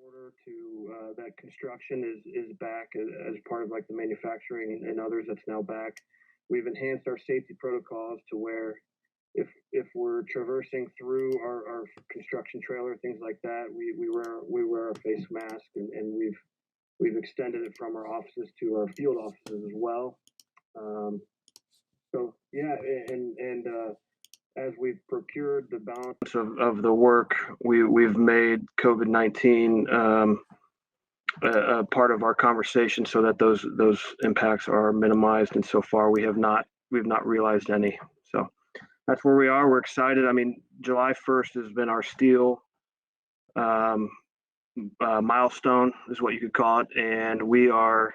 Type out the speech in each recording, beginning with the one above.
order to that construction is back as part of like the manufacturing and others that's now back. We've enhanced our safety protocols to where if we're traversing through our construction trailer, things like that, we wear a face mask, and we've extended it from our offices to our field offices as well. So yeah, and as we've procured the balance of the work, we've made COVID-19 a part of our conversation so that those impacts are minimized. And so far we've not realized any. So that's where we are. We're excited. I mean, July 1st has been our steel milestone, is what you could call it, and we're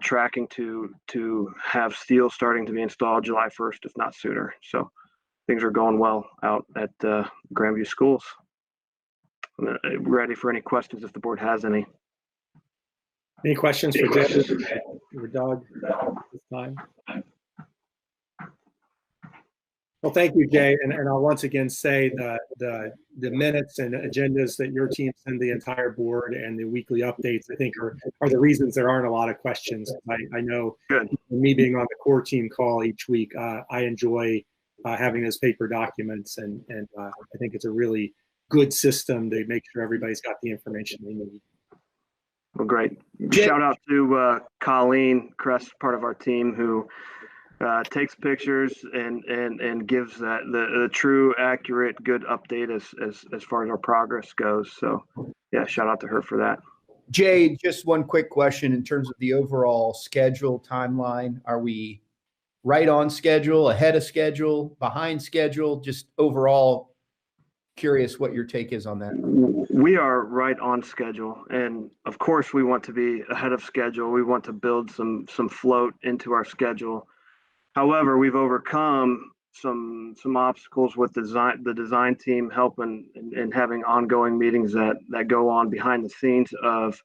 tracking to have steel starting to be installed July 1st, if not sooner. So things are going well out at Grandview schools. I'm ready for any questions if the board has any. Any questions for Jay or Doug this time? Well, thank you, Jay. And I'll once again say the minutes and agendas that your team send the entire board and the weekly updates, I think are the reasons there aren't a lot of questions. I know me being on the core team call each week, I enjoy having those paper documents, and I think it's a really good system to make sure everybody's got the information they need. Well, great. Shout out to Colleen Crest, part of our team, who takes pictures and gives that the true, accurate, good update as far as our progress goes. So yeah, shout out to her for that. Jay, just one quick question in terms of the overall schedule timeline. Are we right on schedule, ahead of schedule, behind schedule? Just overall curious what your take is on that. We are right on schedule, and of course we want to be ahead of schedule. We want to build some float into our schedule. However, we've overcome some obstacles with the design team helping and having ongoing meetings that go on behind the scenes of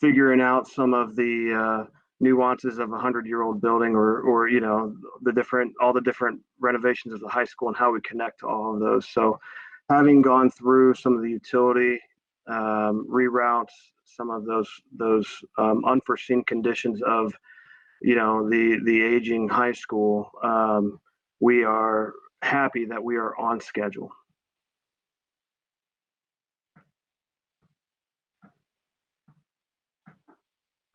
figuring out some of the nuances of a 100-year-old building, or you know, all the different renovations of the high school and how we connect to all of those. So having gone through some of the utility reroutes, some of those unforeseen conditions of, you know, the aging high school, we are happy that we are on schedule.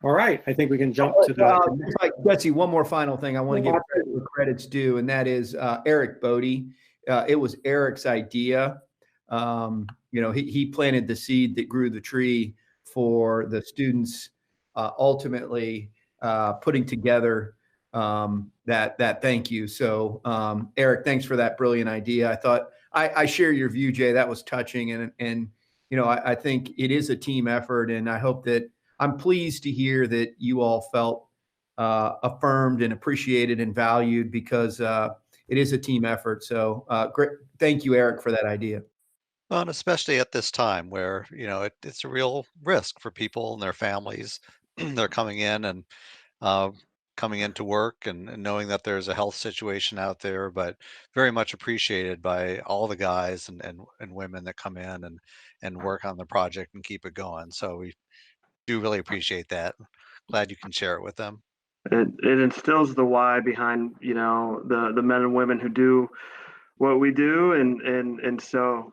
All right, I think we can jump to the. Jesse, one more final thing I want to give credit where credit's due, and that is Eric Bodie. It was Eric's idea. You know, he planted the seed that grew the tree for the students ultimately putting together that thank you. So Eric, thanks for that brilliant idea. I thought I share your view, Jay. That was touching, and you know, I think it is a team effort, and I hope that I'm pleased to hear that you all felt affirmed and appreciated and valued, because it is a team effort. So great. Thank you, Eric, for that idea. Well, and especially at this time where, you know, it's a real risk for people and their families. They're coming in and coming into work and knowing that there's a health situation out there, but very much appreciated by all the guys and women that come in and work on the project and keep it going. So we do really appreciate that. Glad you can share it with them. It instills the why behind, you know, the men and women who do what we do, and so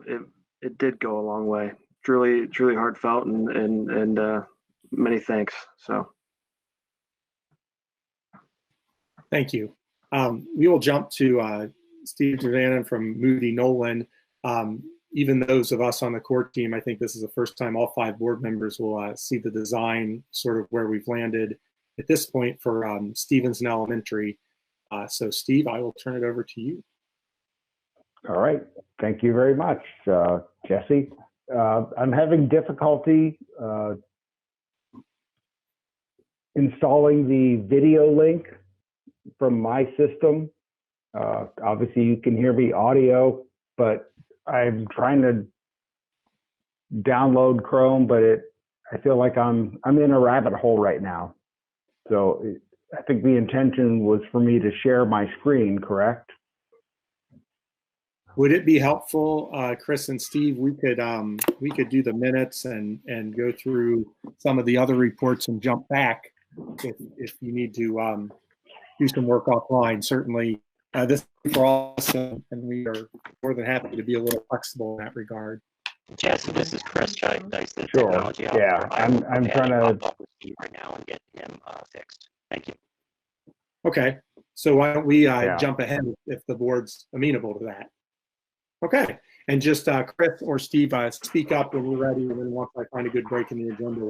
it did go a long way. Truly heartfelt, and many thanks. So thank you. We will jump to Steve Devannon from Moody Nolan. Even those of us on the core team, I think this is the first time all 5 board members will see the design, sort of where we've landed at this point for Stevenson Elementary. So Steve, I will turn it over to you. All right, thank you very much, Jesse. I'm having difficulty installing the video link from my system. Obviously you can hear me audio, but I'm trying to download Chrome, but I feel like I'm in a rabbit hole right now. So I think the intention was for me to share my screen, correct? Would it be helpful, Chris and Steve, we could do the minutes and go through some of the other reports and jump back if you need to do some work offline. Certainly, this is for us, and we are more than happy to be a little flexible in that regard. Jess, this is Chris Chang, Dice the Sure. Technology Yeah, Officer. I'm trying to talk with Steve right now and get him fixed. Thank you. Okay, so why don't we Yeah. jump ahead if the board's amenable to that? Okay, and just Chris or Steve, speak up when we're ready, and then once I find a good break in the agenda,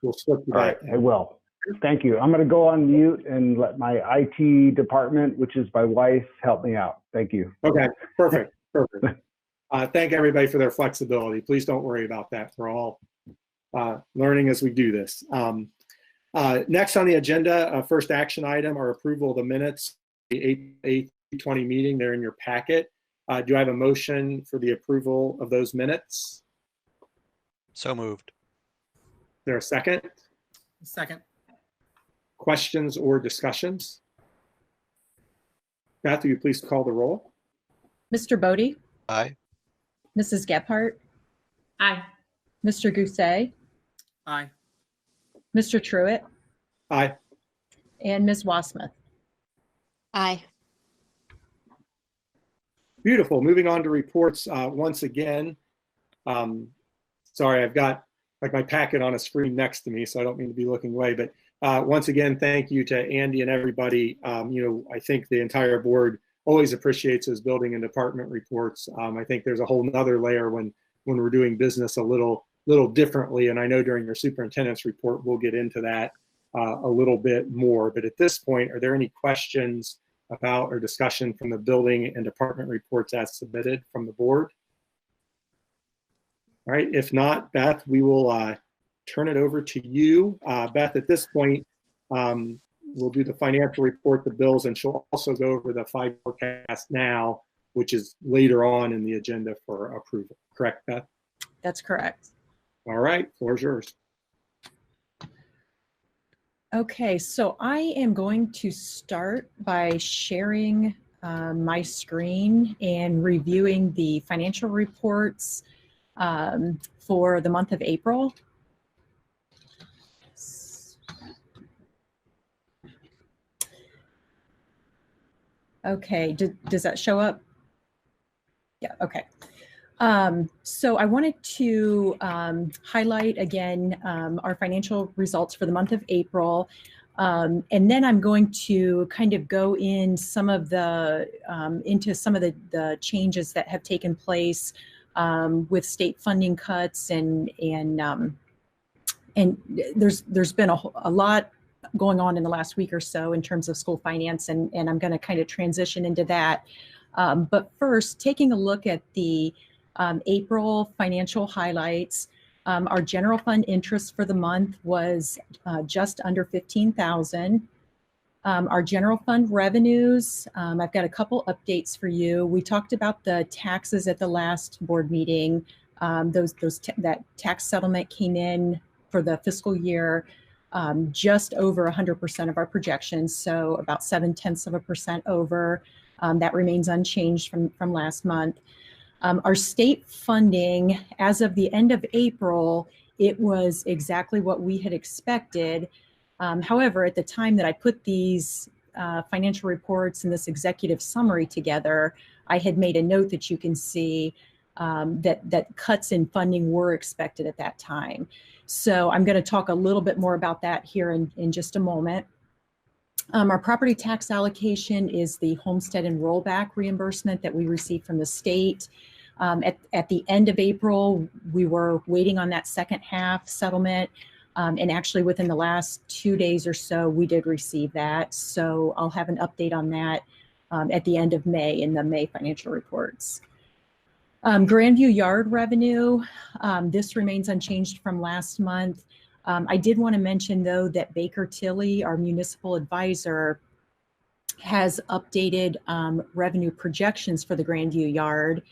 we'll slip to All right, that. I will. Thank you. I'm going to go on mute and let my IT department, which is my wife, help me out. Thank you. Okay, perfect. Thank everybody for their flexibility. Please don't worry about that. We're all learning as we do this. Next on the agenda, first action item, our approval of the minutes, the 8/20 meeting. They're in your packet. Do I have a motion for the approval of those minutes? So moved. Is there a second? Second. Questions or discussions? Beth, will you please call the roll? Mr. Bodie? Aye. Mrs. Gephardt? Aye. Mr. Gousset? Aye. Mr. Truitt? Aye. And Ms. Wassmuth? Aye. Beautiful. Moving on to reports once again. Sorry, I've got like my packet on a screen next to me, so I don't mean to be looking away. But once again, thank you to Andy and everybody. I think the entire board always appreciates those building and department reports. I think there's a whole nother layer when we're doing business a little differently. And I know during your superintendent's report, we'll get into that a little bit more. But at this point, are there any questions about or discussion from the building and department reports as submitted from the board? All right, if not, Beth, we will turn it over to you. Beth, at this point, we'll do the financial report, the bills, and she'll also go over the 5 forecast now, which is later on in the agenda for approval. Correct, Beth? That's correct. All right, floor is yours. Okay, so I am going to start by sharing my screen and reviewing the financial reports for the month of April. Okay, does that show up? Yeah, okay. So I wanted to highlight again our financial results for the month of April. And then I'm going to kind of go in some of the into some of the changes that have taken place with state funding cuts, and there's been a lot going on in the last week or so in terms of school finance, and I'm going to kind of transition into that. But first, taking a look at the April financial highlights, our general fund interest for the month was just under $15,000. Our general fund revenues, I've got a couple updates for you. We talked about the taxes at the last board meeting. That tax settlement came in for the fiscal year just over 100% of our projections, so about 0.7% over. That remains unchanged from last month. Our state funding, as of the end of April, it was exactly what we had expected. However, at the time that I put these financial reports and this executive summary together, I had made a note that you can see that cuts in funding were expected at that time. So I'm going to talk a little bit more about that here in just a moment. Our property tax allocation is the homestead and rollback reimbursement that we received from the state. At the end of April, we were waiting on that second half settlement. And actually within the last 2 days or so, we did receive that. So I'll have an update on that at the end of May in the May financial reports. Grandview yard revenue, this remains unchanged from last month. I did want to mention, though, that Baker Tilly, our municipal advisor, has updated revenue projections for the Grandview yard.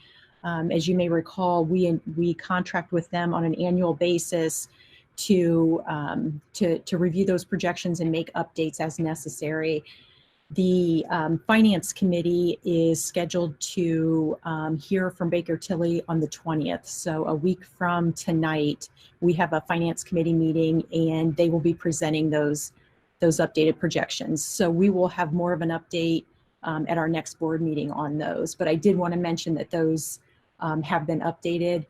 As you may recall, we contract with them on an annual basis to review those projections and make updates as necessary. The Finance Committee is scheduled to hear from Baker Tilly on the 20th. So a week from tonight, we have a Finance Committee meeting, and they will be presenting those updated projections. So we will have more of an update at our next board meeting on those. But I did want to mention that those have been updated.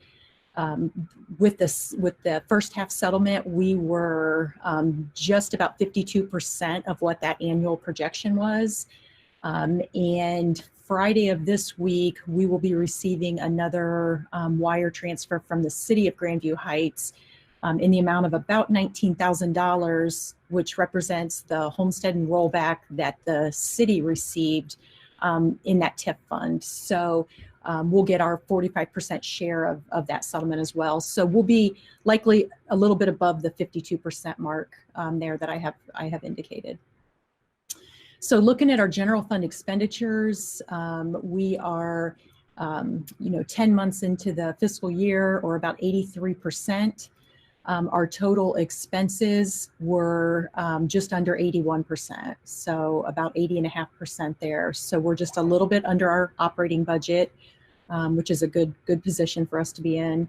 With the first half settlement, we were just about 52% of what that annual projection was. And Friday of this week, we will be receiving another wire transfer from the city of Grandview Heights in the amount of about $19,000, which represents the homestead and rollback that the city received in that TIF fund. So we'll get our 45% share of that settlement as well. So we'll be likely a little bit above the 52% mark there that I have indicated. So looking at our general fund expenditures, we are 10 months into the fiscal year, or about 83%. Our total expenses were just under 81%, so about 80.5% there. So we're just a little bit under our operating budget, which is a good position for us to be in.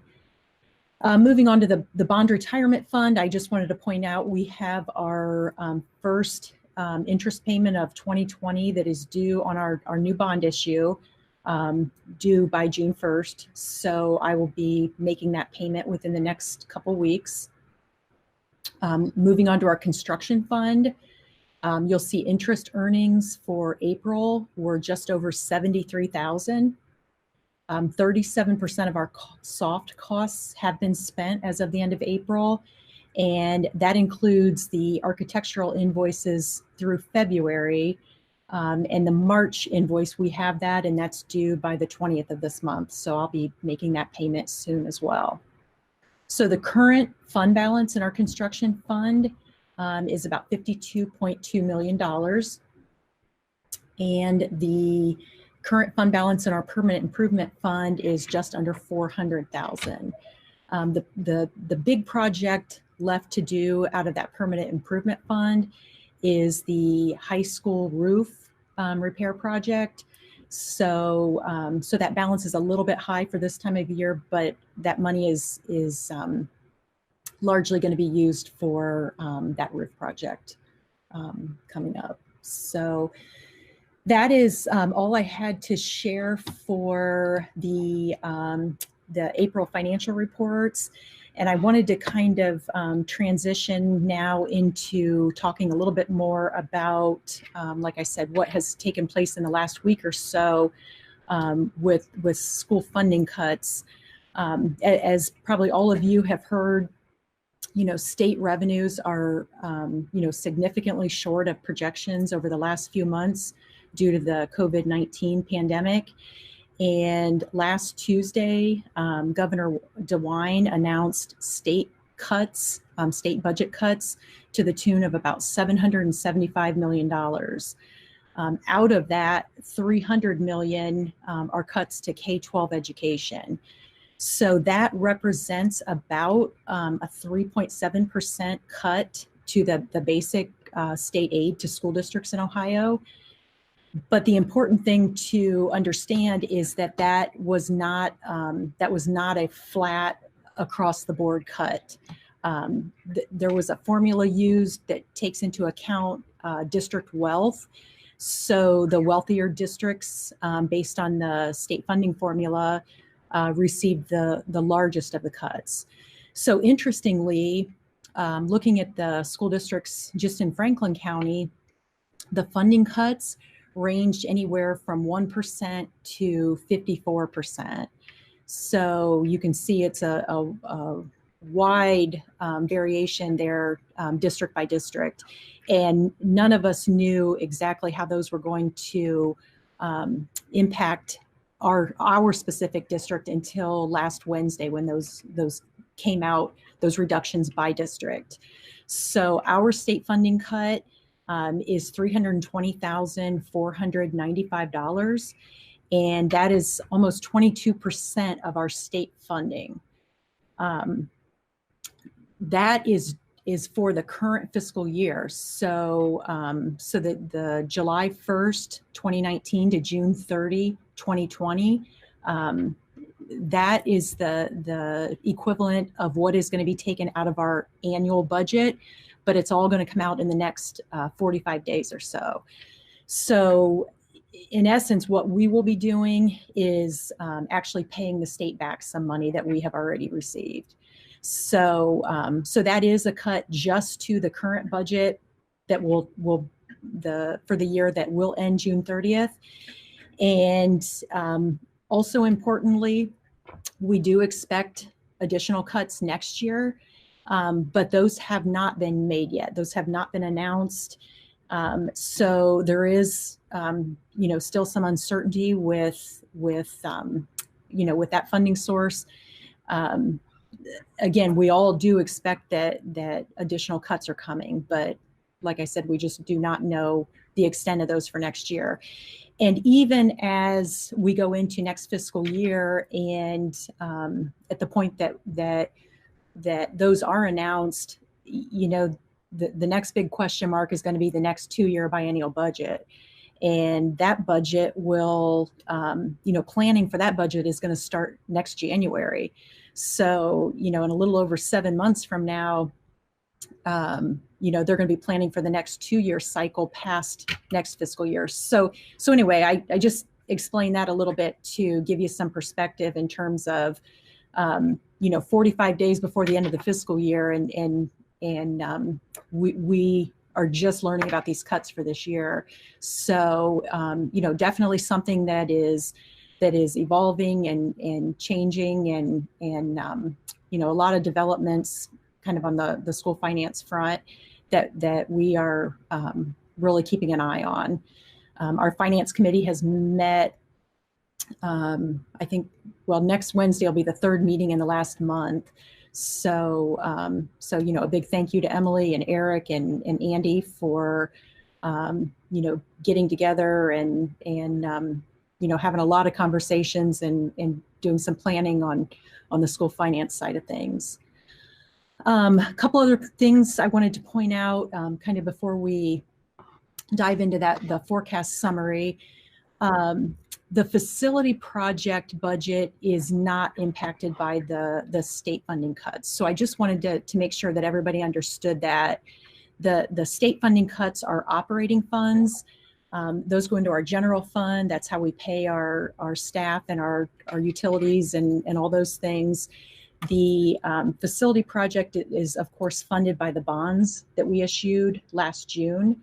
Moving on to the bond retirement fund, I just wanted to point out we have our first interest payment of 2020 that is due on our new bond issue, due by June 1st. So I will be making that payment within the next couple weeks. Moving on to our construction fund, you'll see interest earnings for April were just over $73,000. 37% of our soft costs have been spent as of the end of April, and that includes the architectural invoices through February. And the March invoice, we have that, and that's due by the 20th of this month. So I'll be making that payment soon as well. So the current fund balance in our construction fund is about $52.2 million. And the current fund balance in our permanent improvement fund is just under $400,000. The big project left to do out of that permanent improvement fund is the high school roof repair project. So that balance is a little bit high for this time of year, but that money is largely going to be used for that roof project coming up. So that is all I had to share for the April financial reports. And I wanted to kind of transition now into talking a little bit more about, like I said, what has taken place in the last week or so with school funding cuts. As probably all of you have heard, state revenues are, significantly short of projections over the last few months due to the COVID-19 pandemic. And last Tuesday, Governor DeWine announced state budget cuts to the tune of about $775 million. Out of that, $300 million are cuts to K-12 education. So that represents about a 3.7% cut to the basic state aid to school districts in Ohio. But the important thing to understand is that was not a flat across the board cut. There was a formula used that takes into account district wealth. So the wealthier districts, based on the state funding formula, received the largest of the cuts. So interestingly, looking at the school districts just in Franklin County, the funding cuts ranged anywhere from 1% to 54%. So you can see it's a wide variation there, district by district. And none of us knew exactly how those were going to impact our specific district until last Wednesday, when those came out, those reductions by district. So our state funding cut is $320,495, and that is almost 22% of our state funding. That is is for the current fiscal year. So, so that the July 1st, 2019 to June 30, 2020, that is the equivalent of what is going to be taken out of our annual budget, but it's all going to come out in the next 45 days or so. So in essence, what we will be doing is actually paying the state back some money that we have already received. So, so that is a cut just to the current budget that will for the year that will end June 30th. And also importantly, we do expect additional cuts next year, but those have not been made yet. Those have not been announced. So there is, you know, still some uncertainty with you know, with that funding source. Again, we all do expect that additional cuts are coming, but like I said, we just do not know the extent of those for next year. And even as we go into next fiscal year, and at the point that those are announced, you know, the next big question mark is going to be the next 2-year biennial budget. And that budget will, you know, planning for that budget is going to start next January. So, you know, in a little over 7 months from now, you know, they're going to be planning for the next 2-year cycle past next fiscal year. So anyway, I just explained that a little bit to give you some perspective in terms of, you know, 45 days before the end of the fiscal year, and we are just learning about these cuts for this year. So, you know, definitely something that is evolving and changing, and you know, a lot of developments kind of on the school finance front that we are really keeping an eye on. Our finance committee has met, I think, well, next Wednesday will be the 3rd meeting in the last month. So, so, you know, a big thank you to Emily and Eric and Andy for, you know, getting together and you know, having a lot of conversations and doing some planning on the school finance side of things. A couple other things I wanted to point out kind of before we dive into the forecast summary. The facility project budget is not impacted by the state funding cuts. So I just wanted to make sure that everybody understood that the state funding cuts are operating funds. Those go into our general fund. That's how we pay our staff and our utilities and all those things. The facility project is, of course, funded by the bonds that we issued last June.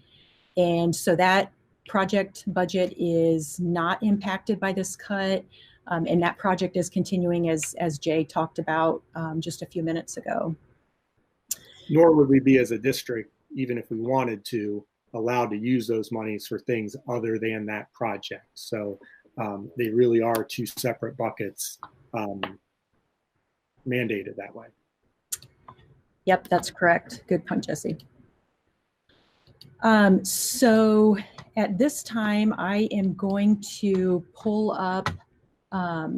And so that project budget is not impacted by this cut. And that project is continuing as Jay talked about just a few minutes ago. Nor would we be, as a district, even if we wanted to, allowed to use those monies for things other than that project. So they really are 2 separate buckets mandated that way. Yep, that's correct. Good point, Jesse. So at this time, I am going to pull up our.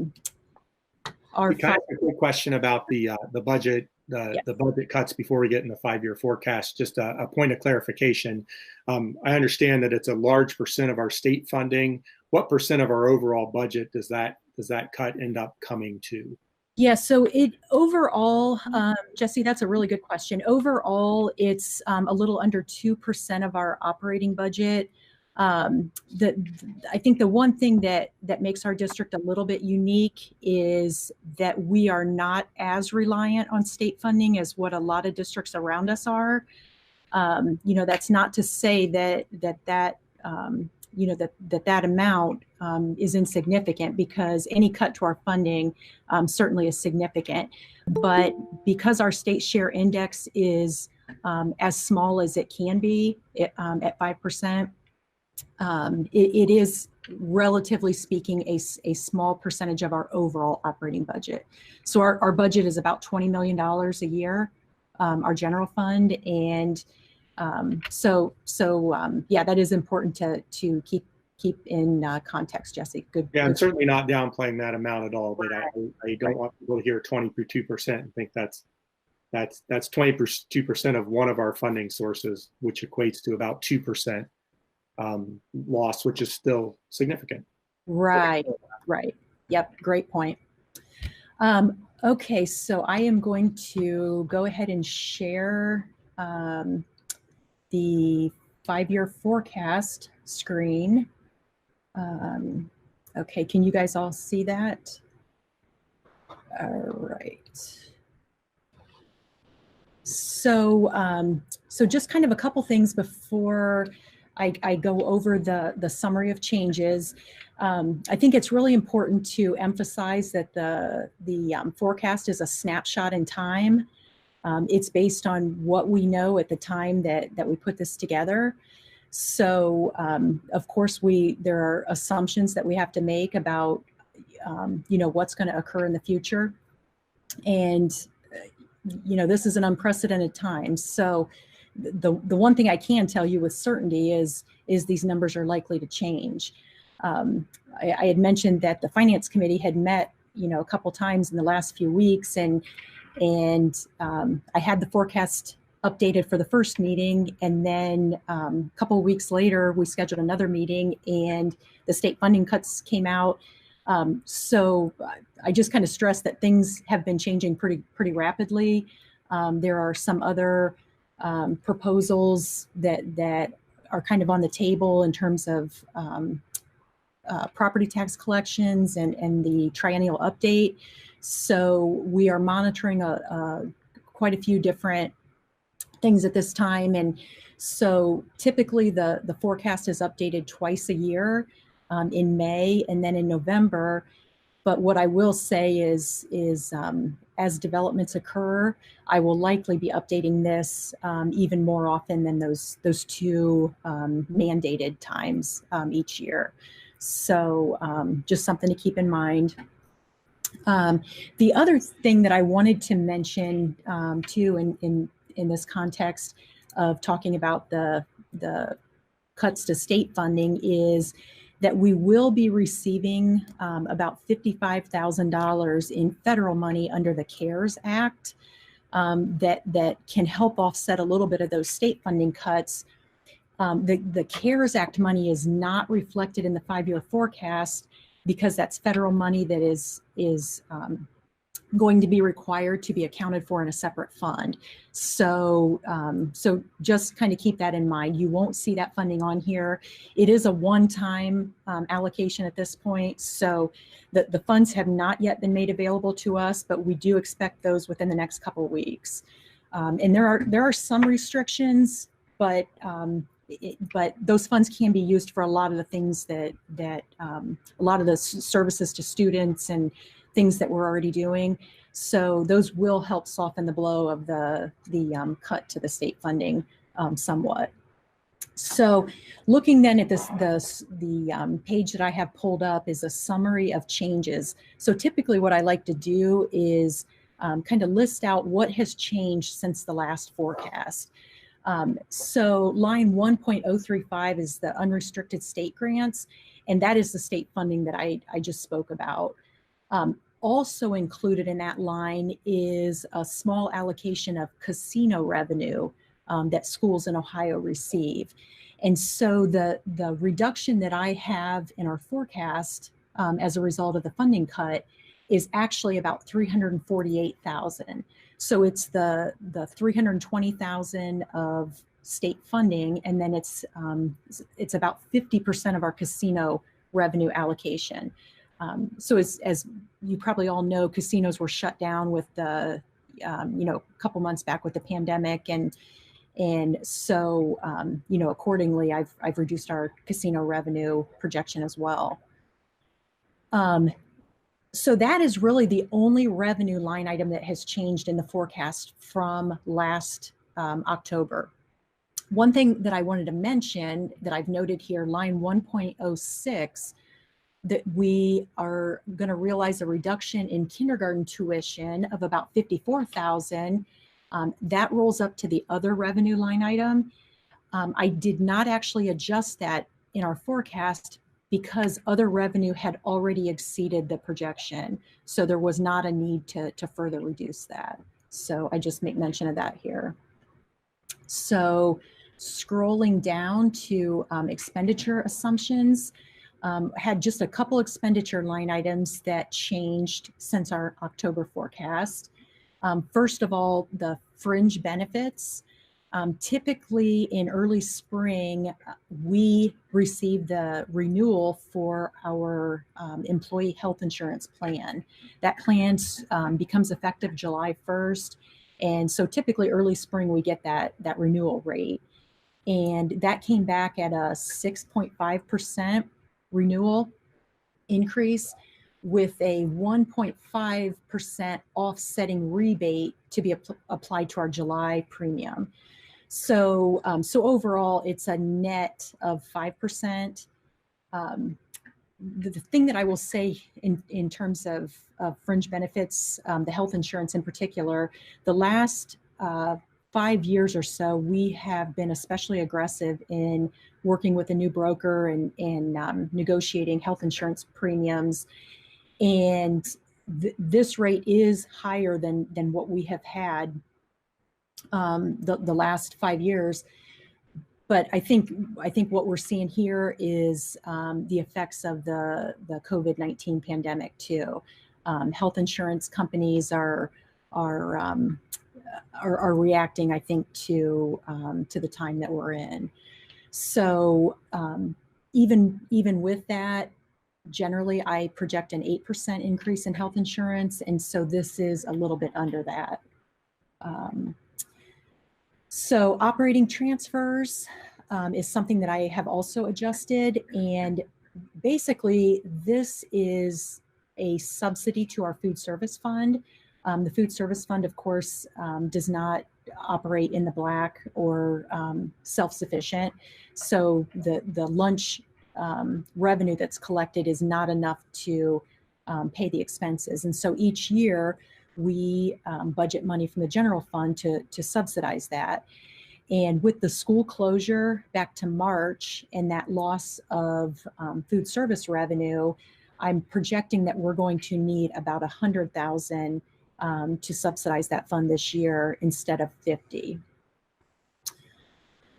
Can I ask a quick question about the budget, the budget cuts before we get in the 5-year forecast? Just a point of clarification. I understand that it's a large percent of our state funding. What percent of our overall budget does that cut end up coming to? Yeah, so it overall, Jesse, that's a really good question. Overall, it's a little under 2% of our operating budget. I think the one thing that makes our district a little bit unique is that we are not as reliant on state funding as what a lot of districts around us are. You know, that's not to say that you know, that amount is insignificant, because any cut to our funding certainly is significant. But because our state share index is as small as it can be at 5%, it is, relatively speaking, a small percentage of our overall operating budget. So our budget is about $20 million a year, our general fund. And yeah, that is important to keep in context, Jesse. Good. Yeah, I'm certainly not downplaying that amount at all, but I don't want people to hear 22% and think that's That's 22% of one of our funding sources, which equates to about 2% loss, which is still significant. Right. Yep. Great point. Okay, so I am going to go ahead and share the 5-year forecast screen. Okay, can you guys all see that? All right. So, so just kind of a couple things before I go over the summary of changes. I think it's really important to emphasize that the forecast is a snapshot in time. It's based on what we know at the time that we put this together. So, of course, there are assumptions that we have to make about, what's going to occur in the future. And, this is an unprecedented time. So the one thing I can tell you with certainty is these numbers are likely to change. I had mentioned that the Finance Committee had met, a couple times in the last few weeks, and I had the forecast updated for the first meeting, and then a couple of weeks later, we scheduled another meeting, and the state funding cuts came out. So I just kind of stress that things have been changing pretty rapidly. There are some other proposals that are kind of on the table in terms of property tax collections and the triennial update. So we are monitoring quite a few different things at this time. And so typically the forecast is updated twice a year, in May and then in November. But what I will say is as developments occur, I will likely be updating this even more often than those two mandated times each year. So just something to keep in mind. The other thing that I wanted to mention too in this context of talking about the cuts to state funding is that we will be receiving about $55,000 in federal money under the CARES Act that can help offset a little bit of those state funding cuts. The CARES Act money is not reflected in the 5-year forecast because that's federal money that is going to be required to be accounted for in a separate fund. So, so just kind of keep that in mind. You won't see that funding on here. It is a one-time allocation at this point. So the funds have not yet been made available to us, but we do expect those within the next couple of weeks. And there are some restrictions, but those funds can be used for a lot of the things that a lot of the services to students and things that we're already doing. So those will help soften the blow of the cut to the state funding somewhat. So looking then at the page that I have pulled up is a summary of changes. So typically what I like to do is kind of list out what has changed since the last forecast. So line 1.035 is the unrestricted state grants, and that is the state funding that I just spoke about. Also included in that line is a small allocation of casino revenue that schools in Ohio receive. And so the reduction that I have in our forecast as a result of the funding cut is actually about $348,000. So it's the $320,000 of state funding, and then it's about 50% of our casino revenue allocation. So as you probably all know, casinos were shut down with the, a couple months back with the pandemic. And so, accordingly, I've reduced our casino revenue projection as well. So that is really the only revenue line item that has changed in the forecast from last October. One thing that I wanted to mention that I've noted here, line 1.06, that we are going to realize a reduction in kindergarten tuition of about $54,000. That rolls up to the other revenue line item. I did not actually adjust that in our forecast because other revenue had already exceeded the projection. So there was not a need to further reduce that. So I just make mention of that here. So scrolling down to expenditure assumptions, had just a couple expenditure line items that changed since our October forecast. First of all, the fringe benefits. Typically in early spring, we receive the renewal for our employee health insurance plan. That plan becomes effective July 1st. And so typically early spring, we get that renewal rate. And that came back at a 6.5% renewal increase with a 1.5% offsetting rebate to be applied to our July premium. So, so overall, it's a net of 5%. The thing that I will say in terms of fringe benefits, the health insurance in particular, the last 5 years or so, we have been especially aggressive in working with a new broker and negotiating health insurance premiums. And this rate is higher than what we have had the last 5 years. But I think what we're seeing here is the effects of the COVID-19 pandemic too. Health insurance companies are reacting, I think, to the time that we're in. So even with that, generally I project an 8% increase in health insurance, and so this is a little bit under that. So operating transfers is something that I have also adjusted, and basically this is a subsidy to our food service fund. The food service fund, of course, does not operate in the black or self-sufficient. So the lunch revenue that's collected is not enough to pay the expenses. And so each year we budget money from the general fund to subsidize that. And with the school closure back to March and that loss of food service revenue, I'm projecting that we're going to need about $100,000 to subsidize that fund this year instead of $50,000.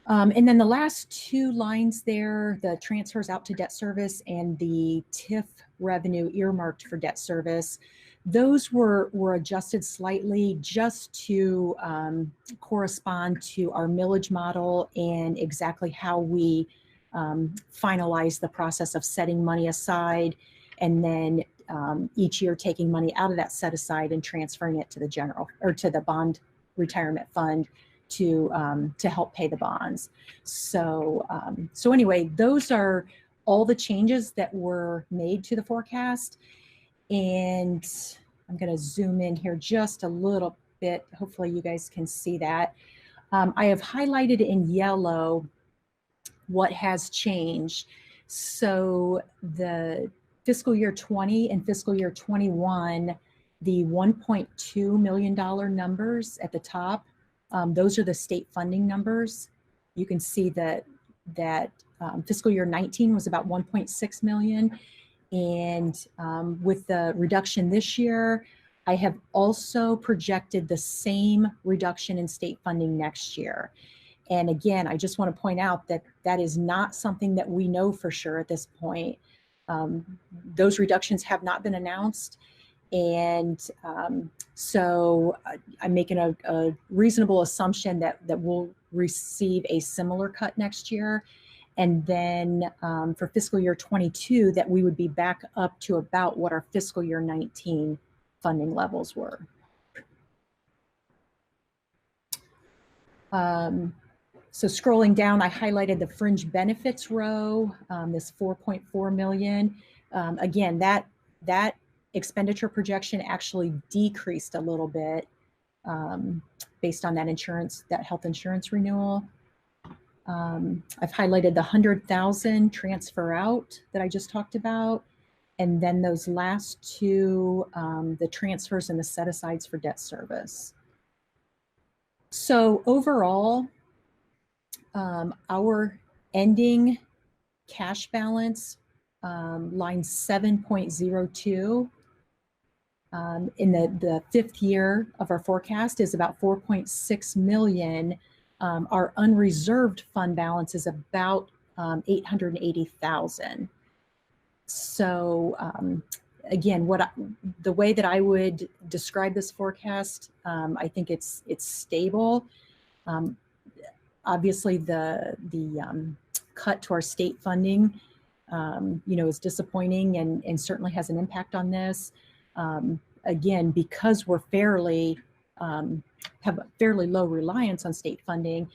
And then the last two lines there, the transfers out to debt service and the TIF revenue earmarked for debt service, those were adjusted slightly just to correspond to our millage model and exactly how we finalize the process of setting money aside and then each year taking money out of that set aside and transferring it to the general or to the bond retirement fund to help pay the bonds. So so anyway, those are all the changes that were made to the forecast. And I'm going to zoom in here just a little bit. Hopefully you guys can see that. I have highlighted in yellow what has changed. So the fiscal year 20 and fiscal year 21, the $1.2 million numbers at the top, those are the state funding numbers. You can see that fiscal year 19 was about 1.6 million. And with the reduction this year, I have also projected the same reduction in state funding next year. And again, I just want to point out that that is not something that we know for sure at this point. Those reductions have not been announced. And so I'm making a reasonable assumption that we'll receive a similar cut next year. And then for fiscal year 22, that we would be back up to about what our fiscal year 19 funding levels were. So scrolling down, I highlighted the fringe benefits row, this 4.4 million. Again, that expenditure projection actually decreased a little bit based on that health insurance renewal. I've highlighted the 100,000 transfer out that I just talked about, and then those last two, the transfers and the set-asides for debt service. So overall, our ending cash balance, line 7.02, In the fifth year of our forecast is about 4.6 million. Our unreserved fund balance is about 880,000. So again, the way that I would describe this forecast, I think it's stable. Obviously, the cut to our state funding, is disappointing and certainly has an impact on this. Again, because we're have a fairly low reliance on state funding,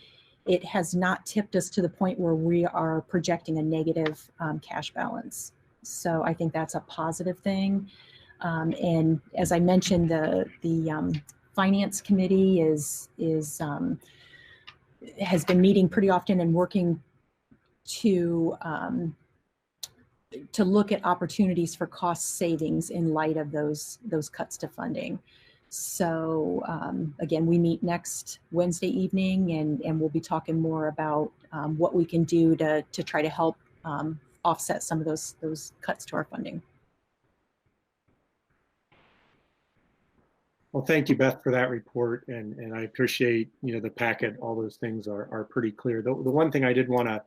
it has not tipped us to the point where we are projecting a negative cash balance. So I think that's a positive thing. And as I mentioned, the Finance Committee has been meeting pretty often and working to look at opportunities for cost savings in light of those cuts to funding. So again, we meet next Wednesday evening, and we'll be talking more about what we can do to try to help offset some of those cuts to our funding. Well, thank you, Beth, for that report, and I appreciate the packet. All those things are pretty clear. The one thing I did want to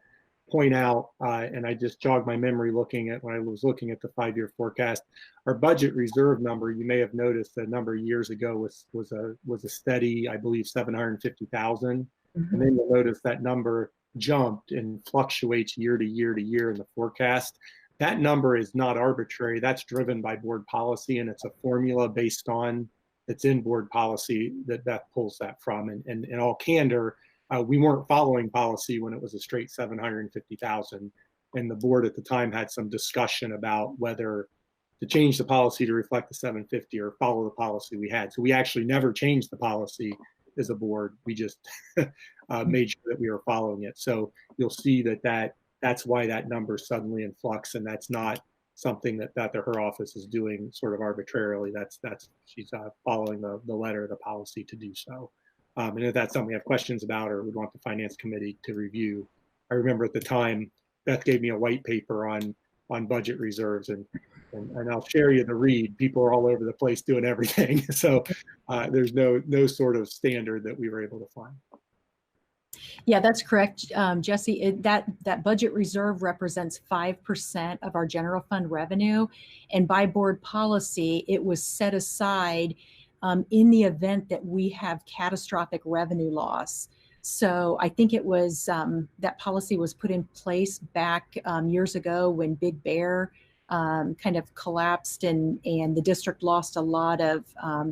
point out, and I just jogged my memory looking at when I was looking at the 5-year forecast, our budget reserve number. You may have noticed a number of years ago was a steady, I believe, 750,000, and then you'll notice that number jumped and fluctuates year to year to year in the forecast. That number is not arbitrary. That's driven by board policy, and it's a formula based on it's in board policy that Beth pulls that from. And in all candor, we weren't following policy when it was a straight 750,000, and the board at the time had some discussion about whether to change the policy to reflect the 750 or follow the policy we had. So we actually never changed the policy as a board. We just made sure that we were following it. So you'll see that's why that number is suddenly in flux, and that's not something that her office is doing sort of arbitrarily. She's following the letter of the policy to do so. And if that's something we have questions about or would want the Finance Committee to review, I remember at the time Beth gave me a white paper on budget reserves, and I'll share you the read. People are all over the place doing everything, so there's no sort of standard that we were able to find. Yeah, that's correct, Jesse. That budget reserve represents 5% of our general fund revenue, and by board policy, it was set aside in the event that we have catastrophic revenue loss. So I think it was that policy was put in place back years ago when Big Bear kind of collapsed, and the district lost a lot of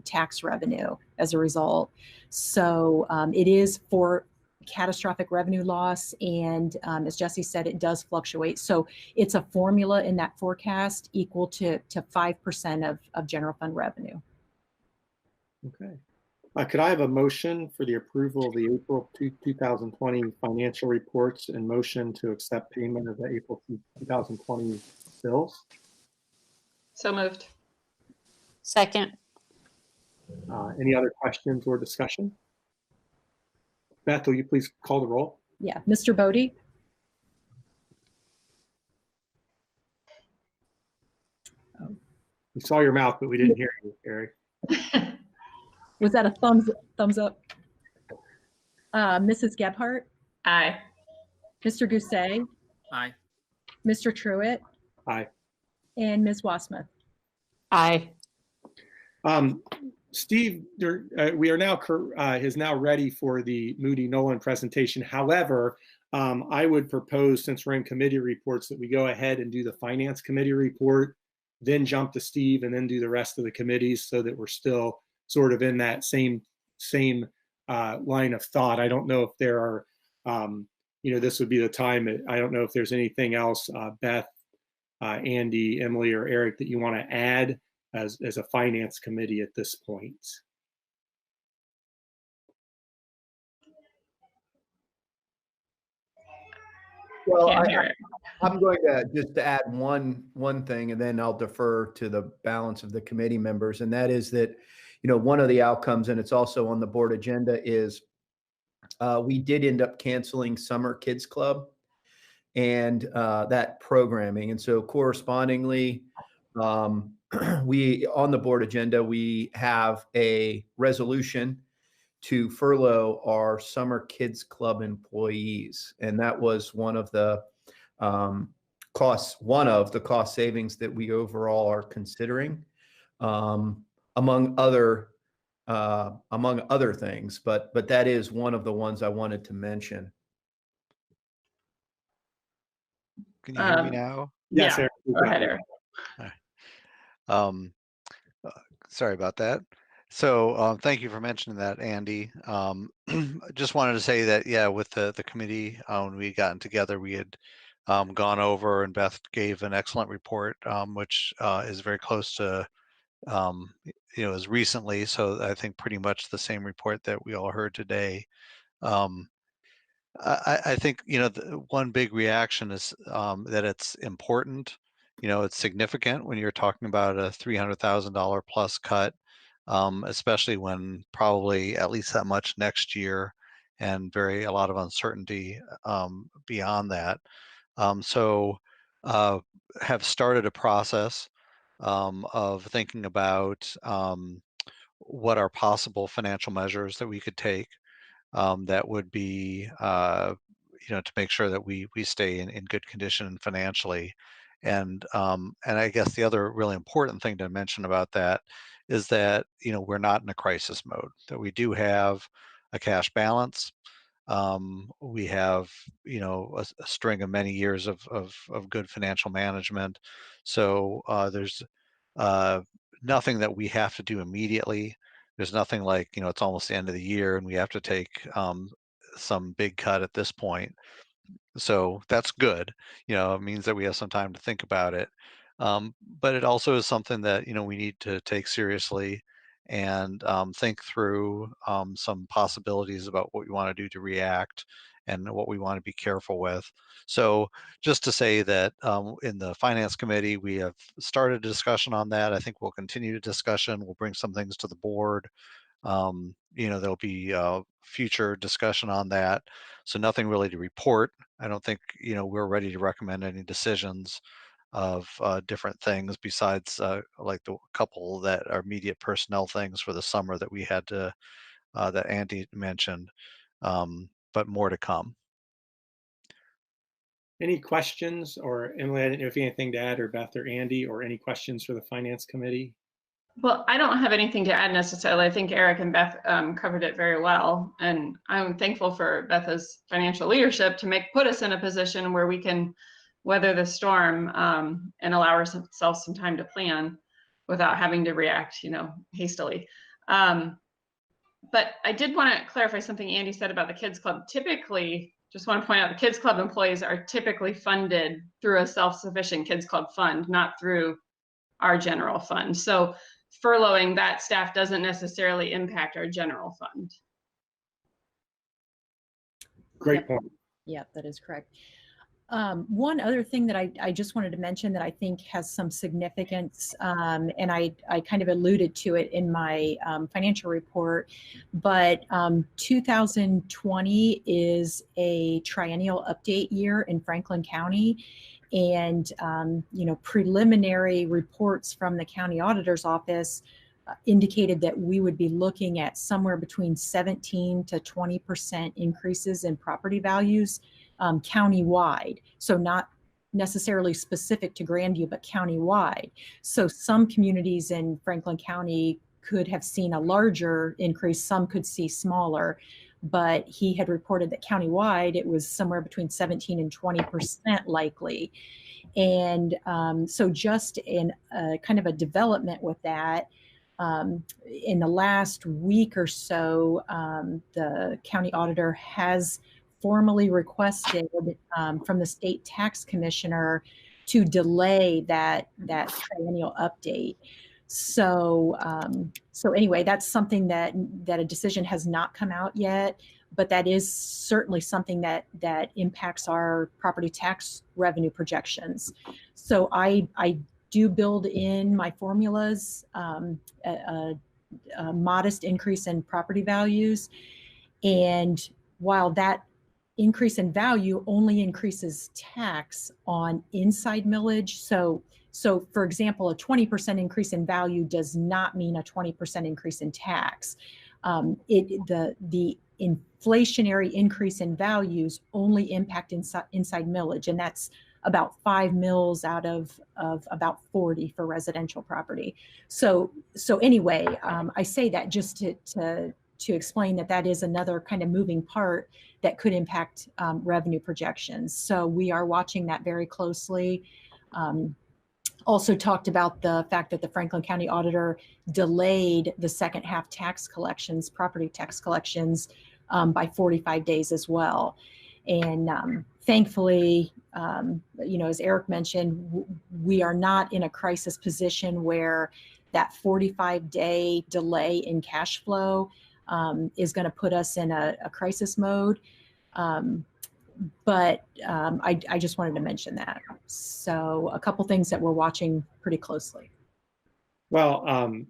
tax revenue as a result. So it is for catastrophic revenue loss, and as Jesse said, it does fluctuate. So it's a formula in that forecast equal to 5% of general fund revenue. Okay. Could I have a motion for the approval of the April 2020 financial reports and motion to accept payment of the April 2020 bills? So moved. Second. Any other questions or discussion? Beth, will you please call the roll? Yeah, Mr. Bodie? Oh. We saw your mouth, but we didn't hear you, Eric. Was that a thumbs up? Mrs. Gebhardt? Aye. Mr. Gousset? Aye. Mr. Truitt? Aye. And Ms. Wassmuth? Aye. Steve, we are now is now ready for the Moody Nolan presentation. However, I would propose, since we're in committee reports, that we go ahead and do the Finance Committee report, then jump to Steve, and then do the rest of the committees, so that we're still sort of in that same line of thought. I don't know if there are, this would be the time. I don't know if there's anything else, Beth, Andy, Emily, or Eric, that you want to add as a Finance Committee at this point. Well, I'm going to just add one thing, and then I'll defer to the balance of the committee members. And that is that, one of the outcomes, and it's also on the board agenda, is we did end up canceling Summer Kids Club and that programming. And so correspondingly, on the board agenda, we have a resolution to furlough our summer kids club employees. And that was one of the cost savings that we overall are considering, among other things, but that is one of the ones I wanted to mention. Can you hear me now? Yes, Yeah. Eric. Go ahead, Eric. Sorry about that. So thank you for mentioning that, Andy. Just wanted to say that, yeah, with the committee, when we gotten together, we had gone over, and Beth gave an excellent report, which is very close to, as recently. So I think pretty much the same report that we all heard today. I think, one big reaction is that it's important. It's significant when you're talking about a $300,000 plus cut, especially when probably at least that much next year, and a lot of uncertainty beyond that. So have started a process of thinking about what are possible financial measures that we could take that would be, to make sure that we stay in good condition financially. And I guess the other really important thing to mention about that is that, we're not in a crisis mode, that we do have a cash balance. We have, a string of many years of good financial management. So there's nothing that we have to do immediately. There's nothing like, it's almost the end of the year and we have to take some big cut at this point. So that's good. It means that we have some time to think about it. But it also is something that, we need to take seriously and think through some possibilities about what we want to do to react and what we want to be careful with. So just to say that in the Finance Committee, we have started a discussion on that. I think we'll continue the discussion. We'll bring some things to the board. There'll be future discussion on that. So nothing really to report. I don't think, we're ready to recommend any decisions of different things besides like the couple that are immediate personnel things for the summer that we had to, that Andy mentioned, but more to come. Any questions, or Emily, I didn't know if you had anything to add, or Beth or Andy, or any questions for the Finance Committee? Well, I don't have anything to add necessarily. I think Eric and Beth covered it very well. And I'm thankful for Beth's financial leadership to put us in a position where we can weather the storm and allow ourselves some time to plan without having to react, hastily. But I did want to clarify something Andy said about the Kids Club. Typically, just want to point out, the Kids Club employees are typically funded through a self-sufficient Kids Club fund, not through our general fund. So furloughing that staff doesn't necessarily impact our general fund. Great point. Yep, that is correct. One other thing that I just wanted to mention that I think has some significance, and I kind of alluded to it in my financial report, but 2020 is a triennial update year in Franklin County. And, preliminary reports from the county auditor's office indicated that we would be looking at somewhere between 17 to 20% increases in property values countywide. So not necessarily specific to Grandview, but countywide. So some communities in Franklin County could have seen a larger increase, some could see smaller, but he had reported that countywide it was somewhere between 17 and 20% likely. And so just in kind of a development with that, in the last week or so, the county auditor has formally requested from the state tax commissioner to delay that triennial update. So anyway, that's something that a decision has not come out yet, but that is certainly something that impacts our property tax revenue projections. So I do build in my formulas a modest increase in property values, and while that increase in value only increases tax on inside millage, so So for example, a 20% increase in value does not mean a 20% increase in tax. The inflationary increase in values only impact inside millage, and that's about 5 mils out of about 40 for residential property. So anyway, I say that just to explain that is another kind of moving part that could impact revenue projections. So we are watching that very closely. Also talked about the fact that the Franklin County Auditor delayed the second half tax collections, property tax collections, by 45 days as well. And thankfully, as Eric mentioned, we are not in a crisis position where that 45-day delay in cash flow is going to put us in a crisis mode. But I just wanted to mention that. So a couple things that we're watching pretty closely. Well,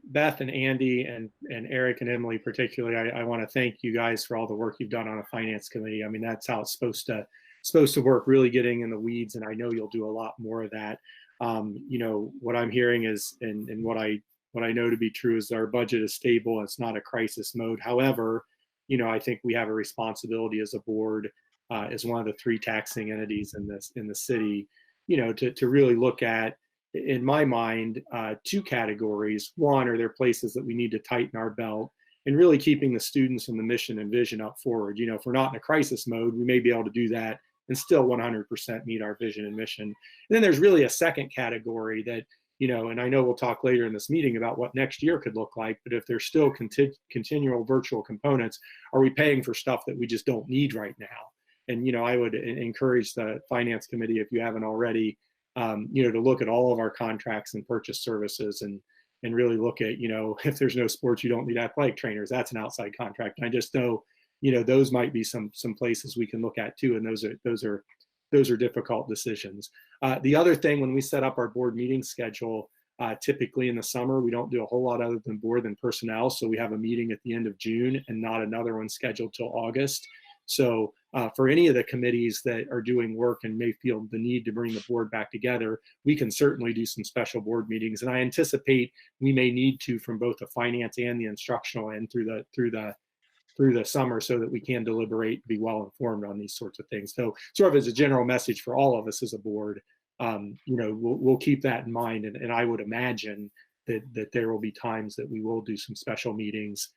Beth and Andy and Eric and Emily particularly, I want to thank you guys for all the work you've done on a finance committee. I mean, that's how it's supposed to work, really getting in the weeds, and I know you'll do a lot more of that. What I'm hearing is, and what I know to be true is our budget is stable. It's not a crisis mode. However, I think we have a responsibility as a board, as one of the 3 taxing entities in the city, to really look at, in my mind, 2 categories. One, are there places that we need to tighten our belt, and really keeping the students and the mission and vision up forward. If we're not in a crisis mode, we may be able to do that and still 100% meet our vision and mission. And then there's really a second category that, and I know we'll talk later in this meeting about what next year could look like, but if there's still continual virtual components, are we paying for stuff that we just don't need right now? And, I would encourage the finance committee, if you haven't already, to look at all of our contracts and purchase services and really look at, if there's no sports, you don't need athletic trainers. That's an outside contract. And I just know, those might be some places we can look at too. And those are difficult decisions. The other thing, when we set up our board meeting schedule, typically in the summer, we don't do a whole lot other than board and personnel. So we have a meeting at the end of June and not another one scheduled till August. So for any of the committees that are doing work and may feel the need to bring the board back together, we can certainly do some special board meetings. And I anticipate we may need to from both the finance and the instructional end through the summer, so that we can deliberate, be well informed on these sorts of things. So sort of as a general message for all of us as a board, we'll keep that in mind. And I would imagine that there will be times that we will do some special meetings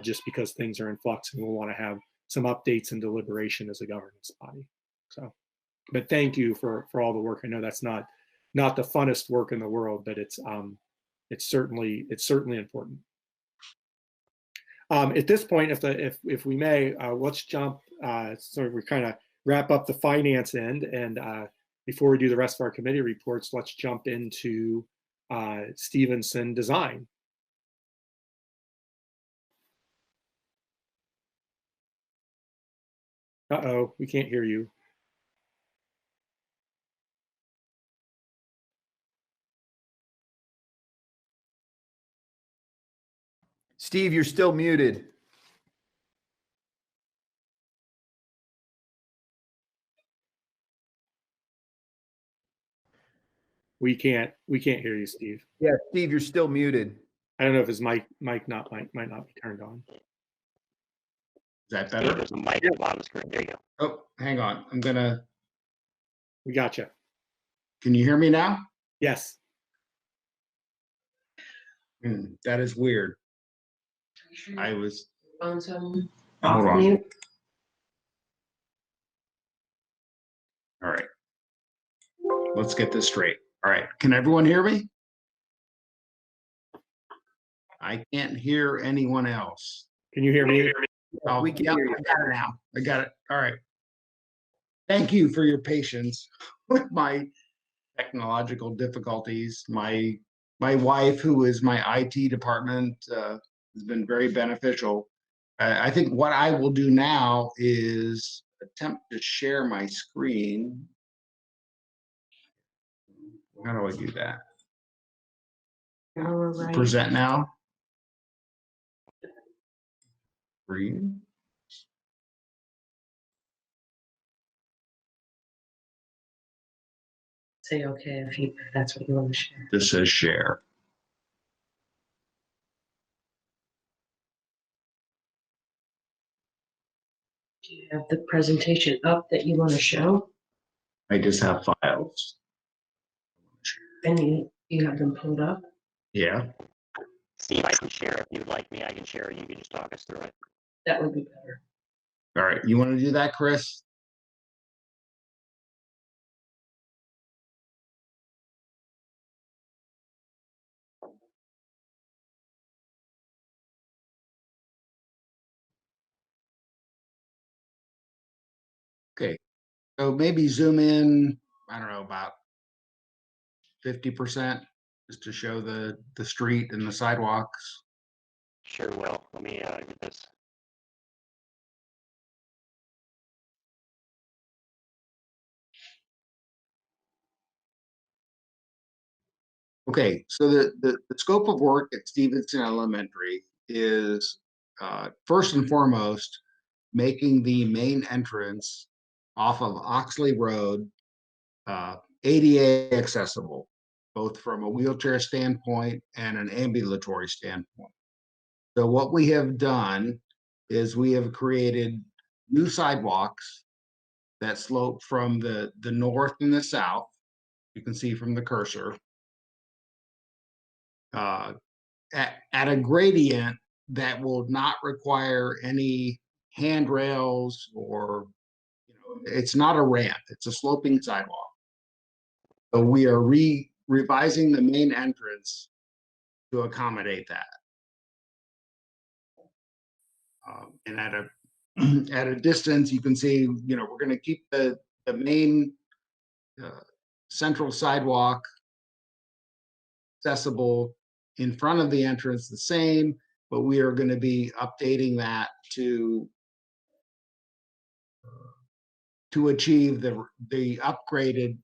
just because things are in flux and we'll want to have some updates and deliberation as a governance body. So, but thank you for all the work. I know that's not the funnest work in the world, but it's certainly important. At this point, if we may, let's jump. So we kind of wrap up the finance end, and before we do the rest of our committee reports, let's jump into Stevenson Design. Uh-oh, we can't hear you. Steve, you're still muted. We can't hear you, Steve. Yeah, Steve, you're still muted. I don't know if his mic might not be turned on. Is that better? There's a mic at the bottom of the screen. There you go. Oh, hang on. We got you. Can you hear me now? Yes. That is weird. I was. Hold on. All right. Let's get this straight. All right. Can everyone hear me? I can't hear anyone else. Can you hear me? Oh, we can hear you. I got it now. I got it. All right. Thank you for your patience with my technological difficulties. My wife, who is my IT department, has been very beneficial. I think what I will do now is attempt to share my screen. How do I do that? right. Present now. Screen. Say okay if that's what you want to share. This says share. Do you have the presentation up that you want to show? I just have files. And you have them pulled up? Yeah. Steve, I can share if you'd like me. I can share. You can just talk us through it. That would be better. All right. You want to do that, Chris? Okay. So maybe zoom in, I don't know, about 50% just to show the street and the sidewalks. Sure will. Let me get this. Okay, so the scope of work at Stevenson Elementary is first and foremost making the main entrance off of Oxley Road ADA accessible, both from a wheelchair standpoint and an ambulatory standpoint. So what we have done is we have created new sidewalks that slope from the north and the south. You can see from the cursor. At a gradient that will not require any handrails or, it's not a ramp, it's a sloping sidewalk. So we are revising the main entrance to accommodate that. And at a distance, you can see, we're going to keep the main central sidewalk accessible in front of the entrance the same, but we are going to be updating that to achieve the upgraded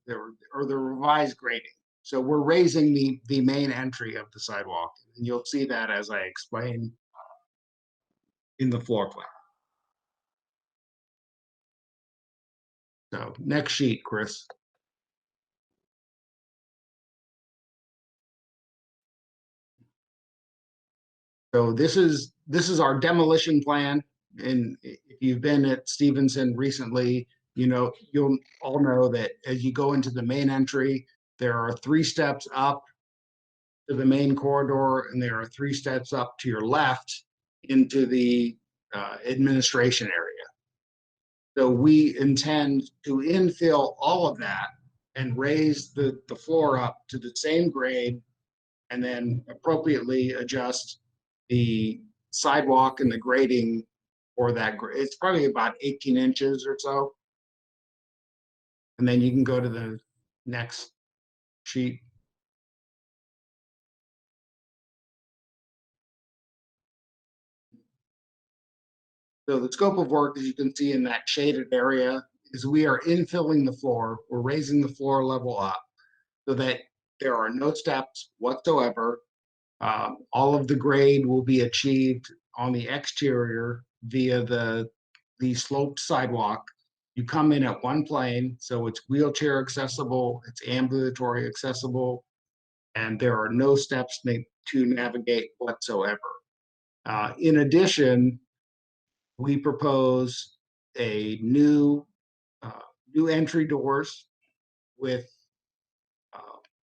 or the revised grading. So we're raising the main entry of the sidewalk, and you'll see that as I explain in the floor plan. So next sheet, Chris. So this is our demolition plan. And if you've been at Stevenson recently, you'll all know that as you go into the main entry, there are 3 steps up to the main corridor, and there are 3 steps up to your left into the administration area. So we intend to infill all of that and raise the floor up to the same grade, and then appropriately adjust the sidewalk and the grading for that. It's probably about 18 inches or so. And then you can go to the next sheet. So the scope of work, as you can see in that shaded area, is we are infilling the floor. We're raising the floor level up so that there are no steps whatsoever. All of the grade will be achieved on the exterior via the sloped sidewalk. You come in at one plane, so it's wheelchair accessible, it's ambulatory accessible, and there are no steps to navigate whatsoever. In addition, we propose a new entry doors with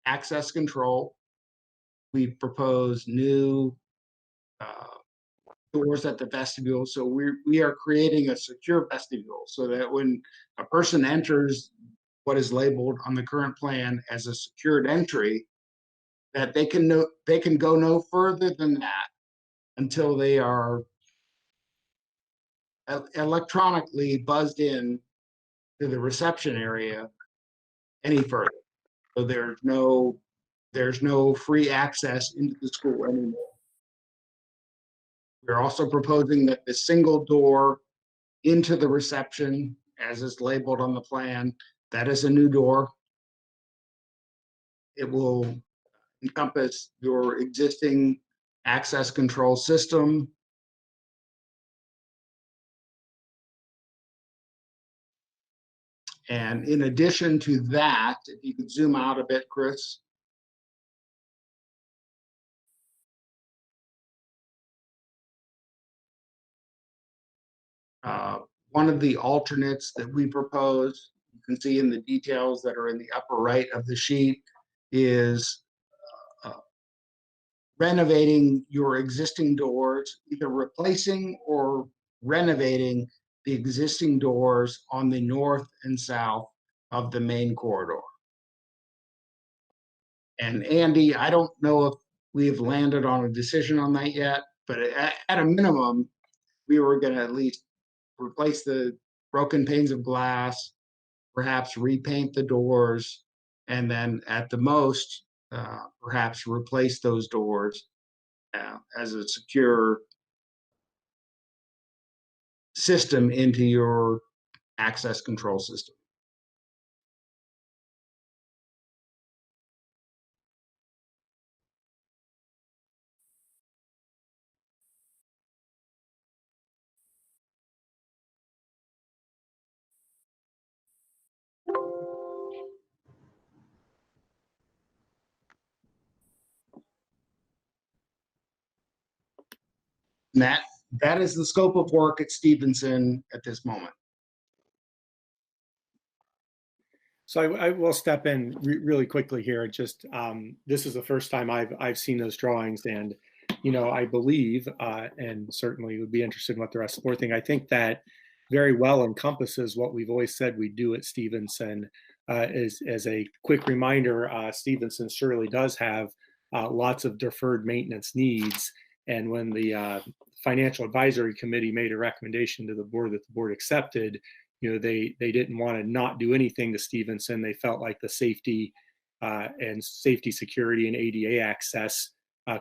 access control. We propose new doors at the vestibule. So we are creating a secure vestibule so that when a person enters what is labeled on the current plan as a secured entry, that they can go no further than that until they are electronically buzzed in to the reception area any further. So there's no free access into the school anymore. We're also proposing that the single door into the reception, as is labeled on the plan, that is a new door. It will encompass your existing access control system. And in addition to that, if you could zoom out a bit, Chris. One of the alternates that we propose, you can see in the details that are in the upper right of the sheet, is renovating your existing doors, either replacing or renovating the existing doors on the north and south of the main corridor. And Andy, I don't know if we have landed on a decision on that yet, but at a minimum, we were going to at least replace the broken panes of glass, perhaps repaint the doors, and then at the most, perhaps replace those doors as a secure system into your access control system. And that is the scope of work at Stevenson at this moment. So I will step in really quickly here. Just this is the first time I've seen those drawings, and I believe, and certainly would be interested in what the rest of the board think. I think that very well encompasses what we've always said we do at Stevenson. As a quick reminder, Stevenson surely does have lots of deferred maintenance needs, and when the Financial Advisory Committee made a recommendation to the board that the board accepted, they didn't want to not do anything to Stevenson. They felt like the safety and safety, security, and ADA access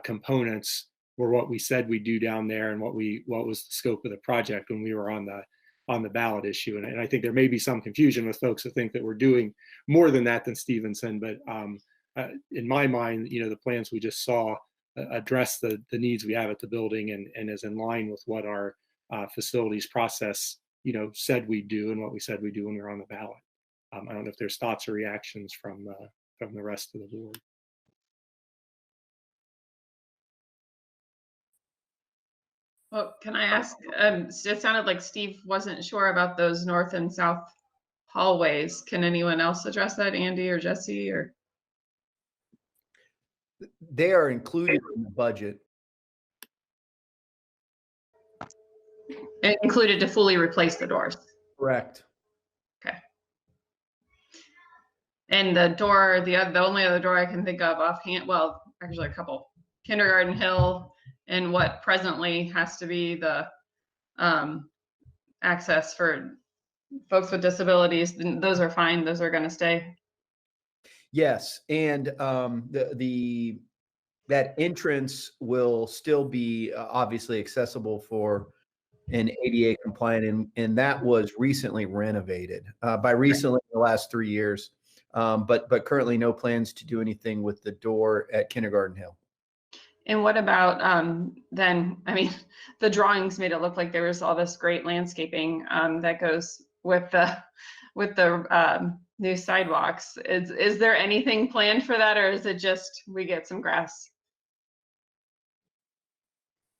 components were what we said we'd do down there, and what was the scope of the project when we were on the ballot issue. And I think there may be some confusion with folks who think that we're doing more than that than Stevenson. But in my mind, the plans we just saw address the needs we have at the building, and is in line with what our facilities process said we do, and what we said we do when we were on the ballot. I don't know if there's thoughts or reactions from the rest of the board. Well, can I ask, it sounded like Steve wasn't sure about those north and south hallways. Can anyone else address that, Andy or Jesse? Or they are included in the budget. It included to fully replace the doors. Correct. Okay. And the door, the only other door I can think of offhand, well, actually a couple, Kindergarten Hill, and what presently has to be the access for folks with disabilities. Those are fine. Those are going to stay. Yes, and that entrance will still be obviously accessible for an ADA compliant, and that was recently renovated. By recently, the last 3 years, but currently no plans to do anything with the door at Kindergarten Hill. And what about then? I mean, the drawings made it look like there was all this great landscaping that goes with the new sidewalks. Is there anything planned for that, or is it just we get some grass?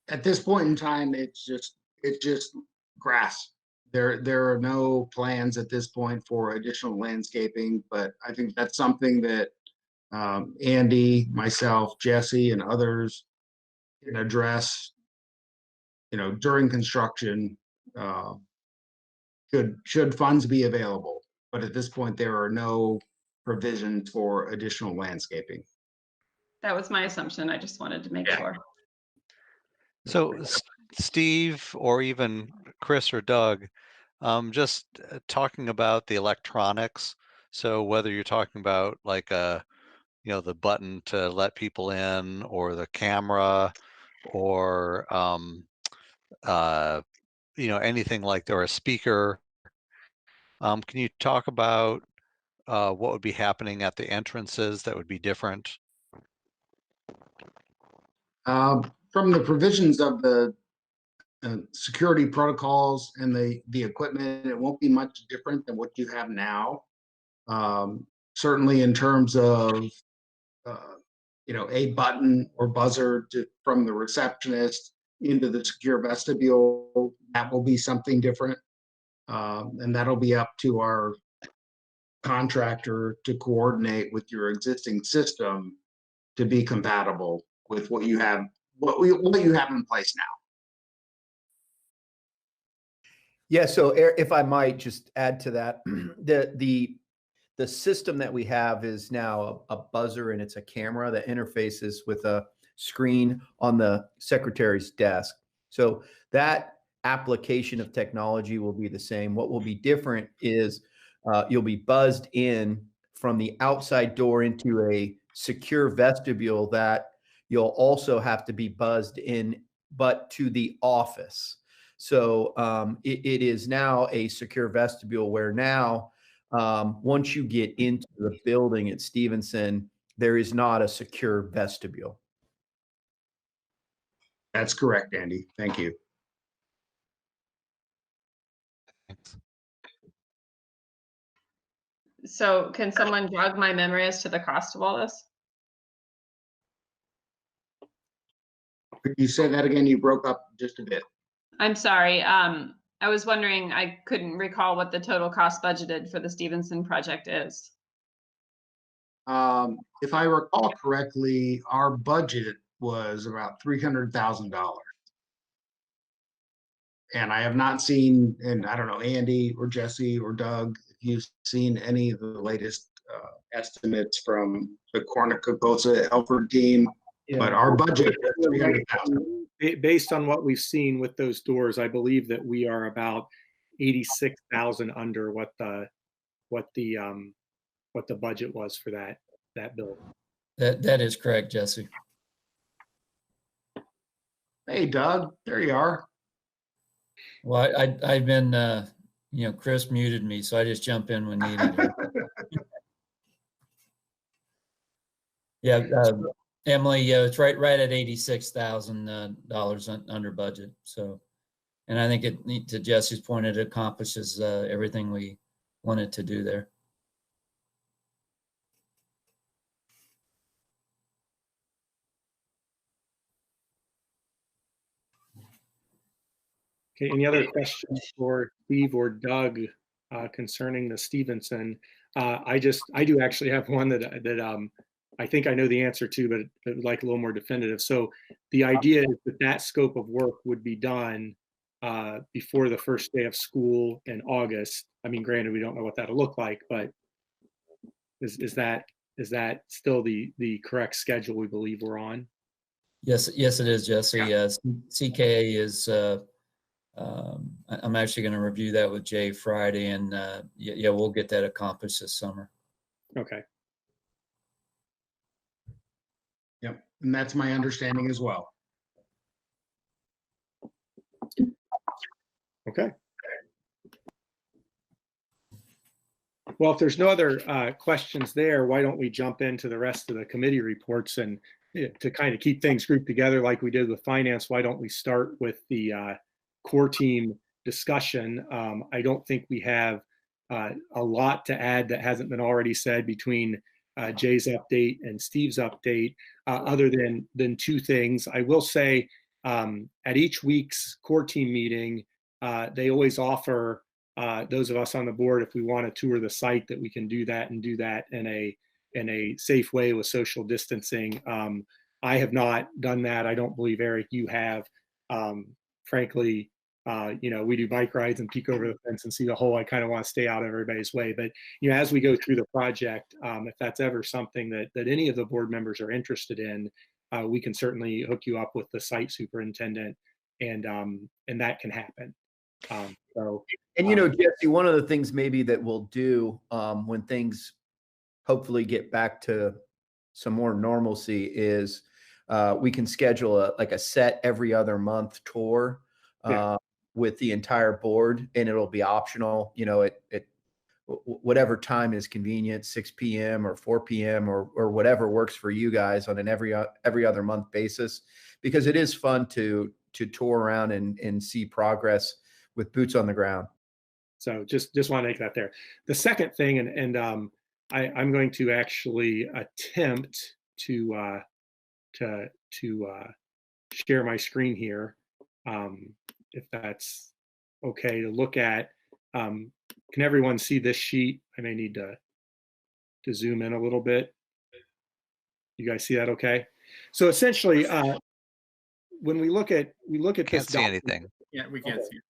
At this point in time, it's just grass. There are no plans at this point for additional landscaping, but I think that's something that Andy, myself, Jesse, and others can address, during construction, should funds be available. But at this point, there are no provisions for additional landscaping. That was my assumption. I just wanted to make sure. So Steve, or even Chris or Doug, just talking about the electronics. So whether you're talking about like the button to let people in, or the camera, or anything like there, or a speaker. Can you talk about what would be happening at the entrances that would be different? From the provisions of the security protocols and the equipment, it won't be much different than what you have now. Certainly in terms of, a button or buzzer from the receptionist into the secure vestibule, that will be something different. And that'll be up to our contractor to coordinate with your existing system to be compatible with what you have, what you have in place now. Yeah. So if I might just add to that, the system that we have is now a buzzer, and it's a camera that interfaces with a screen on the secretary's desk. So that application of technology will be the same. What will be different is you'll be buzzed in from the outside door into a secure vestibule that you'll also have to be buzzed in, but to the office. So it is now a secure vestibule where now, once you get into the building at Stevenson, there is not a secure vestibule. That's correct, Andy. Thank you. So can someone jog my memory as to the cost of all this? Could you say that again? You broke up just a bit. I'm sorry. I was wondering, I couldn't recall what the total cost budgeted for the Stevenson project is. If I recall correctly, our budget was about $300,000. And I have not seen, and I don't know, Andy or Jesse or Doug, if you've seen any of the latest estimates from the Cornucoposa Elford team, but our budget is $300,000. Based on what we've seen with those doors, I believe that we are about 86,000 under what the budget was for that build. That is correct, Jesse. Hey, Doug, there you are. Well, I've been, Chris muted me, so I just jump in when needed. Yeah, Emily, it's right at $86,000 under budget. So, and I think to Jesse's point, it accomplishes everything we wanted to do there. Okay, any other questions for Steve or Doug concerning the Stevenson? I do actually have one that I think I know the answer to, but I would like a little more definitive. So the idea is that scope of work would be done before the first day of school in August. I mean, granted, we don't know what that'll look like, but is that still the correct schedule we believe we're on? Yes, it is, Jesse. CKA is. I'm actually going to review that with Jay Friday, and yeah, we'll get that accomplished this summer. Okay. Yep, and that's my understanding as well. Okay. Well, if there's no other questions there, why don't we jump into the rest of the committee reports, and to kind of keep things grouped together like we did with finance, why don't we start with the core team discussion? I don't think we have a lot to add that hasn't been already said between Jay's update and Steve's update, other than two things. I will say at each week's core team meeting, they always offer those of us on the board, if we want to tour the site, that we can do that and do that in a safe way with social distancing. I have not done that. I don't believe, Eric, you have. Frankly, we do bike rides and peek over the fence and see the hole. I kind of want to stay out of everybody's way. But as we go through the project, if that's ever something that any of the board members are interested in, we can certainly hook you up with the site superintendent, and that can happen. Jesse, one of the things maybe that we'll do when things hopefully get back to some more normalcy is we can schedule a set every other month tour with the entire board, and it'll be optional, at whatever time is convenient, 6 p.m. or 4 p.m. or whatever works for you guys on an every other month basis, because it is fun to tour around and see progress with boots on the ground. So just want to make that there. The second thing, and I'm going to actually attempt to share my screen here, if that's okay to look at. Can everyone see this sheet? I may need to zoom in a little bit. You guys see that okay? So essentially, when we look at Can't this see anything. Yeah, we can't see it.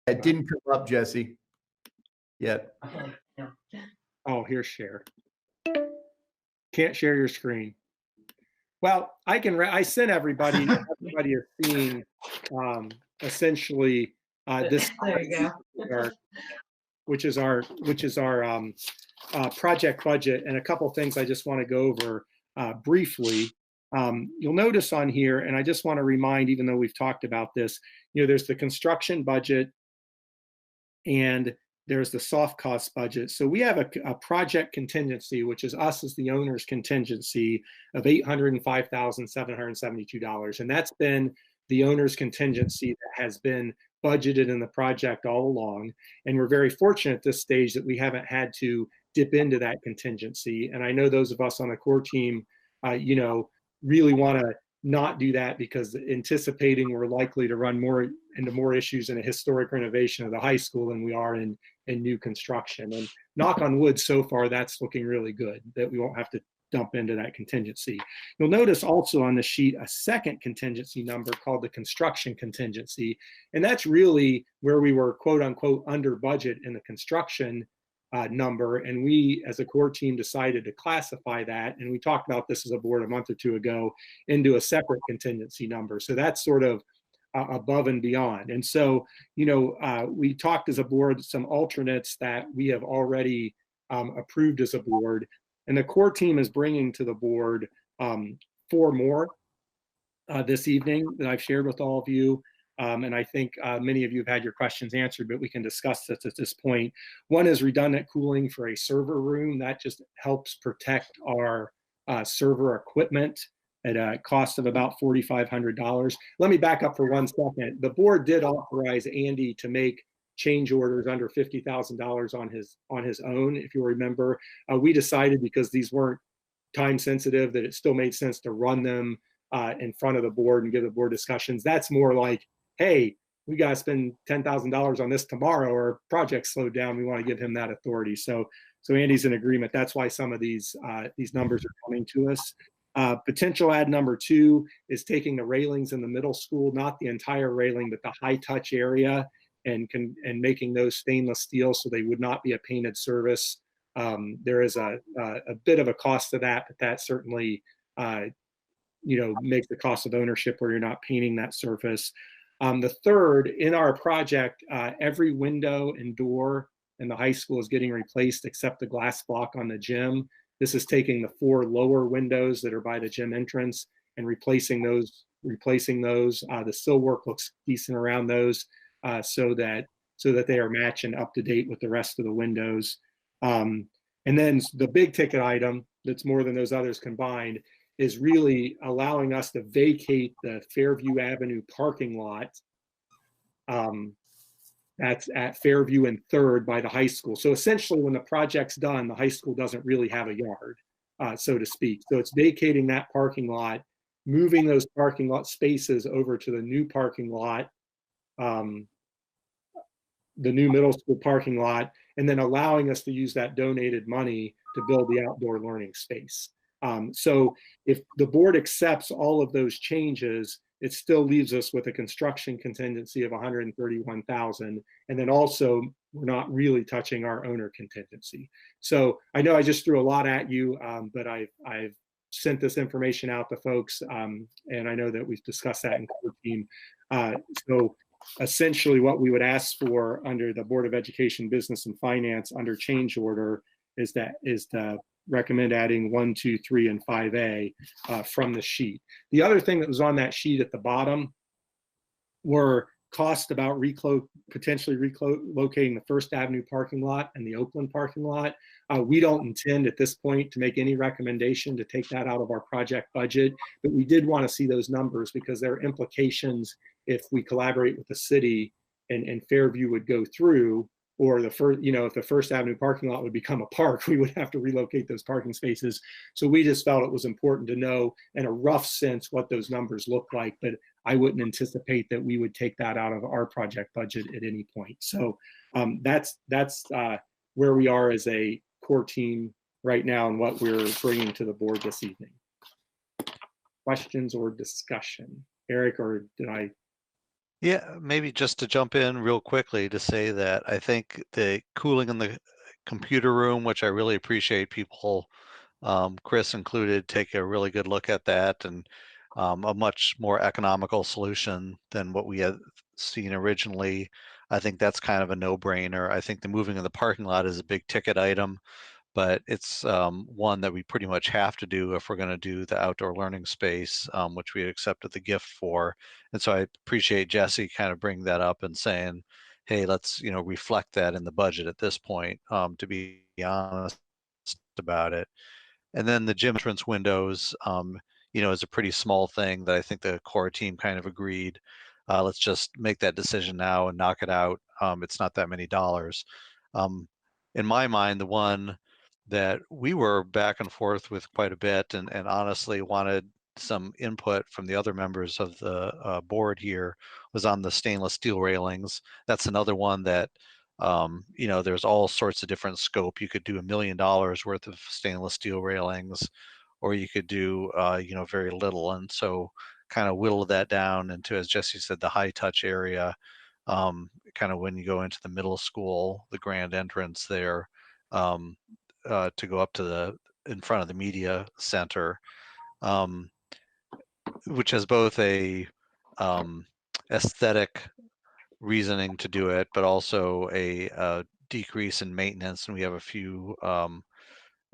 It didn't come up, Jesse, yet. Oh, here's share. Can't share your screen. Well, I sent everybody. Everybody is seeing essentially this. There you go. Which is our project budget, and a couple things I just want to go over briefly. You'll notice on here, and I just want to remind, even though we've talked about this, there's the construction budget and there's the soft cost budget. So we have a project contingency, which is us as the owner's contingency of $805,772. And that's been the owner's contingency that has been budgeted in the project all along. And we're very fortunate at this stage that we haven't had to dip into that contingency. And I know those of us on the core team, really want to not do that, because anticipating we're likely to run into more issues in a historic renovation of the high school than we are in new construction. And knock on wood, so far that's looking really good, that we won't have to dump into that contingency. You'll notice also on the sheet a second contingency number called the construction contingency. And that's really where we were quote unquote under budget in the construction number. And we as a core team decided to classify that. And we talked about this as a board a month or two ago into a separate contingency number. So that's sort of above and beyond. And so, we talked as a board some alternates that we have already approved as a board. And the core team is bringing to the board 4 more this evening that I've shared with all of you. And I think many of you have had your questions answered, but we can discuss this at this point. One is redundant cooling for a server room. That just helps protect our server equipment at a cost of about $4,500. Let me back up for 1 second. The board did authorize Andy to make change orders under $50,000 on his own. If you remember, we decided, because these weren't time sensitive, that it still made sense to run them in front of the board and give the board discussions. That's more like, hey, we got to spend $10,000 on this tomorrow, or project slowed down. We want to give him that authority. So Andy's in agreement. That's why some of these numbers are coming to us. Potential add number 2 is taking the railings in the middle school, not the entire railing, but the high touch area, and making those stainless steel so they would not be a painted surface. There is a bit of a cost to that, but that certainly makes the cost of ownership where you're not painting that surface. The third, in our project, every window and door in the high school is getting replaced except the glass block on the gym. This is taking the 4 lower windows that are by the gym entrance and replacing those. The sill work looks decent around those, so that they are matching up to date with the rest of the windows. And then the big ticket item that's more than those others combined is really allowing us to vacate the Fairview Avenue parking lot. That's at Fairview and 3rd by the high school. So essentially, when the project's done, the high school doesn't really have a yard, so to speak. So it's vacating that parking lot, moving those parking lot spaces over to the new parking lot, the new middle school parking lot, and then allowing us to use that donated money to build the outdoor learning space. So if the board accepts all of those changes, it still leaves us with a construction contingency of $131,000. And then also, we're not really touching our owner contingency. So I know I just threw a lot at you, but I've sent this information out to folks, and I know that we've discussed that in core team. So essentially what we would ask for under the Board of Education, Business and Finance under change order is to recommend adding 1, 2, 3, and 5A from the sheet. The other thing that was on that sheet at the bottom were costs about potentially relocating the First Avenue parking lot and the Oakland parking lot. We don't intend at this point to make any recommendation to take that out of our project budget, but we did want to see those numbers because there are implications if we collaborate with the city and Fairview would go through, or the first, if the First Avenue parking lot would become a park, we would have to relocate those parking spaces. So we just felt it was important to know in a rough sense what those numbers look like, but I wouldn't anticipate that we would take that out of our project budget at any point. So that's where we are as a core team right now and what we're bringing to the board this evening. Questions or discussion? Eric, or did I? Yeah, maybe just to jump in real quickly to say that I think the cooling in the computer room, which I really appreciate people, Chris included, take a really good look at that, and a much more economical solution than what we had seen originally. I think that's kind of a no-brainer. I think the moving of the parking lot is a big ticket item, but it's one that we pretty much have to do if we're going to do the outdoor learning space, which we accepted the gift for. And so I appreciate Jesse kind of bringing that up and saying, hey, let's reflect that in the budget at this point, to be honest about it. And then the gym entrance windows, is a pretty small thing that I think the core team kind of agreed. Let's just make that decision now and knock it out. It's not that many dollars. In my mind, the one that we were back and forth with quite a bit and honestly wanted some input from the other members of the board here was on the stainless steel railings. That's another one that, there's all sorts of different scope. You could do $1 million worth of stainless steel railings, or you could do, very little. And so kind of whittle that down into, as Jesse said, the high touch area, kind of when you go into the middle school, the grand entrance there, to go up to in front of the media center, which has both a aesthetic reasoning to do it, but also a decrease in maintenance. And we have a few, a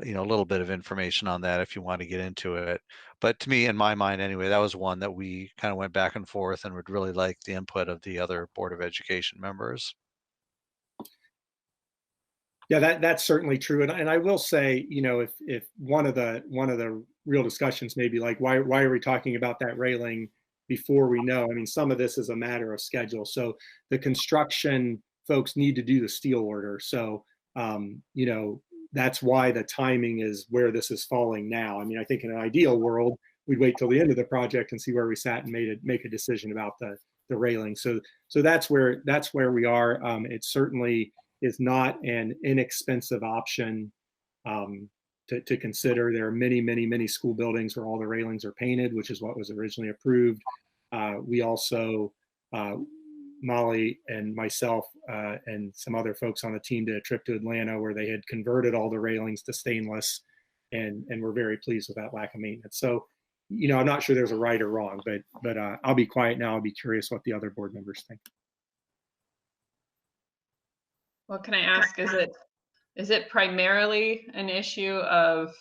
little bit of information on that if you want to get into it. But to me, in my mind anyway, that was one that we kind of went back and forth and would really like the input of the other Board of Education members. Yeah, that's certainly true. And I will say, if one of the real discussions may be like, why are we talking about that railing before we know? I mean, some of this is a matter of schedule. So the construction folks need to do the steel order. So, that's why the timing is where this is falling now. I mean, I think in an ideal world, we'd wait till the end of the project and see where we sat and make a decision about the railing. So that's where we are. It certainly is not an inexpensive option to consider. There are many, many, many school buildings where all the railings are painted, which is what was originally approved. We also, Molly and myself and some other folks on the team did a trip to Atlanta where they had converted all the railings to stainless, and we're very pleased with that lack of maintenance. So, I'm not sure there's a right or wrong, but I'll be quiet now. I'll be curious what the other board members think. Well, can I ask, is it primarily an issue of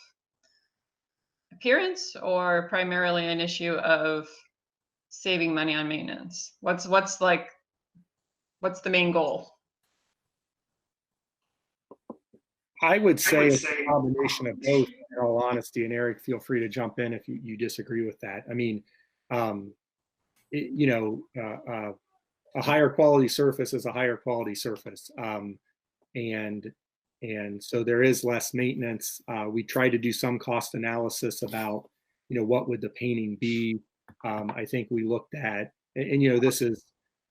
appearance or primarily an issue of saving money on maintenance? What's the main goal? I would say it's a combination of both, in all honesty, and Eric, feel free to jump in if you disagree with that. I mean, a higher quality surface is a higher quality surface. And so there is less maintenance. We try to do some cost analysis about, what would the painting be? I think we looked at, and this is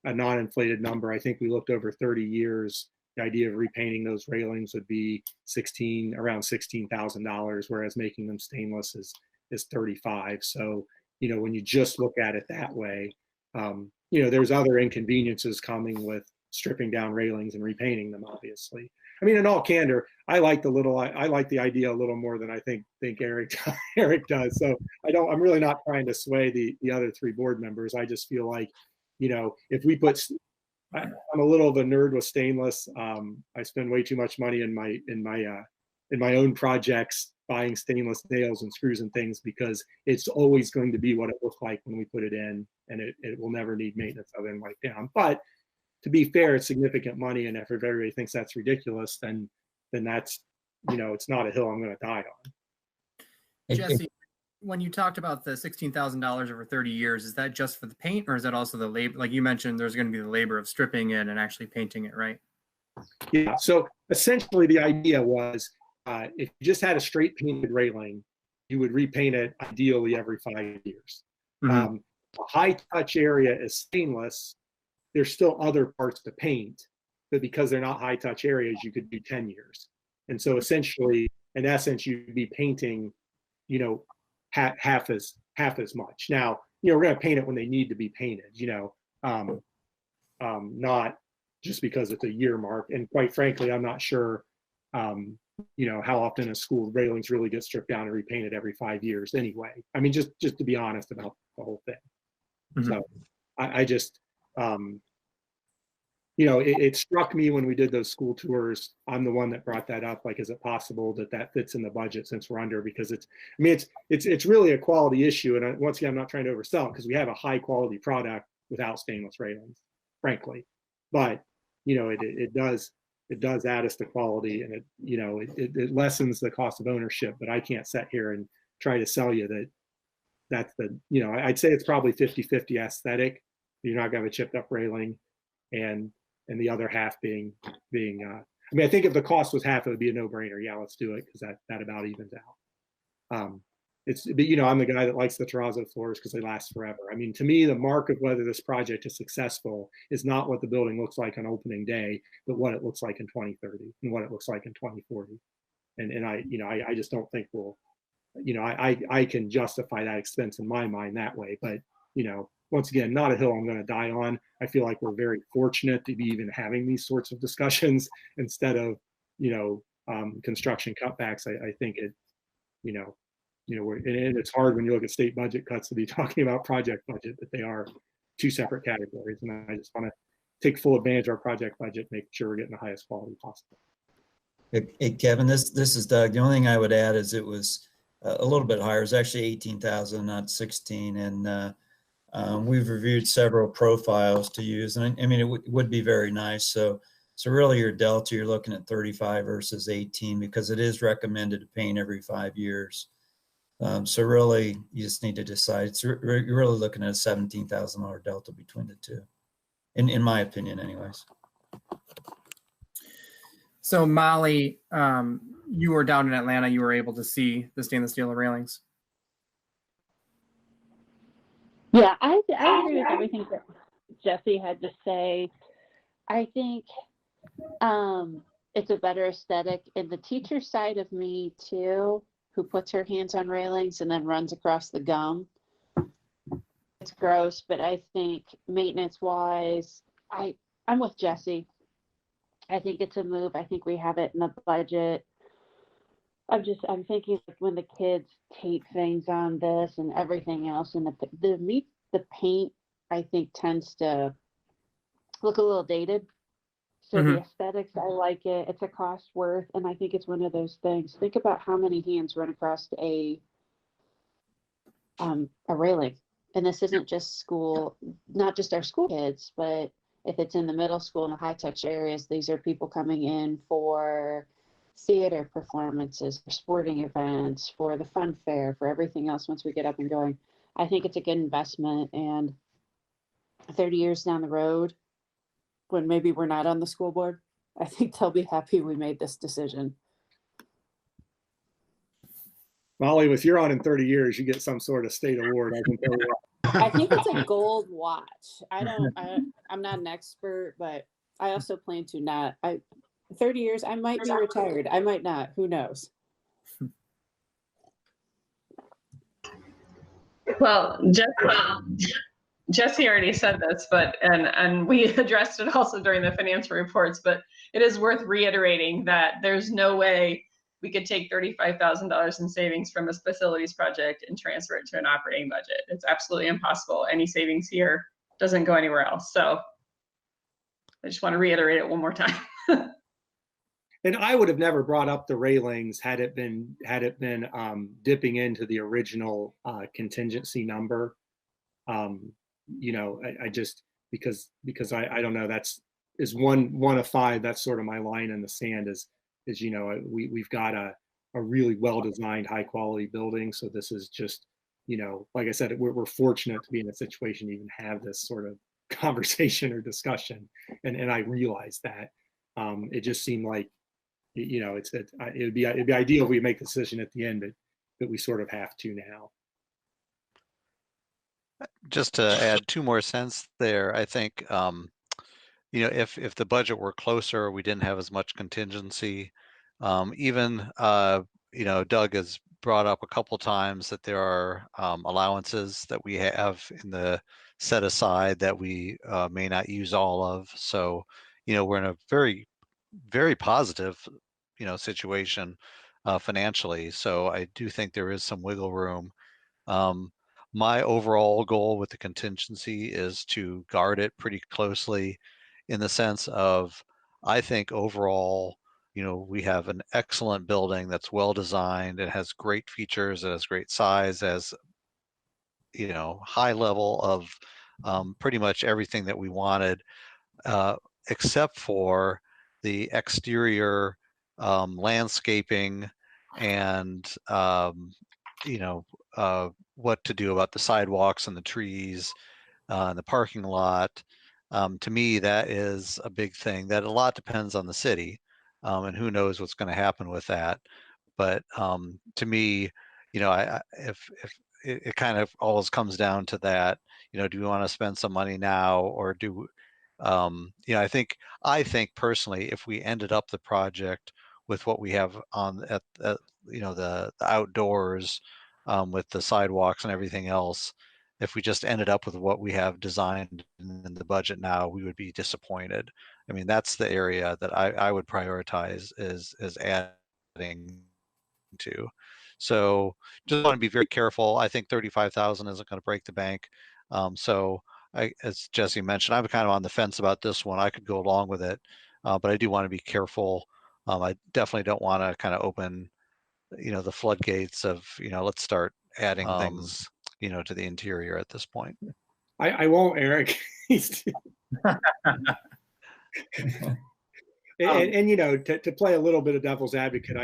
a non-inflated number. I think we looked over 30 years. The idea of repainting those railings would be around $16,000, whereas making them stainless is $35,000. So, when you just look at it that way, there's other inconveniences coming with stripping down railings and repainting them, obviously. I mean, in all candor, I like the idea a little more than I think Eric does. So I'm really not trying to sway the other three board members. I just feel like, if we I'm a little of a nerd with stainless. I spend way too much money in my own projects buying stainless nails and screws and things, because it's always going to be what it looks like when we put it in, and it will never need maintenance other than wipe down. But to be fair, it's significant money, and if everybody thinks that's ridiculous, then that's, it's not a hill I'm going to die on. Jesse, when you talked about the $16,000 over 30 years, is that just for the paint, or is that also the labor? Like you mentioned, there's going to be the labor of stripping it and actually painting it, right? Yeah. So essentially, the idea was if you just had a straight painted railing, you would repaint it ideally every 5 years. Mm-hmm. A high touch area is stainless. There's still other parts to paint, but because they're not high touch areas, you could do 10 years. And so essentially, in essence, you'd be painting, you know, half as much. Now, you know, we're going to paint it when they need to be painted, you know, not just because it's a year mark. And quite frankly, I'm not sure, you know, how often a school railings really get stripped down and repainted every 5 years anyway. I mean, just to be honest about the whole thing. Mm-hmm. So I just, you know, it struck me when we did those school tours. I'm the one that brought that up. Like, is it possible that fits in the budget since we're under? Because it's, I mean, it's really a quality issue. And once again, I'm not trying to oversell it because we have a high quality product without stainless railings, frankly. But you know, it does add us to quality, and it lessens the cost of ownership. But I can't sit here and try to sell you that that's the, you know, I'd say it's probably 50-50 aesthetic. You're not going to have a chipped up railing, and the other half being I mean, I think if the cost was half, it would be a no-brainer. Yeah, let's do it, because that about evens out. But you know, I'm the guy that likes the terrazzo floors because they last forever. I mean, to me, the mark of whether this project is successful is not what the building looks like on opening day, but what it looks like in 2030 and what it looks like in 2040. And I just don't think we'll, you know, I can justify that expense in my mind that way. But, you know, once again, not a hill I'm going to die on. I feel like we're very fortunate to be even having these sorts of discussions instead of, you know, construction cutbacks. I think it, you know, and it's hard when you look at state budget cuts to be talking about project budget, but they are two separate categories. And I just want to take full advantage of our project budget, make sure we're getting the highest quality possible. Hey, Kevin, this is Doug. The only thing I would add is it was a little bit higher. It's actually 18,000, not 16. And we've reviewed several profiles to use. And I mean, it would be very nice. So really your delta, you're looking at 35 versus 18 because it is recommended to paint every 5 years. So really, you just need to decide. You're really looking at a $17,000 delta between the two, in my opinion, anyways. So Molly, you were down in Atlanta. You were able to see the stainless steel railings. Yeah, I agree with everything that Jesse had to say. I think it's a better aesthetic. And the teacher side of me too, who puts her hands on railings and then runs across the gum. It's gross, but I think maintenance wise, I'm with Jesse. I think it's a move. I think we have it in the budget. I'm thinking like when the kids tape things on this and everything else, and the paint, I think tends to look a little dated. So the aesthetics, I like it. It's a cost worth, and I think it's one of those things. Think about how many hands run across a railing, and this isn't just school, not just our school kids, but if it's in the middle school and the high touch areas, these are people coming in for theater performances, for sporting events, for the fun fair, for everything else. Once we get up and going, I think it's a good investment. And 30 years down the road, when maybe we're not on the school board, I think they'll be happy we made this decision. Molly, if you're on in 30 years, you get some sort of state award. I can tell you that. I think it's a gold watch. I'm not an expert, but I also plan to not. 30 years, I might be retired. I might not. Who knows? Well, Jesse already said this, but and we addressed it also during the financial reports, but it is worth reiterating that there's no way we could take $35,000 in savings from a facilities project and transfer it to an operating budget. It's absolutely impossible. Any savings here doesn't go anywhere else. So I just want to reiterate it one more time. And I would have never brought up the railings had it been dipping into the original contingency number. You know, I just because I don't know, is one of five. That's sort of my line in the sand is you know, we've got a really well designed high quality building. So this is just you know, like I said, we're fortunate to be in a situation to even have this sort of conversation or discussion. And I realized that it just seemed like, you know, it'd be ideal if we make the decision at the end, but we sort of have to now. Just to add 2 more cents there, I think, you know, if the budget were closer, we didn't have as much contingency. Even, you know, Doug has brought up a couple times that there are allowances that we have in the set aside that we may not use all of. So, you know, we're in a very, very positive, you know, situation financially. So I do think there is some wiggle room. My overall goal with the contingency is to guard it pretty closely in the sense of, I think overall, you know, we have an excellent building that's well designed. It has great features. It has great size, as, you know, high level of pretty much everything that we wanted, except for the exterior landscaping and, you know, what to do about the sidewalks and the trees and the parking lot. To me, that is a big thing. That a lot depends on the city, and who knows what's going to happen with that. But to me, you know, if it kind of always comes down to that, you know, do we want to spend some money now, or do, you know, I think personally, if we ended up the project with what we have on at you know, the outdoors, with the sidewalks and everything else, if we just ended up with what we have designed in the budget now, we would be disappointed. I mean, that's the area that I would prioritize is adding to. So just want to be very careful. I think 35,000 isn't going to break the bank. So as Jesse mentioned, I'm kind of on the fence about this one. I could go along with it, but I do want to be careful. I definitely don't want to kind of open, you know, the floodgates of, you know, let's start adding things, you know, to the interior at this point. I won't, Eric. And you know, to play a little bit of devil's advocate,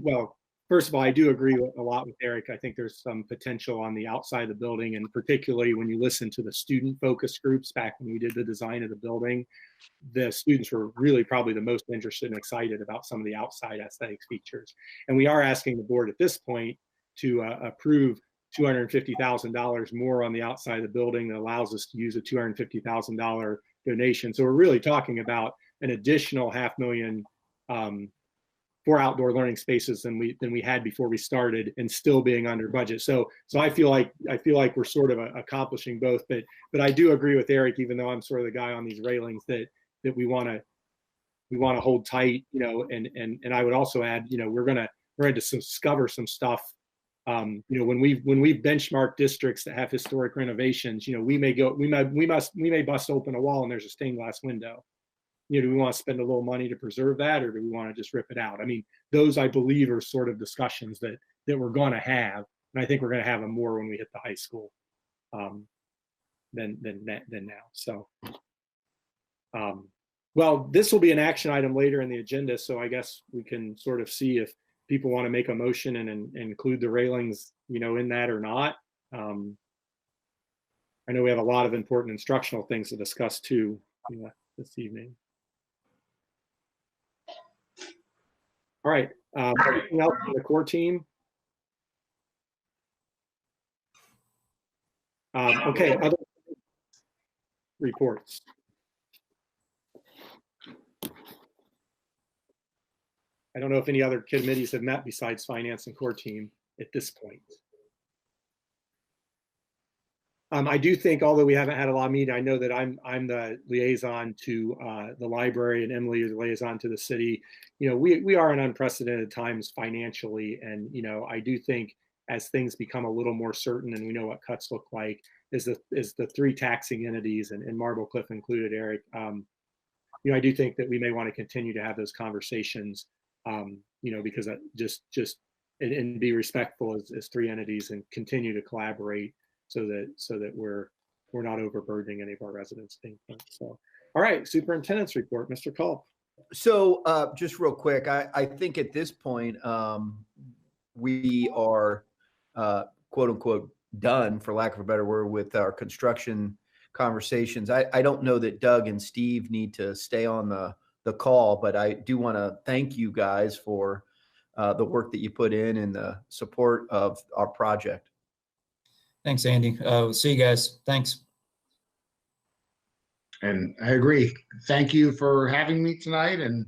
well, first of all, I do agree a lot with Eric. I think there's some potential on the outside of the building, and particularly when you listen to the student focus groups back when we did the design of the building, the students were really probably the most interested and excited about some of the outside aesthetic features. And we are asking the board at this point to approve $250,000 more on the outside of the building that allows us to use a $250,000 donation. So we're really talking about an additional $500,000 for outdoor learning spaces than we had before we started, and still being under budget. So I feel like we're sort of accomplishing both. But I do agree with Eric, even though I'm sort of the guy on these railings, that we want to hold tight, you know. And I would also add, you know, we're going to discover some stuff. You know, when we benchmark districts that have historic renovations, you know, we may bust open a wall and there's a stained glass window. You know, do we want to spend a little money to preserve that, or do we want to just rip it out? I mean, those, I believe, are sort of discussions that we're going to have, and I think we're going to have them more when we hit the high school than now. So, well, this will be an action item later in the agenda, so I guess we can sort of see if people want to make a motion and include the railings, you know, in that or not. I know we have a lot of important instructional things to discuss too, you know, this evening. All right, anything else from the core team? Okay, other reports. I don't know if any other committees have met besides finance and core team at this point. I do think, although we haven't had a lot of meetings, I know that I'm the liaison to the library, and Emily is the liaison to the city. You know, we are in unprecedented times financially, and you know, I do think as things become a little more certain and we know what cuts look like, is the three taxing entities, and Marble Cliff included, Eric. You know, I do think that we may want to continue to have those conversations. You know, because just and be respectful as three entities, and continue to collaborate so that we're not overburdening any of our residents. So, all right, Superintendent's Report, Mr. Culp. So just real quick, I think at this point we are quote unquote done, for lack of a better word, with our construction conversations. I don't know that Doug and Steve need to stay on the call, but I do want to thank you guys for the work that you put in and the support of our project. Thanks, Andy. See you guys. Thanks. And I agree. Thank you for having me tonight. And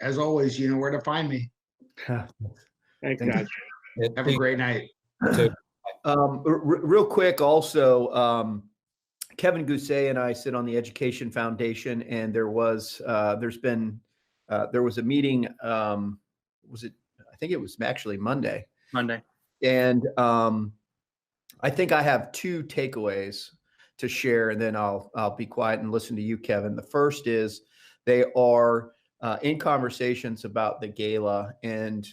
as always, you know where to find me. Thanks, guys. Have a great night. Real quick, also, Kevin Gousset and I sit on the Education Foundation, and there was a meeting. Was it? I think it was actually Monday. And I think I have two takeaways to share, and then I'll be quiet and listen to you, Kevin. The first is they are in conversations about the gala, and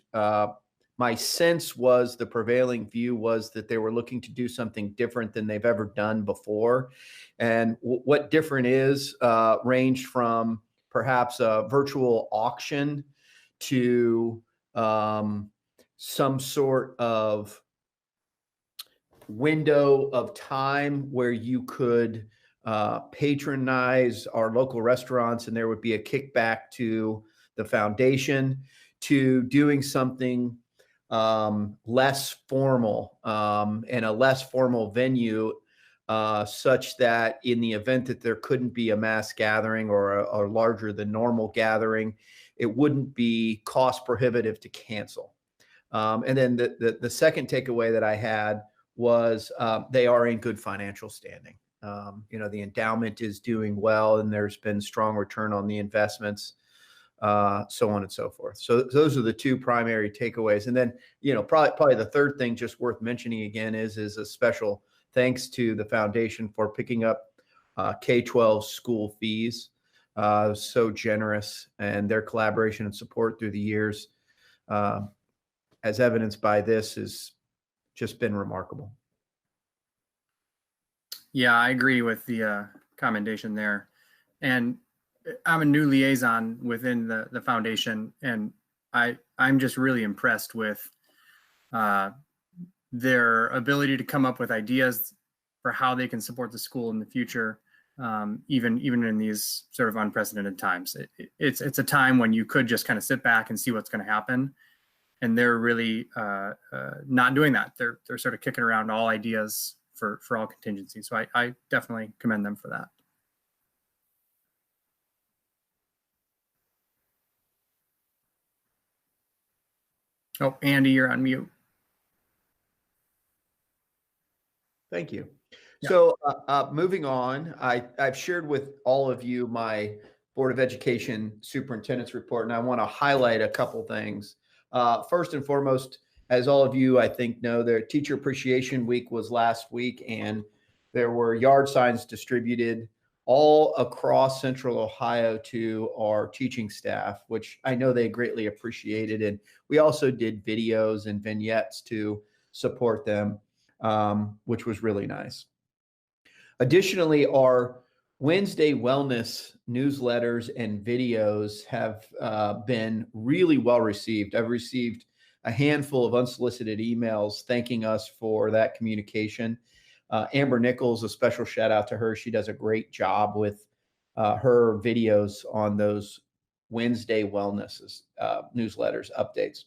my sense was the prevailing view was that they were looking to do something different than they've ever done before. And what different is ranged from perhaps a virtual auction to some sort of window of time where you could patronize our local restaurants and there would be a kickback to the foundation, to doing something less formal and a less formal venue, such that in the event that there couldn't be a mass gathering or a larger than normal gathering, it wouldn't be cost prohibitive to cancel. And then the second takeaway that I had was they are in good financial standing. The endowment is doing well, and there's been strong return on the investments, so on and so forth. So those are the two primary takeaways. And then, probably the third thing just worth mentioning again is a special thanks to the foundation for picking up K-12 school fees. So generous, and their collaboration and support through the years, as evidenced by this, has just been remarkable. Yeah, I agree with the commendation there. And I'm a new liaison within the foundation, and I'm just really impressed with their ability to come up with ideas for how they can support the school in the future, even in these sort of unprecedented times. It's a time when you could just kind of sit back and see what's going to happen, and they're really not doing that. They're sort of kicking around all ideas for all contingencies. So I definitely commend them for that. Oh, Andy, you're on mute. Thank you. Yeah. So moving on, I've shared with all of you my Board of Education Superintendents Report, and I want to highlight a couple things. First and foremost, as all of you, I think, know, their Teacher Appreciation Week was last week, and there were yard signs distributed all across Central Ohio to our teaching staff, which I know they greatly appreciated. And we also did videos and vignettes to support them, which was really nice. Additionally, our Wednesday wellness newsletters and videos have been really well received. I've received a handful of unsolicited emails thanking us for that communication. Amber Nichols, a special shout out to her. She does a great job with her videos on those Wednesday wellness newsletters, updates.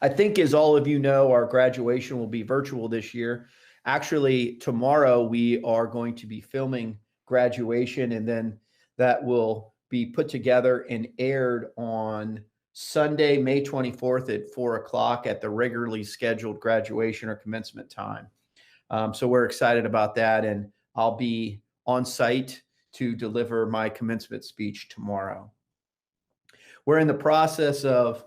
I think, as all of you know, our graduation will be virtual this year. Actually, tomorrow we are going to be filming graduation, and then that will be put together and aired on Sunday, May 24th at 4 o'clock at the regularly scheduled graduation or commencement time. So we're excited about that, and I'll be on site to deliver my commencement speech tomorrow. We're in the process of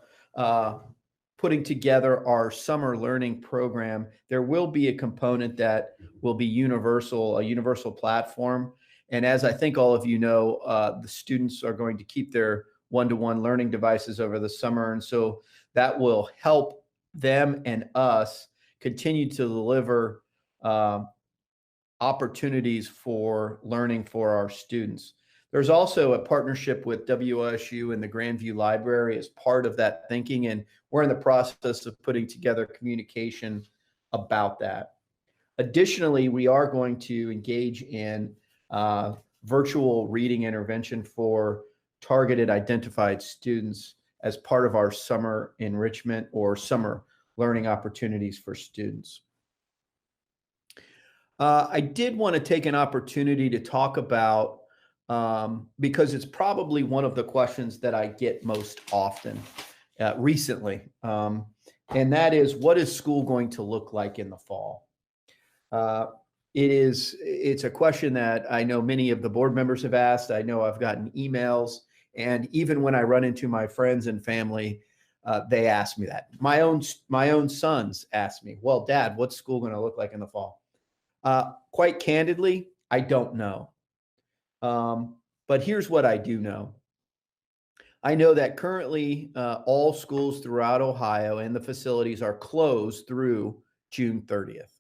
putting together our summer learning program. There will be a component that will be universal, a universal platform. And as I think all of you know, the students are going to keep their one-to-one learning devices over the summer. And so that will help them and us continue to deliver opportunities for learning for our students. There's also a partnership with WSU and the Grandview Library as part of that thinking, and we're in the process of putting together communication about that. Additionally, we are going to engage in virtual reading intervention for targeted identified students as part of our summer enrichment or summer learning opportunities for students. I did want to take an opportunity to talk about, because it's probably one of the questions that I get most often recently, and that is, what is school going to look like in the fall? It's a question that I know many of the board members have asked. I know I've gotten emails, and even when I run into my friends and family, they ask me that. My own sons ask me, well, Dad, what's school going to look like in the fall? Quite candidly, I don't know. But here's what I do know. I know that currently all schools throughout Ohio and the facilities are closed through June 30th.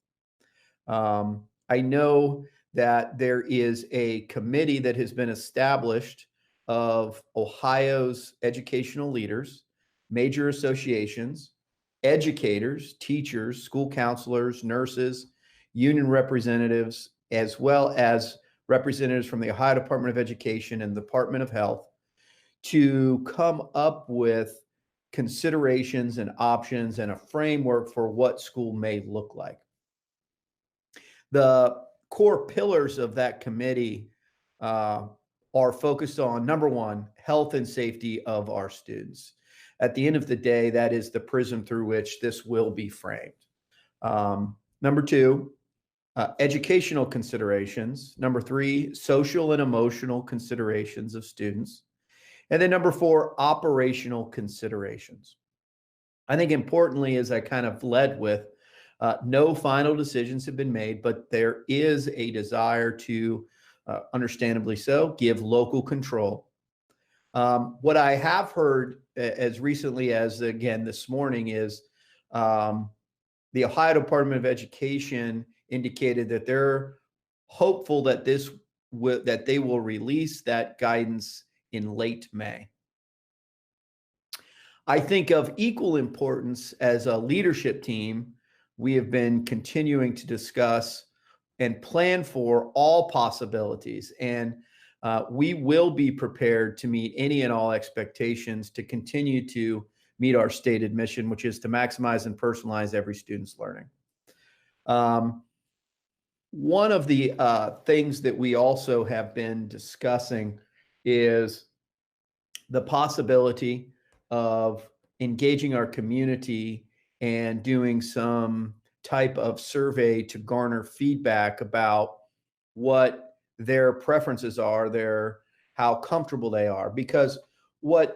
I know that there is a committee that has been established of Ohio's educational leaders, major associations, educators, teachers, school counselors, nurses, union representatives, as well as representatives from the Ohio Department of Education and the Department of Health, to come up with considerations and options and a framework for what school may look like. The core pillars of that committee are focused on, number one, health and safety of our students. At the end of the day, that is the prism through which this will be framed. Number two, educational considerations. Number three, social and emotional considerations of students. And then number four, operational considerations. I think importantly, as I kind of led with, no final decisions have been made, but there is a desire to, understandably so, give local control. What I have heard as recently as, again, this morning is the Ohio Department of Education indicated that they're hopeful that that they will release that guidance in late May. I think of equal importance as a leadership team, we have been continuing to discuss and plan for all possibilities. And we will be prepared to meet any and all expectations to continue to meet our stated mission, which is to maximize and personalize every student's learning. One of the things that we also have been discussing is the possibility of engaging our community and doing some type of survey to garner feedback about what their preferences are, how comfortable they are. Because while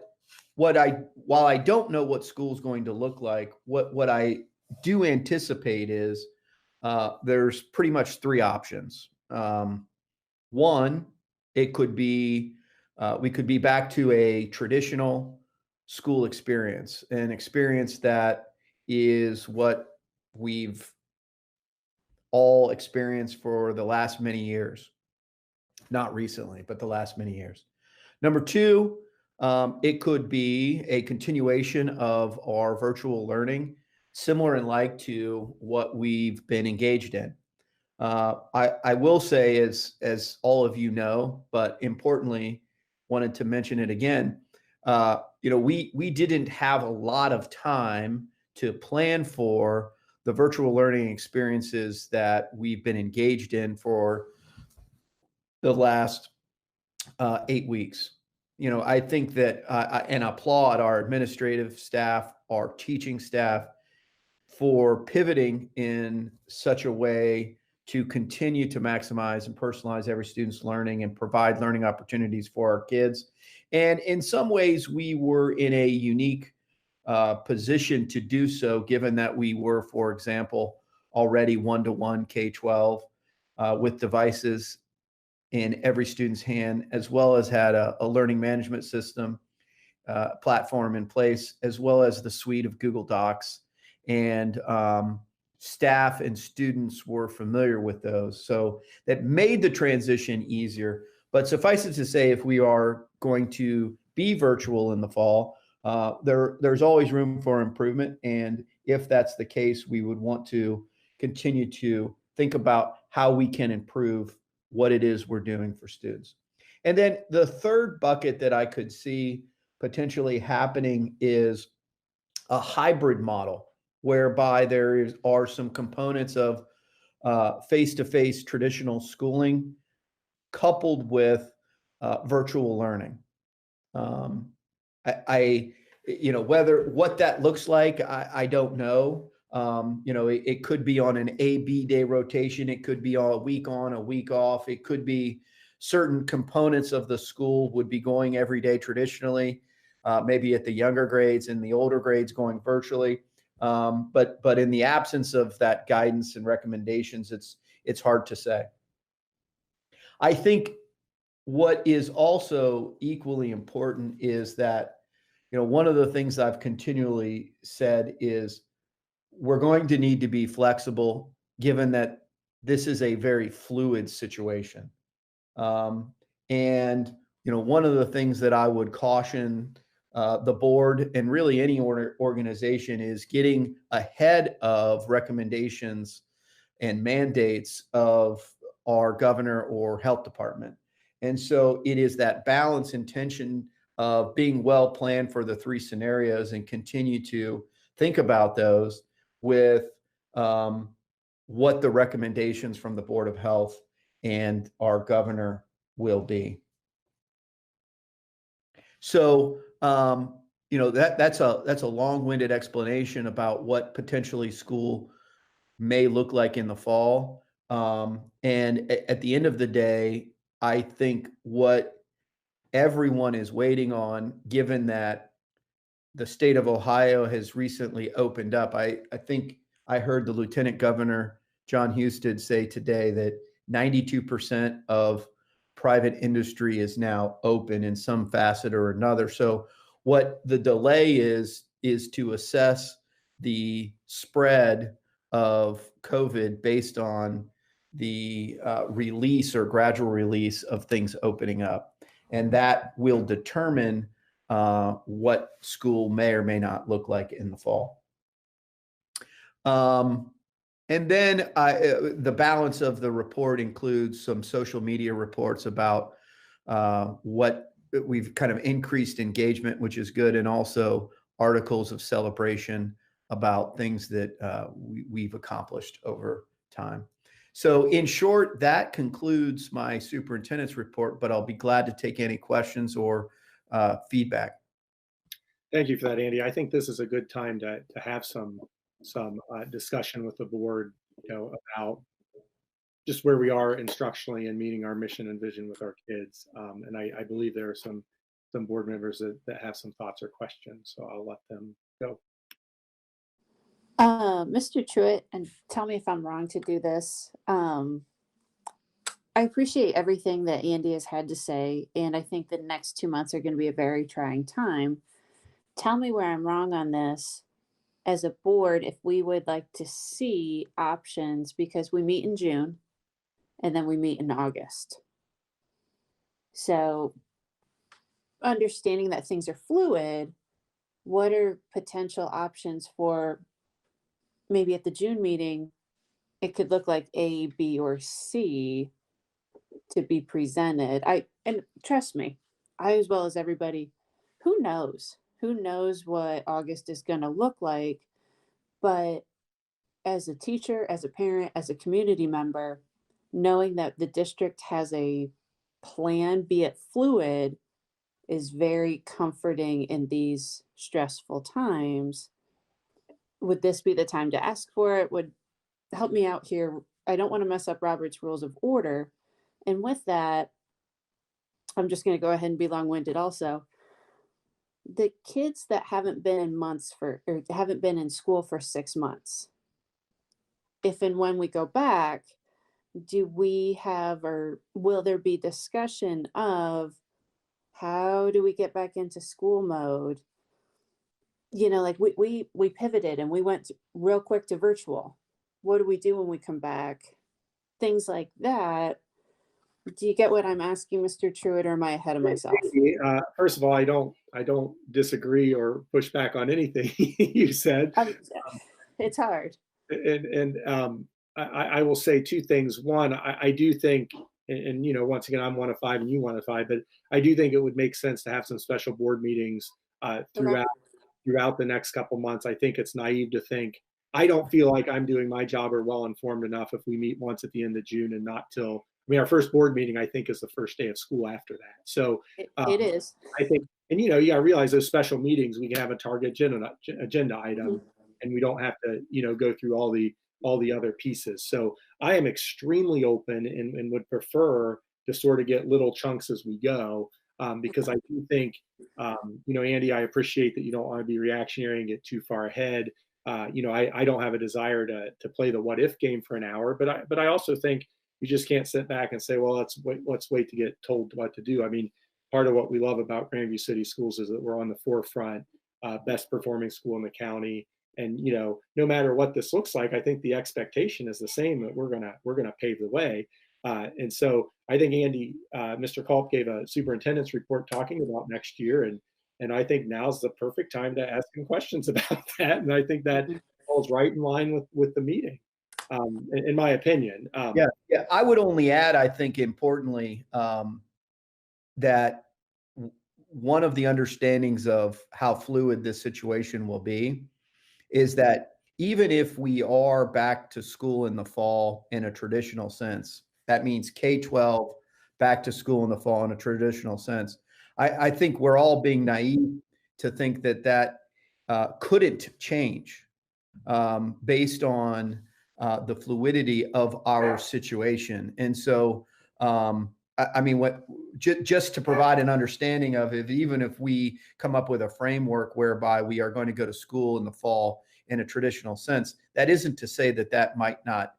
I don't know what school's going to look like, what I do anticipate is there's pretty much three options. One, it could be we could be back to a traditional school experience, an experience that is what we've all experienced for the last many years. Not recently, but the last many years. Number two, it could be a continuation of our virtual learning, similar and like to what we've been engaged in. I will say, as all of you know, but importantly, wanted to mention it again, we didn't have a lot of time to plan for the virtual learning experiences that we've been engaged in for the last 8 weeks. I think that and applaud our administrative staff, our teaching staff, for pivoting in such a way to continue to maximize and personalize every student's learning and provide learning opportunities for our kids. And in some ways, we were in a unique position to do so, given that we were, for example, already one-to-one K-12 with devices in every student's hand, as well as had a learning management system platform in place, as well as the suite of Google Docs. And staff and students were familiar with those. So that made the transition easier. But suffice it to say, if we are going to be virtual in the fall, there's always room for improvement. And if that's the case, we would want to continue to think about how we can improve what it is we're doing for students. And then the third bucket that I could see potentially happening is a hybrid model, whereby there are some components of face-to-face traditional schooling coupled with virtual learning. Whether what that looks like, I don't know. It could be on an A-B day rotation. It could be a week on, a week off. It could be certain components of the school would be going every day traditionally, maybe at the younger grades and the older grades going virtually. But in the absence of that guidance and recommendations, it's hard to say. I think what is also equally important is that, one of the things I've continually said is we're going to need to be flexible, given that this is a very fluid situation. One of the things that I would caution the board and really any organization is getting ahead of recommendations and mandates of our governor or health department. And so it is that balance and tension of being well planned for the three scenarios and continue to think about those with what the recommendations from the Board of Health and our governor will be. So, that's a long-winded explanation about what potentially school may look like in the fall. And at the end of the day, I think what everyone is waiting on, given that the state of Ohio has recently opened up. I think I heard the Lieutenant Governor, John Husted, say today that 92% of private industry is now open in some facet or another. So what the delay is to assess the spread of COVID based on the release or gradual release of things opening up. And that will determine what school may or may not look like in the fall. And then the balance of the report includes some social media reports about what we've kind of increased engagement, which is good, and also articles of celebration about things that we've accomplished over time. So in short, that concludes my superintendent's report, but I'll be glad to take any questions or feedback. Thank you for that, Andy. I think this is a good time to have some discussion with the board, about just where we are instructionally and meeting our mission and vision with our kids. And I believe there are some board members that have some thoughts or questions, so I'll let them go. Mr. Truitt, and tell me if I'm wrong to do this. I appreciate everything that Andy has had to say, and I think the next 2 months are going to be a very trying time. Tell me where I'm wrong on this. As a board, if we would like to see options, because we meet in June and then we meet in August. So understanding that things are fluid, what are potential options for maybe at the June meeting, it could look like A, B, or C to be presented. And trust me, I, as well as everybody, who knows what August is going to look like. But as a teacher, as a parent, as a community member, knowing that the district has a plan, be it fluid, is very comforting in these stressful times. Would this be the time to ask for it? Would help me out here. I don't want to mess up Robert's Rules of Order. And with that, I'm just going to go ahead and be long-winded also. The kids that haven't been in school for 6 months, if and when we go back, do we have, or will there be discussion of how do we get back into school mode? Like we pivoted and we went real quick to virtual. What do we do when we come back? Things like that. Do you get what I'm asking, Mr. Truitt, or am I ahead of myself? First of all, I don't disagree or push back on anything you said. It's hard. And I will say two things. One, I do think, and once again, I'm one of five and you one of five, but I do think it would make sense to have some special board meetings throughout the next couple months. I think it's naive to think, I don't feel like I'm doing my job or well informed enough if we meet once at the end of June and not till, our first board meeting, I think, is the first day of school after that. So it is. I think, and you gotta realize those special meetings, we can have a target agenda item, and we don't have to, go through all the other pieces. So I am extremely open and would prefer to sort of get little chunks as we go, because I do think, Andy, I appreciate that you don't want to be reactionary and get too far ahead. I don't have a desire to play the what if game for an hour, but I also think you just can't sit back and say, well, let's wait to get told what to do. I mean, part of what we love about Grandview City Schools is that we're on the forefront, best performing school in the county. And no matter what this looks like, I think the expectation is the same, that we're gonna pave the way. And so I think Andy, Mr. Culp gave a superintendent's report talking about next year, and I think now's the perfect time to ask him questions about that. And I think that falls right in line with the meeting, in my opinion. Yeah. I would only add, I think, importantly, that one of the understandings of how fluid this situation will be is that even if we are back to school in the fall in a traditional sense, that means K-12 back to school in the fall in a traditional sense. I think we're all being naive to think that couldn't change based on the fluidity of our situation. And so, I mean, just to provide an understanding of it, even if we come up with a framework whereby we are going to go to school in the fall in a traditional sense, that isn't to say that might not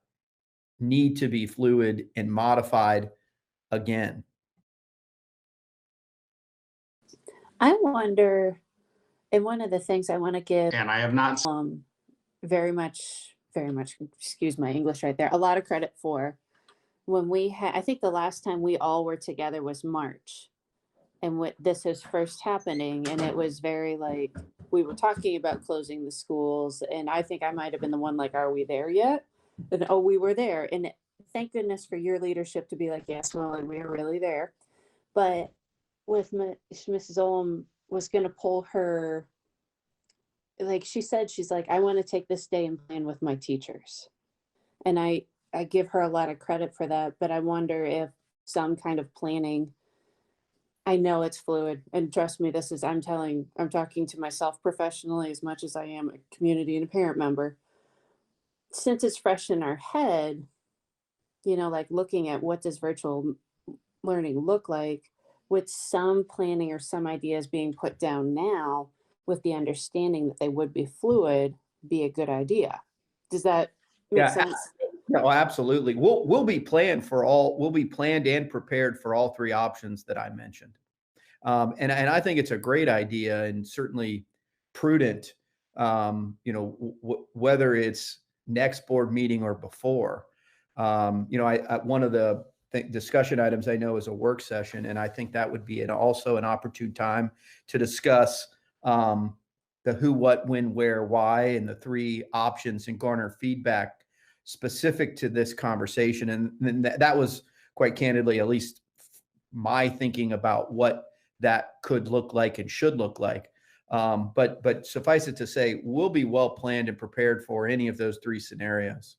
need to be fluid and modified again. I wonder, and one of the things I want to give, and I have not very much, excuse my English right there, a lot of credit for when we had, I think the last time we all were together was March. And what this is first happening, and it was very like, we were talking about closing the schools, and I think I might have been the one like, are we there yet? And oh, we were there. And thank goodness for your leadership to be like, yes, well, and we are really there. But with Mrs. Olam was going to pull her, like she said, she's like, I want to take this day and plan with my teachers. And I give her a lot of credit for that, but I wonder if some kind of planning, I know it's fluid, and trust me, I'm talking to myself professionally as much as I am a community and a parent member. Since it's fresh in our head, like looking at what does virtual learning look like, with some planning or some ideas being put down now with the understanding that they would be fluid, be a good idea. Does that make sense? No, absolutely. We'll be planned and prepared for all three options that I mentioned. And I think it's a great idea and certainly prudent, whether it's next board meeting or before. One of the discussion items I know is a work session, and I think that would be also an opportune time to discuss the who, what, when, where, why, and the three options, and garner feedback specific to this conversation. And that was quite candidly, at least my thinking about what that could look like and should look like. But suffice it to say, we'll be well planned and prepared for any of those three scenarios.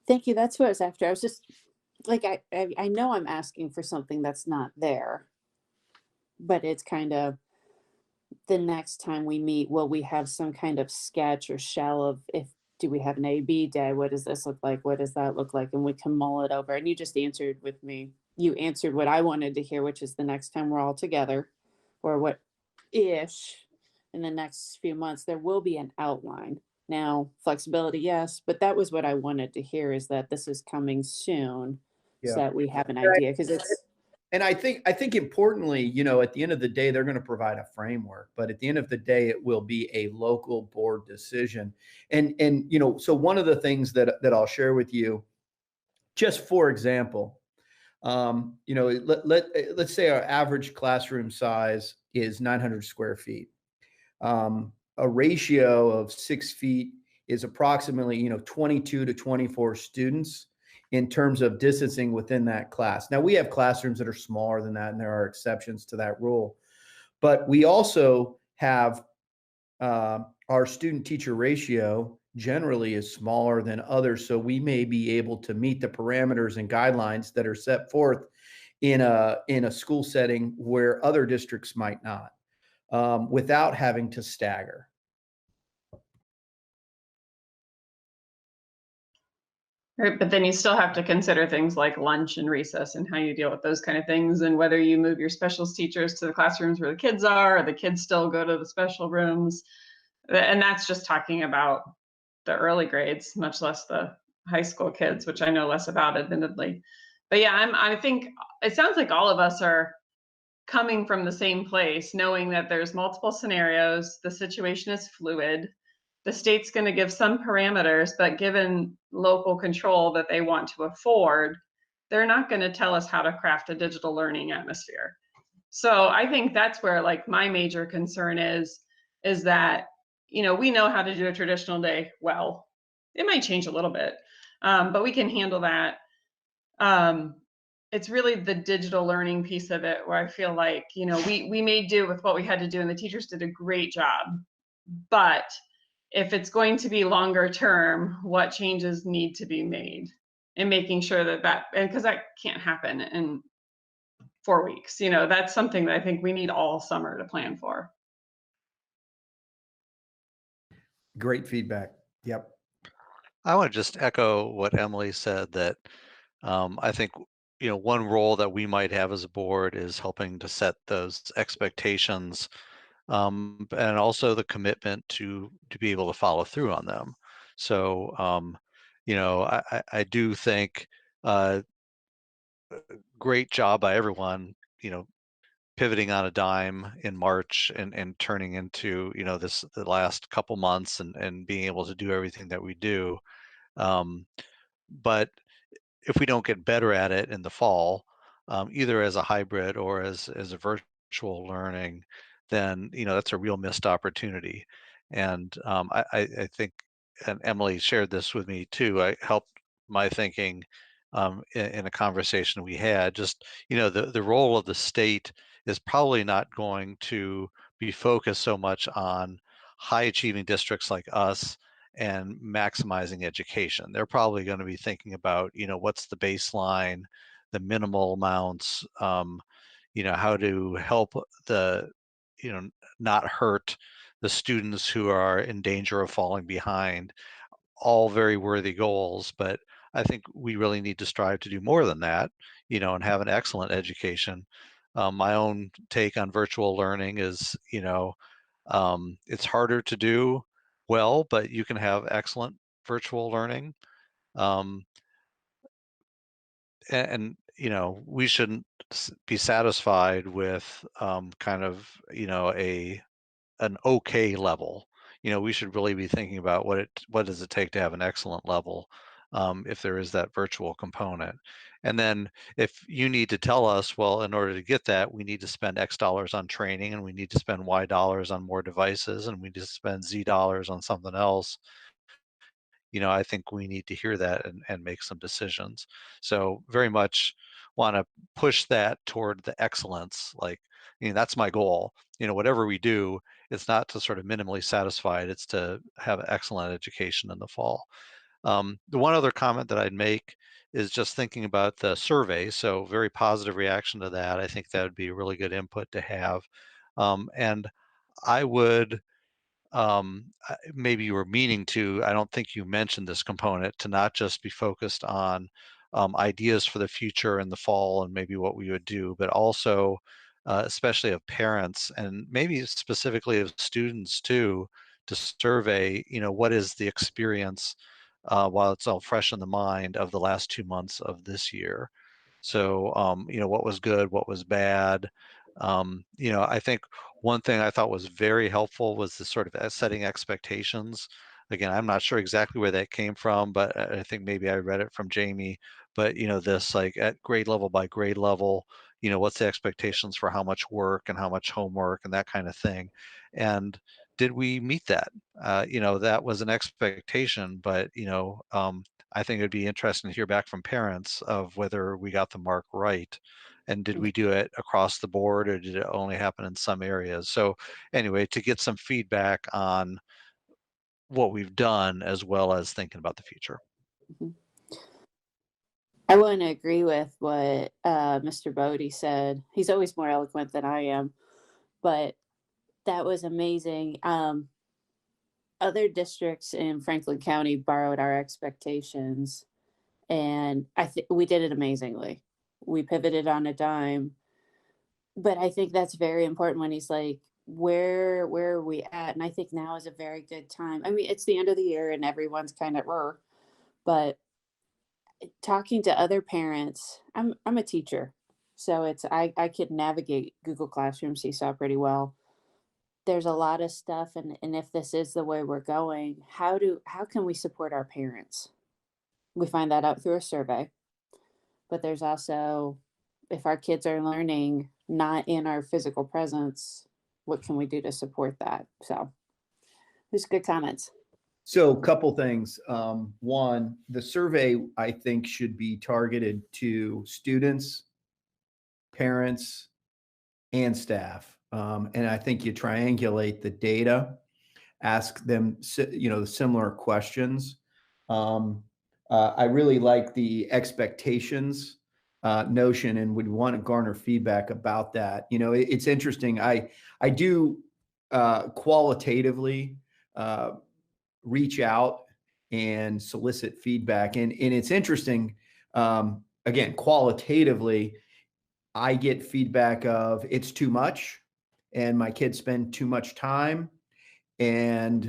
Thank you. That's what I was after. I was just like, I know I'm asking for something that's not there, but it's kind of the next time we meet, will we have some kind of sketch or shell of do we have an A-B day? What does this look like? What does that look like? And we can mull it over. And you just answered with me. You answered what I wanted to hear, which is the next time we're all together, or what-ish in the next few months, there will be an outline. Now, flexibility, yes, but that was what I wanted to hear, is that this is coming soon, so that we have an idea, because it's. And I think importantly, at the end of the day, they're going to provide a framework, but at the end of the day, it will be a local board decision. And so one of the things that I'll share with you, just for example, let's say our average classroom size is 900 square feet. A ratio of 6 feet is approximately, 22 to 24 students in terms of distancing within that class. Now, we have classrooms that are smaller than that, and there are exceptions to that rule. But we also have our student-teacher ratio generally is smaller than others, so we may be able to meet the parameters and guidelines that are set forth in a school setting where other districts might not, without having to stagger. Right, but then you still have to consider things like lunch and recess and how you deal with those kind of things, and whether you move your specials teachers to the classrooms where the kids are, or the kids still go to the special rooms. And that's just talking about the early grades, much less the high school kids, which I know less about, admittedly. But yeah, I think it sounds like all of us are coming from the same place, knowing that there's multiple scenarios, the situation is fluid. The state's going to give some parameters, but given local control that they want to afford, they're not going to tell us how to craft a digital learning atmosphere. So I think that's where like my major concern is that, we know how to do a traditional day well. It might change a little bit, but we can handle that. It's really the digital learning piece of it where I feel like, we made do with what we had to do, and the teachers did a great job. But if it's going to be longer term, what changes need to be made, and making sure that and because that can't happen in 4 weeks, that's something that I think we need all summer to plan for. Great feedback. Yep. I want to just echo what Emily said, that I think, one role that we might have as a board is helping to set those expectations, and also the commitment to be able to follow through on them. So, I do think great job by everyone, pivoting on a dime in March and turning into, the last couple months and being able to do everything that we do. But if we don't get better at it in the fall, either as a hybrid or as a virtual learning, then that's a real missed opportunity. And I think, and Emily shared this with me too. I helped my thinking in a conversation we had. Just the role of the state is probably not going to be focused so much on high achieving districts like us and maximizing education. They're probably going to be thinking about, what's the baseline, the minimal amounts, how to help the, not hurt the students who are in danger of falling behind. All very worthy goals, but I think we really need to strive to do more than that, and have an excellent education. My own take on virtual learning is, it's harder to do well, but you can have excellent virtual learning. And we shouldn't be satisfied with kind of, an okay level. We should really be thinking about what does it take to have an excellent level, if there is that virtual component. And then if you need to tell us, well, in order to get that, we need to spend X dollars on training, and we need to spend Y dollars on more devices, and we need to spend Z dollars on something else, I think we need to hear that and make some decisions. So very much want to push that toward the excellence. Like, that's my goal. Whatever we do, it's not to sort of minimally satisfied, it's to have excellent education in the fall. The one other comment that I'd make is just thinking about the survey. So very positive reaction to that. I think that would be a really good input to have. And I would, maybe you were meaning to, I don't think you mentioned this component, to not just be focused on ideas for the future in the fall and maybe what we would do, but also especially of parents and maybe specifically of students too, to survey, what is the experience while it's all fresh in the mind of the last 2 months of this year. So, what was good, what was bad. I think one thing I thought was very helpful was the sort of setting expectations. Again, I'm not sure exactly where that came from, but I think maybe I read it from Jamie. But this like at grade level by grade level, what's the expectations for how much work and how much homework and that kind of thing. And did we meet that? That was an expectation, but I think it'd be interesting to hear back from parents of whether we got the mark right. And did we do it across the board, or did it only happen in some areas? So anyway, to get some feedback on what we've done as well as thinking about the future. I want to agree with what Mr. Bodie said. He's always more eloquent than I am, but that was amazing. Other districts in Franklin County borrowed our expectations, and I think we did it amazingly. We pivoted on a dime, but I think that's very important when he's like, where are we at? And I think now is a very good time. I mean, it's the end of the year and everyone's kind of but talking to other parents, I'm a teacher, so I could navigate Google Classroom Seesaw pretty well. There's a lot of stuff, and if this is the way we're going, how can we support our parents? We find that out through a survey, but there's also, if our kids are learning not in our physical presence, what can we do to support that? So there's good comments. So a couple things. One, the survey, I think, should be targeted to students, parents, and staff. And I think you triangulate the data, ask them, similar questions. I really like the expectations notion, and would want to garner feedback about that. It's interesting. I do qualitatively reach out and solicit feedback. And it's interesting, again, qualitatively, I get feedback of it's too much and my kids spend too much time, and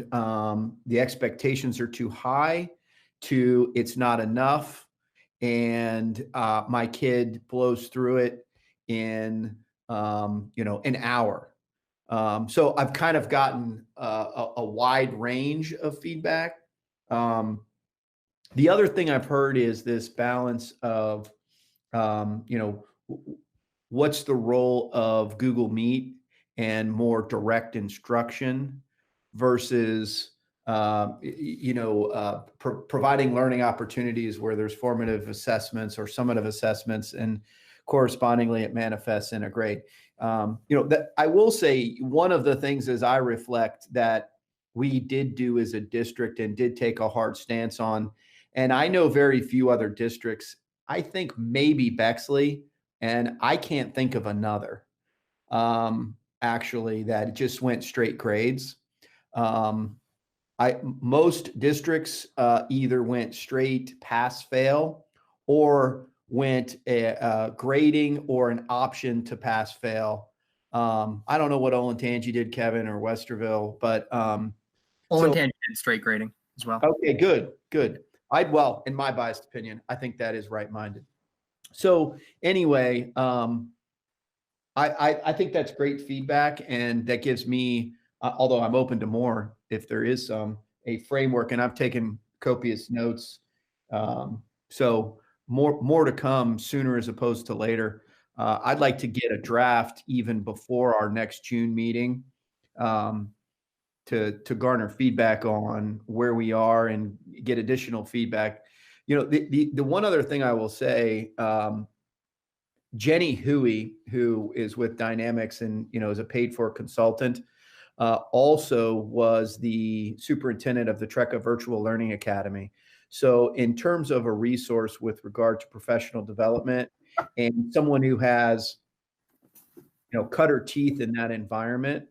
the expectations are too high, to it's not enough, and my kid blows through it in an hour. So I've kind of gotten a wide range of feedback. The other thing I've heard is this balance of, what's the role of Google Meet and more direct instruction versus, providing learning opportunities where there's formative assessments or summative assessments, and correspondingly it manifests in a grade. That I will say, one of the things as I reflect that we did do as a district and did take a hard stance on, and I know very few other districts, I think maybe Bexley, and I can't think of another, actually, that just went straight grades. Most districts either went straight pass fail, or went a grading or an option to pass fail. I don't know what Olentangy did, Kevin, or Westerville, but Olentangy did straight grading as well. Okay, good. Well, in my biased opinion, I think that is right-minded. So anyway, I think that's great feedback, and that gives me, although I'm open to more, if there is a framework, and I've taken copious notes. So more to come sooner as opposed to later. I'd like to get a draft even before our next June meeting, to garner feedback on where we are and get additional feedback. The one other thing I will say, Jenny Huey, who is with Dynamics and is a paid for consultant, also was the superintendent of the Trecca Virtual Learning Academy. So in terms of a resource with regard to professional development, and someone who has cut her teeth in that environment,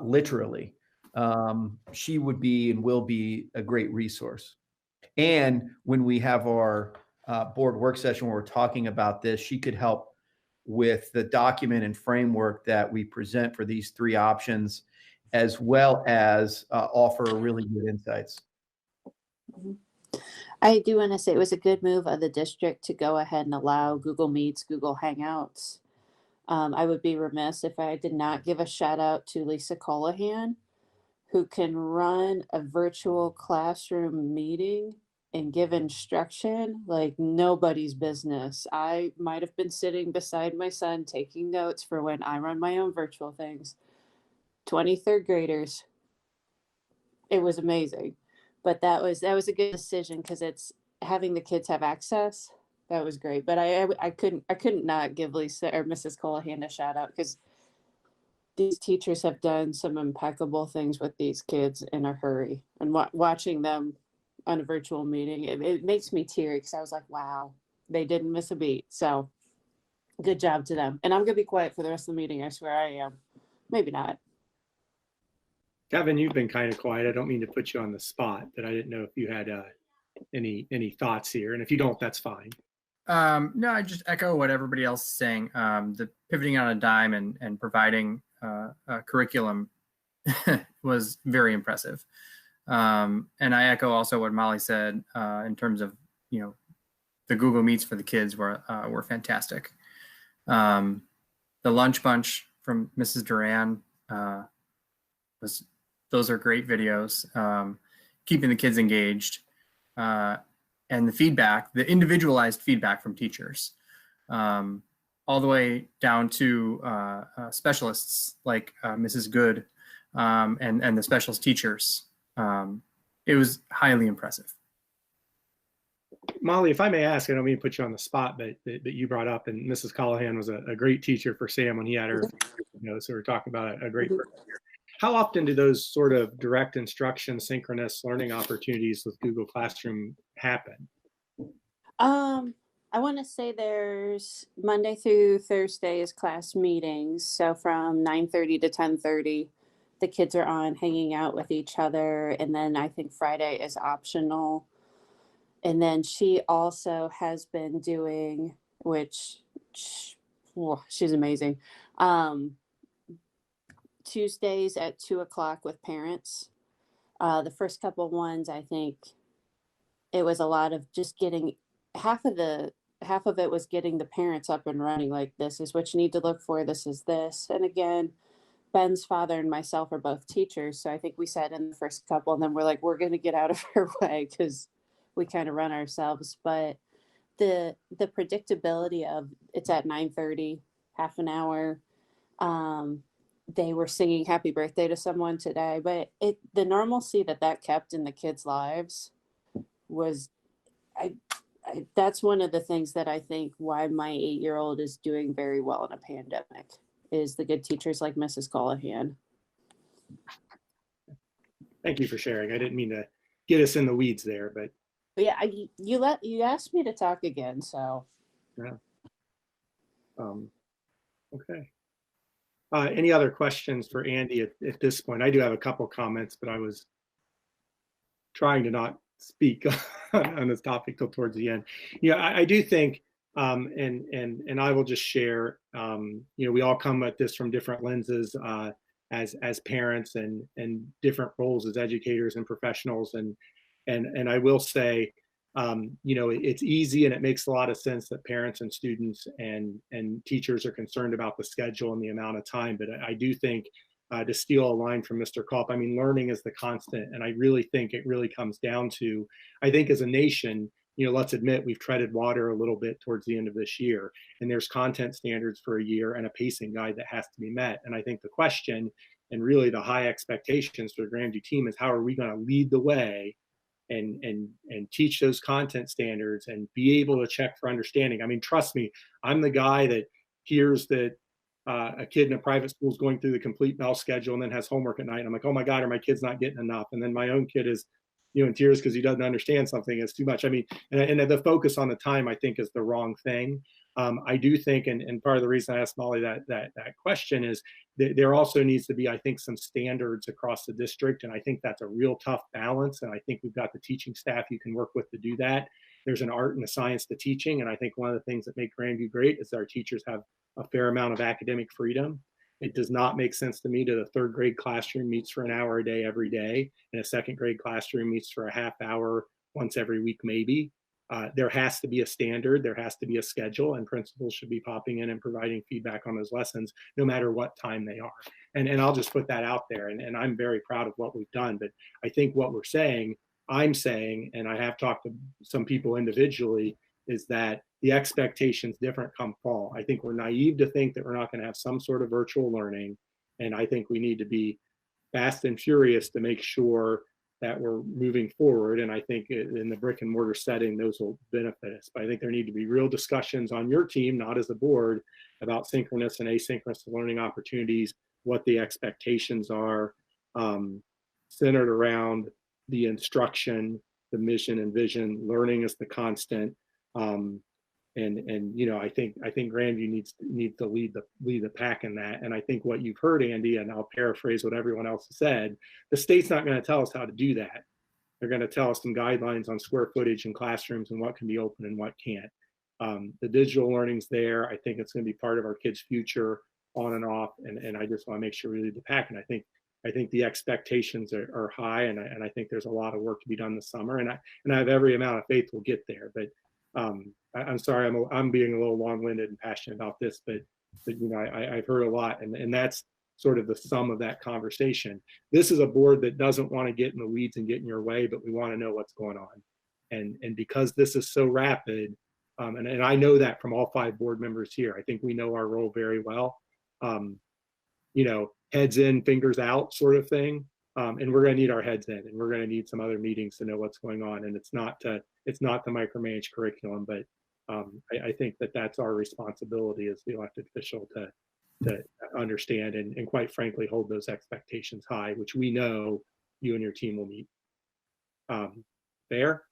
literally, she would be and will be a great resource. And when we have our board work session where we're talking about this, she could help with the document and framework that we present for these three options, as well as offer really good insights. I do want to say it was a good move of the district to go ahead and allow Google Meets, Google Hangouts. I would be remiss if I did not give a shout out to Lisa Colohan, who can run a virtual classroom meeting and give instruction like nobody's business. I might have been sitting beside my son taking notes for when I run my own virtual things. 23rd graders. It was amazing, but that was a good decision because it's having the kids have access. That was great, but I couldn't not give Lisa or Mrs. Colahan a shout out because these teachers have done some impeccable things with these kids in a hurry, and watching them on a virtual meeting, it makes me teary because I was like, wow, they didn't miss a beat. So good job to them. And I'm gonna be quiet for the rest of the meeting. I swear I am. Maybe not. Kevin, you've been kind of quiet. I don't mean to put you on the spot, but I didn't know if you had any thoughts here. And if you don't, that's fine. No, I just echo what everybody else is saying. The pivoting on a dime and providing a curriculum was very impressive. And I echo also what Molly said in terms of, the Google Meets for the kids were fantastic. The lunch bunch from Mrs. Duran those are great videos. Keeping the kids engaged and the feedback, the individualized feedback from teachers, all the way down to specialists like Mrs. Good and the specialist teachers. It was highly impressive. Molly, if I may ask, I don't mean to put you on the spot, but you brought up, and Mrs. Callahan was a great teacher for Sam when he had her, so we're talking about a great person here. How often do those sort of direct instruction, synchronous learning opportunities with Google Classroom happen? I want to say there's Monday through Thursday is class meetings. So from 9:30 to 10:30, the kids are on hanging out with each other. And then I think Friday is optional. And then she also has been doing, which she's amazing, Tuesdays at 2:00 with parents. The first couple ones, I think it was a lot of just getting half of it was getting the parents up and running, like, this is what you need to look for, this is this. And again, Ben's father and myself are both teachers, so I think we sat in the first couple and then we're like, we're going to get out of her way because we kind of run ourselves. But the predictability of it's at 9:30, half an hour. They were singing happy birthday to someone today, but the normalcy that kept in the kids' lives was, that's one of the things that I think why my 8-year-old is doing very well in a pandemic is the good teachers like Mrs. Callahan. Thank you for sharing. I didn't mean to get us in the weeds there, but yeah, you asked me to talk again, so yeah. Okay. Any other questions for Andy at this point? I do have a couple comments, but I was trying to not speak on this topic till towards the end. I do think, and I will just share, we all come at this from different lenses as parents and different roles as educators and professionals. And I will say, it's easy and it makes a lot of sense that parents and students and teachers are concerned about the schedule and the amount of time. But I do think, to steal a line from Mr. Culp, I mean, learning is the constant. And I really think it really comes down to, I think as a nation, let's admit we've treaded water a little bit towards the end of this year. And there's content standards for a year and a pacing guide that has to be met. And I think the question and really the high expectations for the Grandview team is how are we going to lead the way and teach those content standards and be able to check for understanding. I mean, trust me, I'm the guy that hears that a kid in a private school is going through the complete Bell schedule and then has homework at night. And I'm like, oh my God, are my kids not getting enough? And then my own kid is, in tears because he doesn't understand something. It's too much. I mean, and the focus on the time, I think, is the wrong thing. I do think, and part of the reason I asked Molly that question is that there also needs to be, I think, some standards across the district. And I think that's a real tough balance. And I think we've got the teaching staff you can work with to do that. There's an art and a science to teaching. And I think one of the things that make Grandview great is that our teachers have a fair amount of academic freedom. It does not make sense to me that a third grade classroom meets for an hour a day every day, and a second grade classroom meets for a half hour once every week, maybe. There has to be a standard, there has to be a schedule, and principals should be popping in and providing feedback on those lessons, no matter what time they are. And I'll just put that out there, and I'm very proud of what we've done. But I think what I'm saying, and I have talked to some people individually, is that the expectations different come fall. I think we're naive to think that we're not going to have some sort of virtual learning. And I think we need to be fast and furious to make sure that we're moving forward. And I think in the brick and mortar setting, those will benefit us. But I think there need to be real discussions on your team, not as a board, about synchronous and asynchronous learning opportunities, what the expectations are, centered around the instruction, the mission and vision. Learning is the constant. And you know, I think Grandview needs to lead the pack in that. And I think what you've heard, Andy, and I'll paraphrase what everyone else said, the state's not going to tell us how to do that. They're going to tell us some guidelines on square footage in classrooms and what can be open and what can't. The digital learning's there. I think it's going to be part of our kids' future on and off. And I just want to make sure we lead the pack. And I think the expectations are high, and I think there's a lot of work to be done this summer. And I have every amount of faith we'll get there. But I'm sorry, I'm being a little long-winded and passionate about this, but you know, I've heard a lot, and that's sort of the sum of that conversation. This is a board that doesn't want to get in the weeds and get in your way, but we want to know what's going on. And because this is so rapid, and I know that from all 5 board members here, I think we know our role very well. You know, heads in, fingers out sort of thing. And we're going to need our heads in, and we're going to need some other meetings to know what's going on. And it's not the micromanage curriculum, but I think that's our responsibility as the elected official to understand and quite frankly hold those expectations high, which we know you and your team will meet. Fair?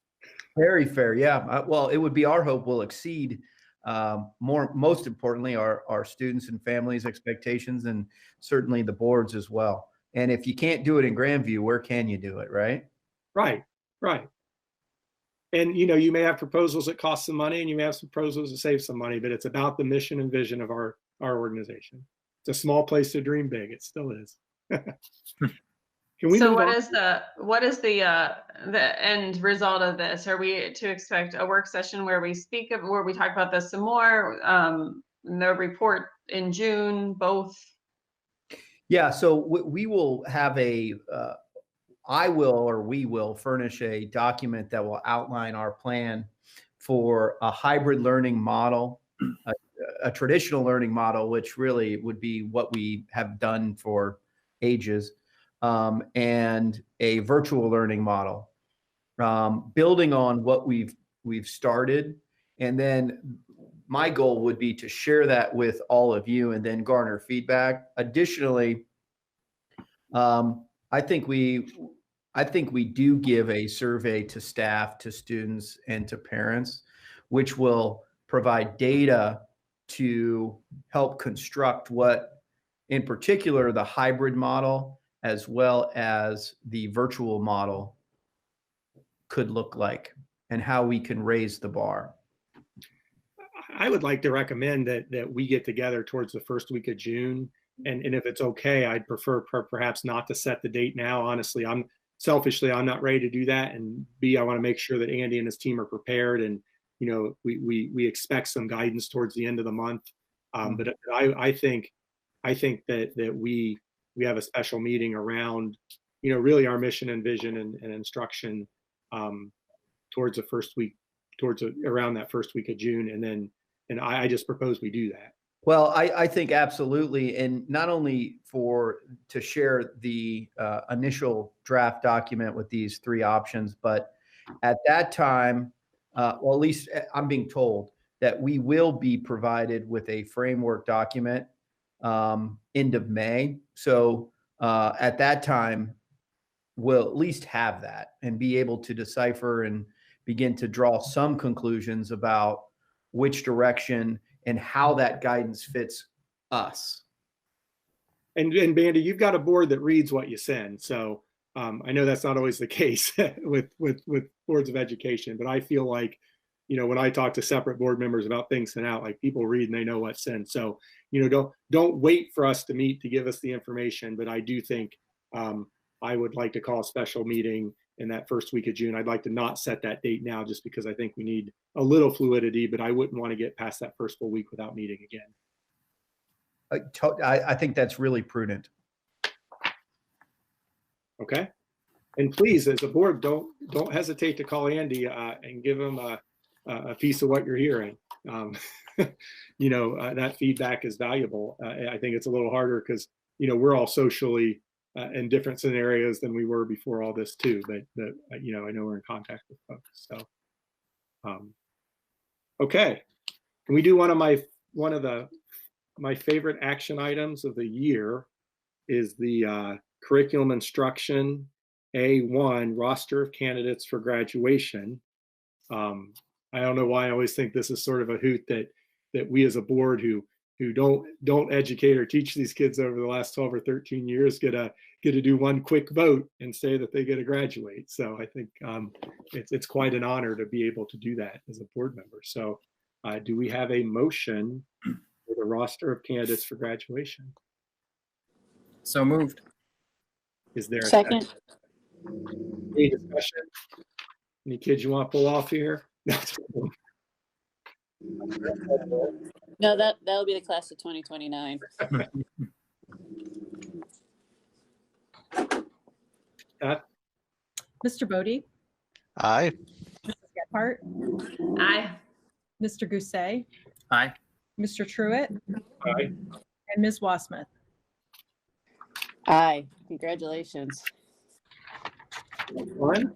Very fair, yeah. Well, it would be our hope we'll exceed most importantly our students and families' expectations, and certainly the boards as well. And if you can't do it in Grandview, where can you do it, right? Right. And you know, you may have proposals that cost some money, and you may have some proposals that save some money, but it's about the mission and vision of our organization. It's a small place to dream big. It still is. So what is the end result of this? Are we to expect a work session where we talk about this some more? The report in June, both? Yeah, so we will have we will furnish a document that will outline our plan for a hybrid learning model, a traditional learning model, which really would be what we have done for ages, and a virtual learning model, building on what we've started. And then my goal would be to share that with all of you and then garner feedback. Additionally, I think we do give a survey to staff, to students, and to parents, which will provide data to help construct what, in particular, the hybrid model as well as the virtual model could look like and how we can raise the bar. I would like to recommend that we get together towards the first week of June. And if it's okay, I'd prefer perhaps not to set the date now. Honestly, I'm not ready to do that. And B, I want to make sure that Andy and his team are prepared. And, you know, we expect some guidance towards the end of the month. But I think that we have a special meeting around, you know, really our mission and vision and instruction towards around that first week of June. And I just propose we do that. Well, I think absolutely. And not only to share the initial draft document with these 3 options, but at that time, well, at least I'm being told that we will be provided with a framework document end of May. So at that time, we'll at least have that and be able to decipher and begin to draw some conclusions about which direction and how that guidance fits us. And Bandy, you've got a board that reads what you send. So I know that's not always the case with boards of education, but I feel like, you know, when I talk to separate board members about things sent out, like people read and they know what's sent. So, you know, don't wait for us to meet to give us the information. But I do think I would like to call a special meeting in that first week of June. I'd like to not set that date now just because I think we need a little fluidity, but I wouldn't want to get past that first full week without meeting again. I think that's really prudent. Okay. And please, as a board, don't hesitate to call Andy and give him a piece of what you're hearing. that feedback is valuable. I think it's a little harder because, we're all socially in different scenarios than we were before all this too. But I know we're in contact with folks. So, okay. Can we do one of my favorite action items of the year is the curriculum instruction A1 roster of candidates for graduation. I don't know why I always think this is sort of a hoot that we as a board who don't educate or teach these kids over the last 12 or 13 years get to do one quick vote and say that they get to graduate. So I think it's quite an honor to be able to do that as a board member. So do we have a motion for the roster of candidates for graduation? So moved. Is there a Second? Any discussion? Any kids you want to pull off here? No, that'll be the class of 2029. Mr. Bodie? Aye. Mrs. Gephardt? Aye. Mr. Gousset? Aye. Mr. Truitt? Aye. And Ms. Wassmuth? Aye. Congratulations. Fun?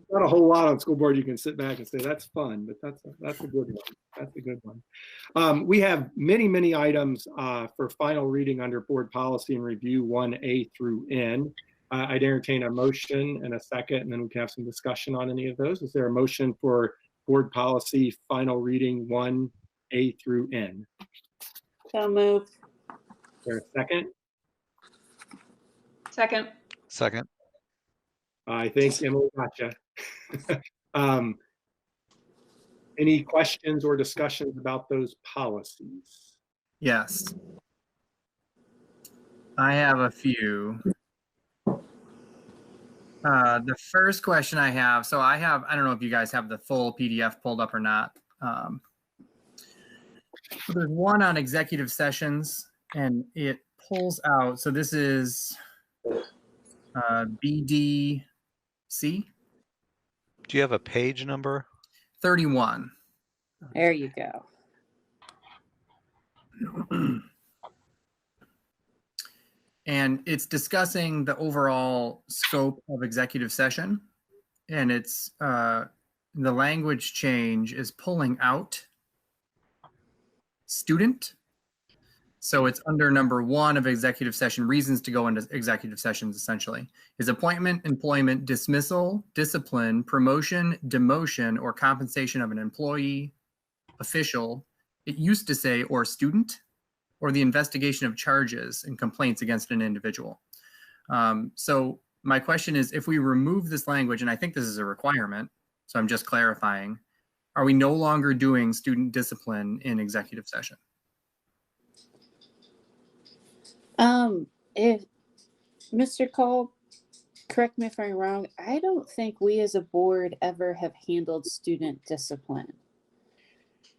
Not a whole lot on school board you can sit back and say that's fun, but that's a good one. That's a good one. We have many items for final reading under board policy and review 1A through N. I'd entertain a motion and a second, and then we can have some discussion on any of those. Is there a motion for board policy final reading 1A through N? So moved. Is there a second? Second. Second. I think Emily gotcha. Any questions or discussions about those policies? Yes. I have a few. The first question I have, I don't know if you guys have the full PDF pulled up or not. There's one on executive sessions and it pulls out. So this is BDC. Do you have a page number? 31. There you go. And it's discussing the overall scope of executive session. And it's the language change is pulling out student. So it's under number 1 of executive session, reasons to go into executive sessions essentially, is appointment, employment, dismissal, discipline, promotion, demotion, or compensation of an employee, official. It used to say, or student, or the investigation of charges and complaints against an individual. So my question is, if we remove this language, and I think this is a requirement, so I'm just clarifying, are we no longer doing student discipline in executive session? If Mr. Cole, correct me if I'm wrong, I don't think we as a board ever have handled student discipline.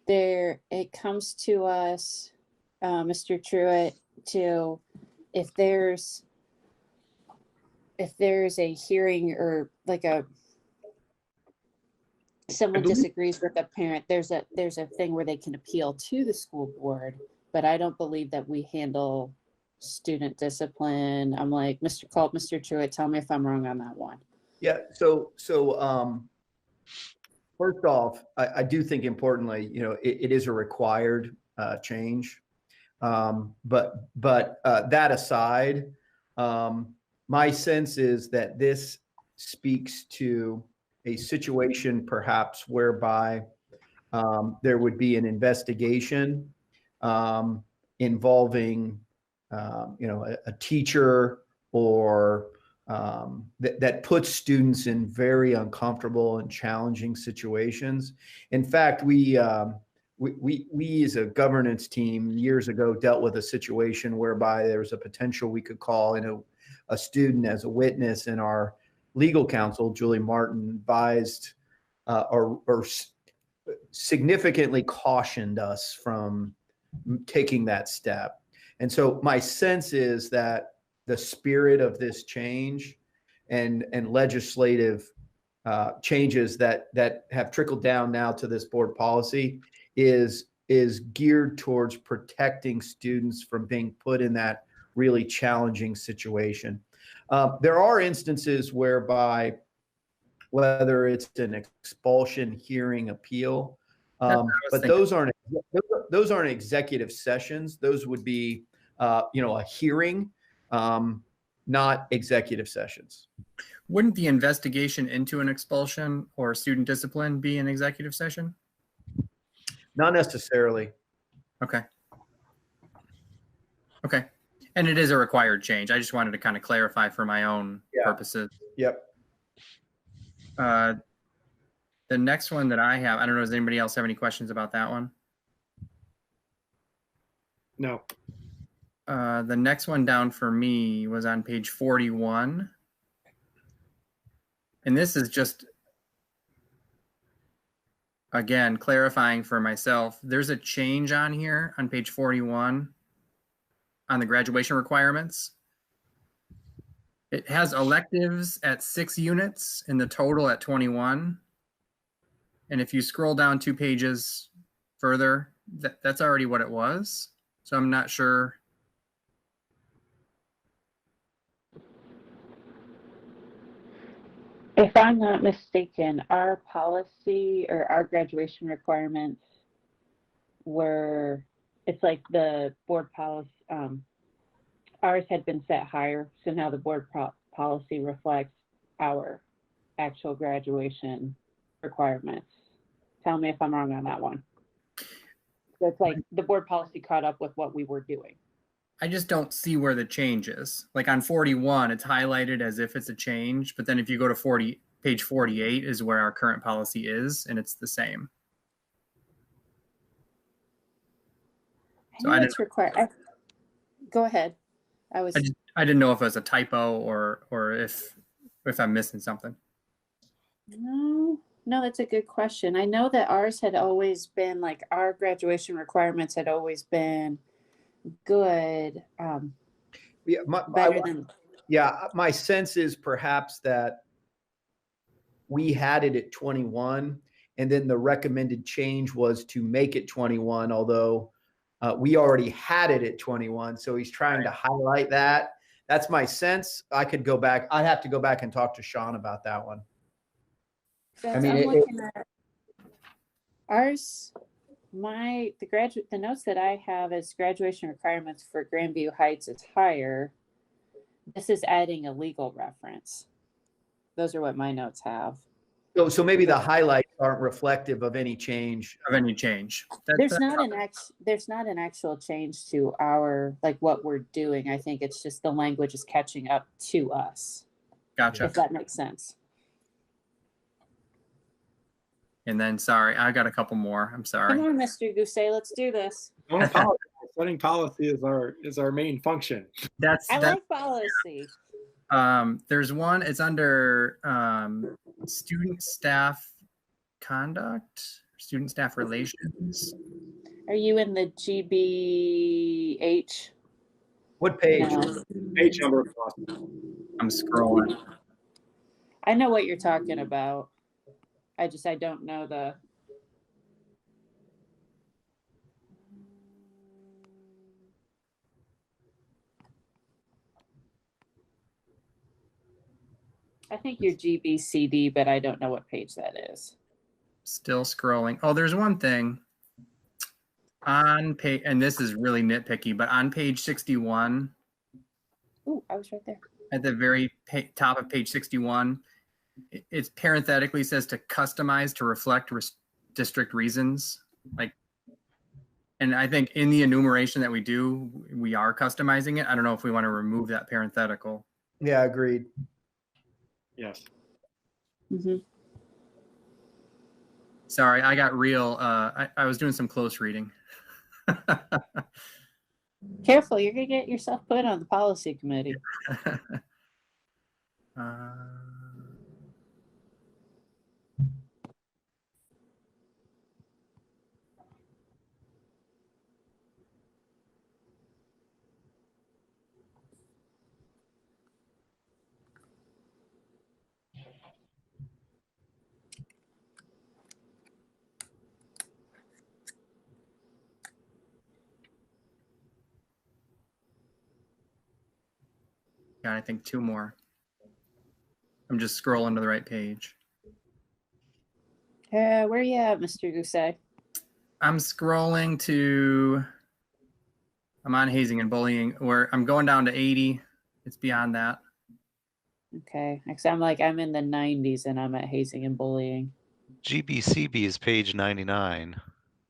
It comes to us, Mr. Truitt, to if there's a hearing or like someone disagrees with a parent, there's a thing where they can appeal to the school board, but I don't believe that we handle student discipline. I'm like, Mr. Culp, Mr. Truitt, tell me if I'm wrong on that one. Yeah. So first off, I do think importantly, it is a required change. But that aside, my sense is that this speaks to a situation perhaps whereby there would be an investigation involving a teacher or that puts students in very uncomfortable and challenging situations. In fact, we as a governance team years ago dealt with a situation whereby there was a potential we could call in a student as a witness, and our legal counsel, Julie Martin, advised or significantly cautioned us from taking that step. And so my sense is that the spirit of this change and legislative changes that have trickled down now to this board policy is geared towards protecting students from being put in that really challenging situation. There are instances whereby, whether it's an expulsion hearing appeal, but those aren't executive sessions. Those would be, a hearing, not executive sessions. Wouldn't the investigation into an expulsion or student discipline be an executive session? Not necessarily. Okay. Okay. And it is a required change. I just wanted to kind of clarify for my own purposes. Yep. The next one that I have, I don't know, does anybody else have any questions about that one? No. The next one down for me was on page 41. And this is just, again, clarifying for myself. There's a change on here on page 41 on the graduation requirements. It has electives at 6 units and the total at 21. And if you scroll down 2 pages further, that's already what it was. So I'm not sure. If I'm not mistaken, our policy or our graduation requirements were, it's like the board policy, ours had been set higher. So now the board policy reflects our actual graduation requirements. Tell me if I'm wrong on that one. So it's like the board policy caught up with what we were doing. I just don't see where the change is. Like on 41, it's highlighted as if it's a change, but then if you go to page 48 is where our current policy is, and it's the same. So I it's required. Go ahead. I didn't know if it was a typo or if I'm missing something. No, that's a good question. I know that ours had always been like our graduation requirements had always been good. My sense is perhaps that we had it at 21, and then the recommended change was to make it 21, although we already had it at 21. So he's trying to highlight that. That's my sense. I could go back. I'd have to go back and talk to Sean about that one. I mean, I'm looking at ours. The notes that I have as graduation requirements for Grandview Heights is higher. This is adding a legal reference. Those are what my notes have. So maybe the highlights aren't reflective of any change. There's not an actual change to our, like what we're doing. I think it's just the language is catching up to us. Gotcha. If that makes sense. And then, sorry, I got a couple more. I'm sorry. Come on, Mr. Gousset, let's do this. Don't apologize. Setting policy is our main function. I like policy. There's one. It's under student staff conduct, student staff relations. Are you in the GBH? What page? No. Page number. I'm scrolling. I know what you're talking about. I don't know the. I think you're GBCD, but I don't know what page that is. Still scrolling. Oh, there's one thing on page, and this is really nitpicky, but on page 61. Oh, I was right there. At the very top of page 61, it's parenthetically says to customize to reflect district reasons. And I think in the enumeration that we do, we are customizing it. I don't know if we want to remove that parenthetical. Yeah, agreed. Yes. Mm-hmm. Sorry, I got real. I was doing some close reading. Careful, you're going to get yourself put on the policy committee. Got, I think, 2 more. I'm just scrolling to the right page. Where you at, Mr. Gousset? I'm scrolling to, I'm on hazing and bullying, where I'm going down to 80. It's beyond that. Okay, because I'm in the 90s and I'm at hazing and bullying. GBCB is page 99.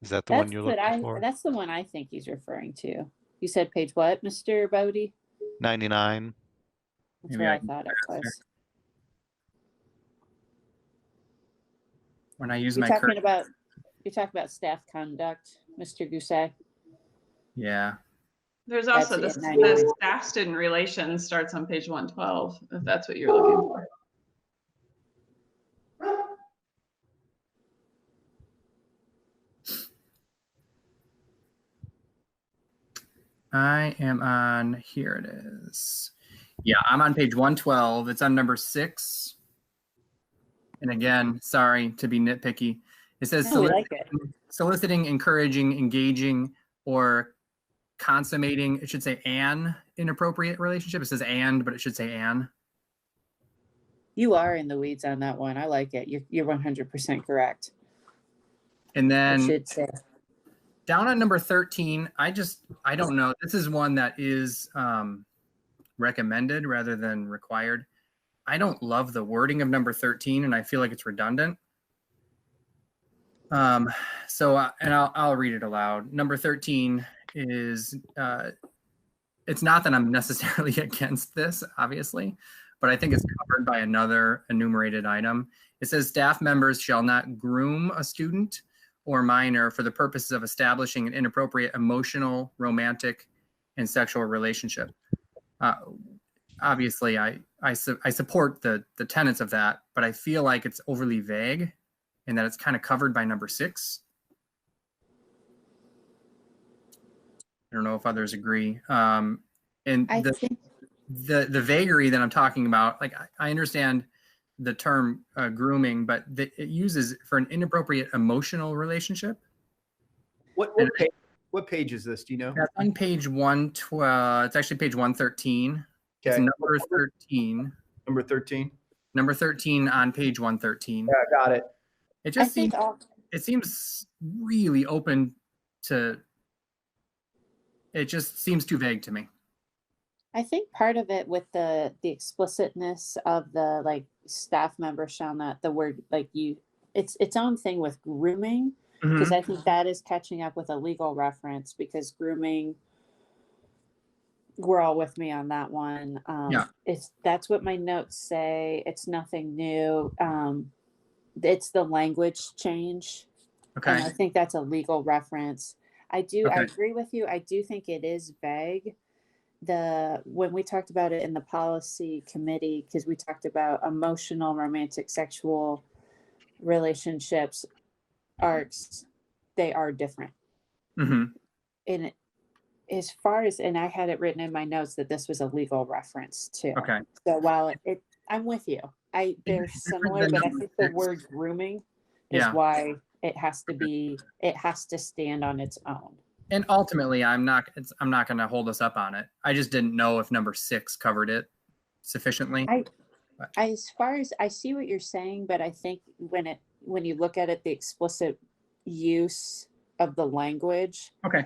Is that the one you're looking for? That's the one I think he's referring to. You said page what, Mr. Bodie? 99. That's what I thought it was. When I use You're my talking about staff conduct, Mr. Gousset. Yeah. There's also That's the staff student relations starts on page 112, if that's what you're looking for. I am on, here it is. Yeah, I'm on page 112. It's on number 6. And again, sorry to be nitpicky. It says soliciting, encouraging, engaging, or consummating. It should say an inappropriate relationship. It says and, but it should say an. You are in the weeds on that one. I like it. You're 100% correct. And then it should say. Down on number 13, I don't know. This is one that is recommended rather than required. I don't love the wording of number 13, and I feel like it's redundant. And I'll read it aloud. Number 13 is, it's not that I'm necessarily against this, obviously, but I think it's covered by another enumerated item. It says staff members shall not groom a student or minor for the purposes of establishing an inappropriate emotional, romantic, and sexual relationship. Obviously, I support the tenets of that, but I feel like it's overly vague and that it's kind of covered by number 6. I don't know if others agree. And the vagary that I'm talking about, like I understand the term grooming, but it uses for an inappropriate emotional relationship. What page is this? Do you know? That's on page 112. It's actually page 113. Okay. It's number 13. Number 13. Number 13 on page 113. Yeah, got it. It just seems really open to. It just seems too vague to me. I think part of it with the explicitness of the staff member shall not, the word it's its own thing with grooming, because I think that is catching up with a legal reference, because grooming, we're all with me on that one. That's what my notes say. It's nothing new. It's the language change. Okay. And I think that's a legal reference. I agree with you. I do think it is vague. When we talked about it in the policy committee, because we talked about emotional, romantic, sexual relationships, arcs, they are different. And as far as, and I had it written in my notes that this was a legal reference too. Okay. So while I'm with you, they're similar, but I think the word grooming is why it has to stand on its own. And ultimately, I'm not going to hold us up on it. I just didn't know if number 6 covered it sufficiently. As far as I see what you're saying, but I think when you look at it, the explicit use of the language. Okay.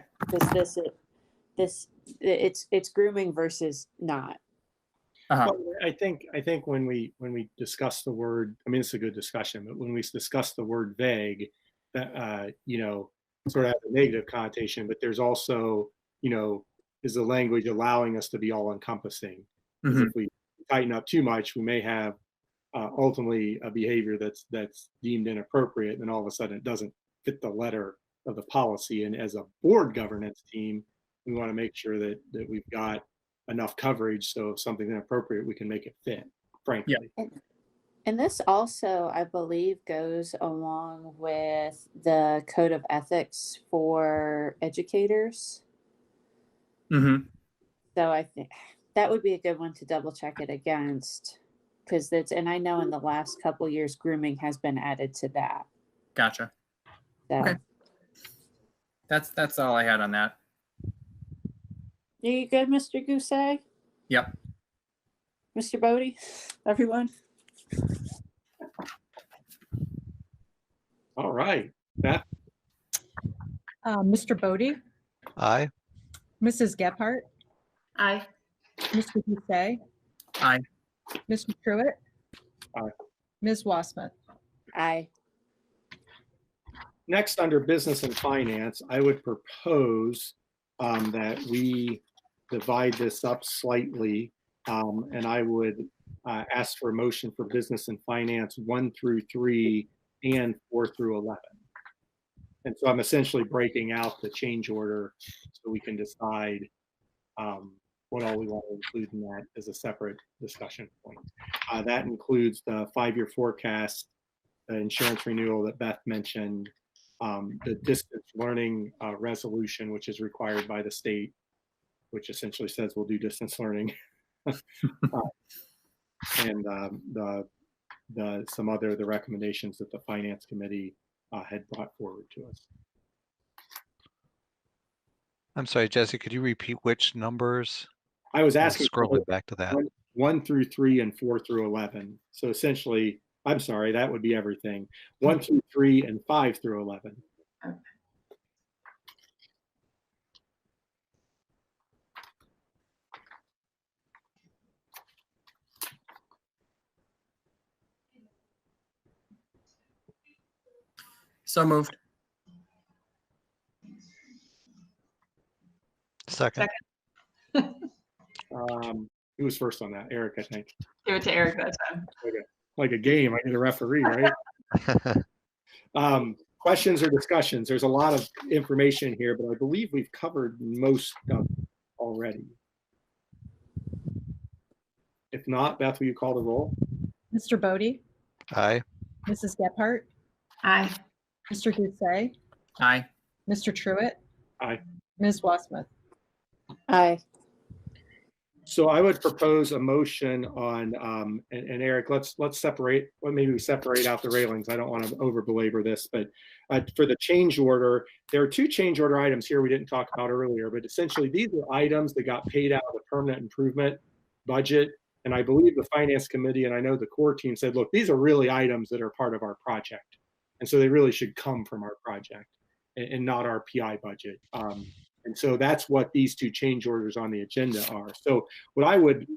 It's grooming versus not. Well, I think when we discuss the word, I mean, it's a good discussion, but when we discuss the word vague, that sort of has a negative connotation, but there's also, is the language allowing us to be all encompassing? Because if we tighten up too much, we may have ultimately a behavior that's deemed inappropriate, and all of a sudden it doesn't fit the letter of the policy. And as a board governance team, we want to make sure that we've got enough coverage, so if something's inappropriate, we can make it fit, frankly. Yeah. And this also, I believe, goes along with the code of ethics for educators. So I think that would be a good one to double check it against, because and I know in the last couple of years, grooming has been added to that. Gotcha. So. Okay. That's all I had on that. Are you good, Mr. Gousset? Yep. Mr. Bodie, everyone. All right, Beth. Mr. Bodie, Aye. Mrs. Gephardt, Aye. Mr. Doucet, Aye. Mr. Truitt, Aye. Ms. Wassmuth. Aye. Next, under business and finance, I would propose that we divide this up slightly, and I would ask for a motion for business and finance 1 through 3 and 4 through 11. And so I'm essentially breaking out the change order so we can decide what all we want to include in that as a separate discussion point. That includes the 5-year forecast, the insurance renewal that Beth mentioned, the distance learning resolution, which is required by the state, which essentially says we'll do distance learning, and the recommendations that the finance committee had brought forward to us. I'm sorry, Jesse, could you repeat which numbers? I was asking scrolling back to that. 1 through 3 and 4 through 11. So essentially, I'm sorry, that would be everything. 1 through 3 and 5 through 11. Okay. So moved. Second. Who was first on that? Eric, I think. Give it to Eric that time. Like a game. I need a referee, right? Questions or discussions? There's a lot of information here, but I believe we've covered most of it already. If not, Beth, will you call the roll? Mr. Bodie, Aye. Mrs. Gephardt, Aye. Mr. Doucet, Aye. Mr. Truitt, Aye. Ms. Wassmuth. Aye. So I would propose a motion on, and Eric, let's separate, well, maybe we separate out the railings. I don't want to over belabor this, but for the change order, there are 2 change order items here we didn't talk about earlier, but essentially these are items that got paid out of the permanent improvement budget. And I believe the finance committee, and I know the core team said, look, these are really items that are part of our project. And so they really should come from our project and not our PI budget. And so that's what these 2 change orders on the agenda are. So what I would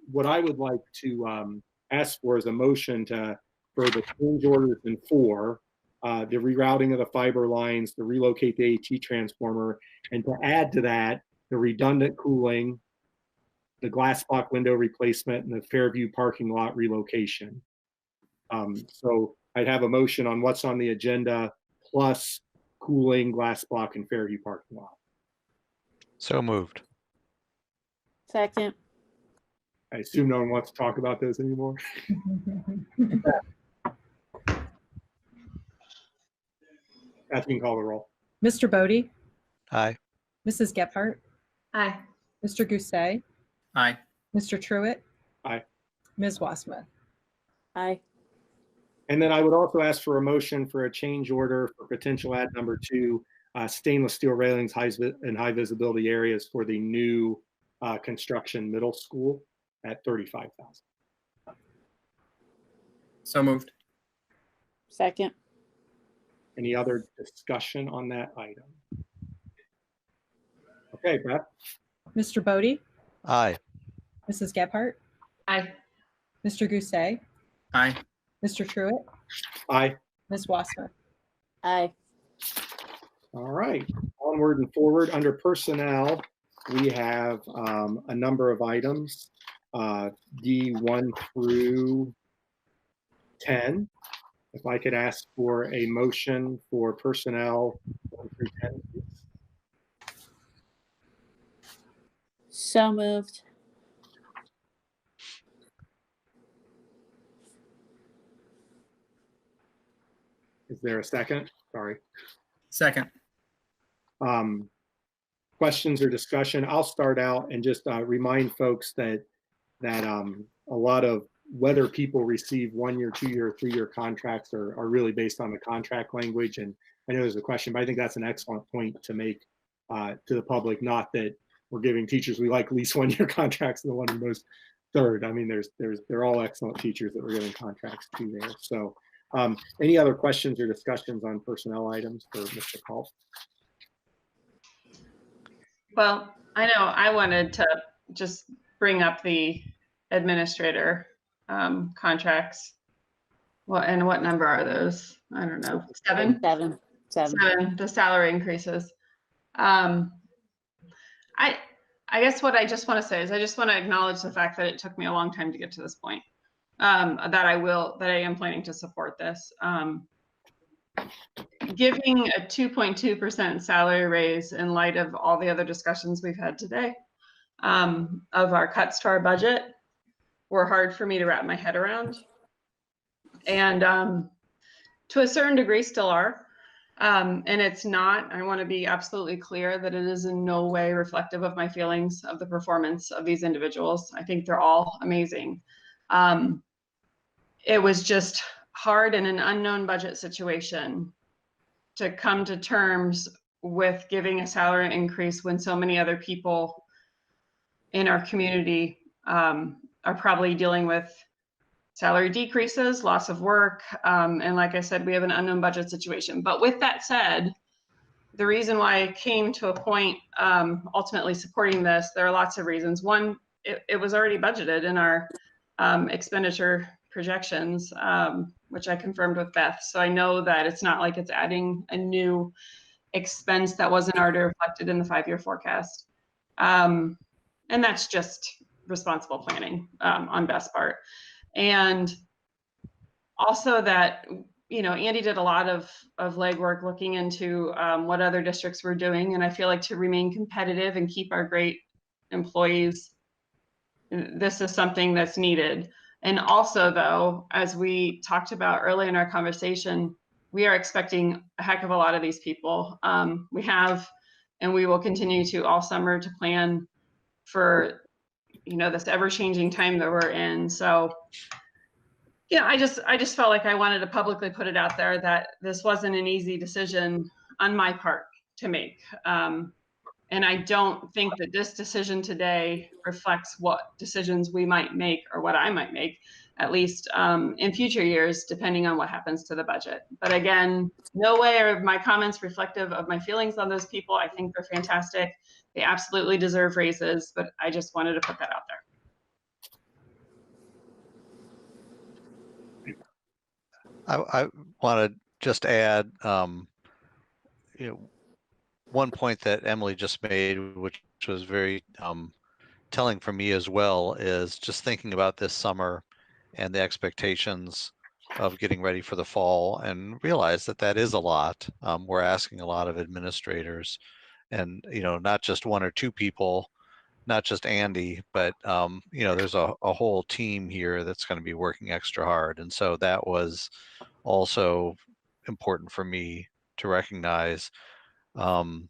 like to ask for is a motion for the change orders in 4, the rerouting of the fiber lines, to relocate the AT transformer, and to add to that the redundant cooling, the glass block window replacement, and the Fairview parking lot relocation. So I'd have a motion on what's on the agenda plus cooling, glass block, and Fairview parking lot. So moved. Second. I assume no one wants to talk about those anymore. Beth, you can call the roll. Mr. Bodie, Aye. Mrs. Gephardt, Aye. Mr. Doucet, Aye. Mr. Truitt, Aye. Ms. Wassmuth. Aye. And then I would also ask for a motion for a change order for potential ad number 2, stainless steel railings in high visibility areas for the new construction middle school at $35,000. So moved. Second. Any other discussion on that item? Okay, Beth. Mr. Bodie, Aye. Mrs. Gephardt, Aye. Mr. Doucet, Aye. Mr. Truitt, Aye. Ms. Wassmuth. Aye. All right, onward and forward. Under personnel, we have a number of items, D1 through 10. If I could ask for a motion for personnel 1 through 10, please. So moved. Is there a second? Sorry. Second. Questions or discussion? I'll start out and just remind folks that a lot of whether people receive 1-year, 2-year, 3-year contracts are really based on the contract language. And I know there's a question, but I think that's an excellent point to make to the public. Not that we're giving teachers we like least 1-year contracts, the one who most third. I mean, they're all excellent teachers that we're giving contracts to there. So any other questions or discussions on personnel items for Mr. Culp? Well, I know I wanted to just bring up the administrator contracts. And what number are those? I don't know. Seven? Seven, the salary increases. I guess what I just want to say is I just want to acknowledge the fact that it took me a long time to get to this point. That I am planning to support this. Giving a 2.2% salary raise in light of all the other discussions we've had today of our cuts to our budget were hard for me to wrap my head around. And to a certain degree still are. And it's not, I want to be absolutely clear that it is in no way reflective of my feelings of the performance of these individuals. I think they're all amazing. It was just hard in an unknown budget situation to come to terms with giving a salary increase when so many other people in our community are probably dealing with salary decreases, loss of work, and like I said, we have an unknown budget situation. But with that said, the reason why I came to a point ultimately supporting this, there are lots of reasons. One, it was already budgeted in our expenditure projections, which I confirmed with Beth. So I know that it's not like it's adding a new expense that wasn't already reflected in the 5-year forecast. And that's just responsible planning on Beth's part. And also that, you know, Andy did a lot of legwork looking into what other districts were doing. And I feel like to remain competitive and keep our great employees, this is something that's needed. And also, though, as we talked about early in our conversation, we are expecting a heck of a lot of these people. We have, and we will continue to all summer to plan for, you know, this ever-changing time that we're in. So, yeah, I just felt like I wanted to publicly put it out there that this wasn't an easy decision on my part to make. And I don't think that this decision today reflects what decisions we might make or what I might make, at least in future years, depending on what happens to the budget. But again, no way are my comments reflective of my feelings on those people. I think they're fantastic. They absolutely deserve raises, but I just wanted to put that out there. I want to just add, you know, one point that Emily just made, which was very telling for me as well, is just thinking about this summer and the expectations of getting ready for the fall, and realize that that is a lot. We're asking a lot of administrators, and, you know, not just one or two people, not just Andy, but you know, there's a whole team here that's going to be working extra hard. And so that was also important for me to recognize. And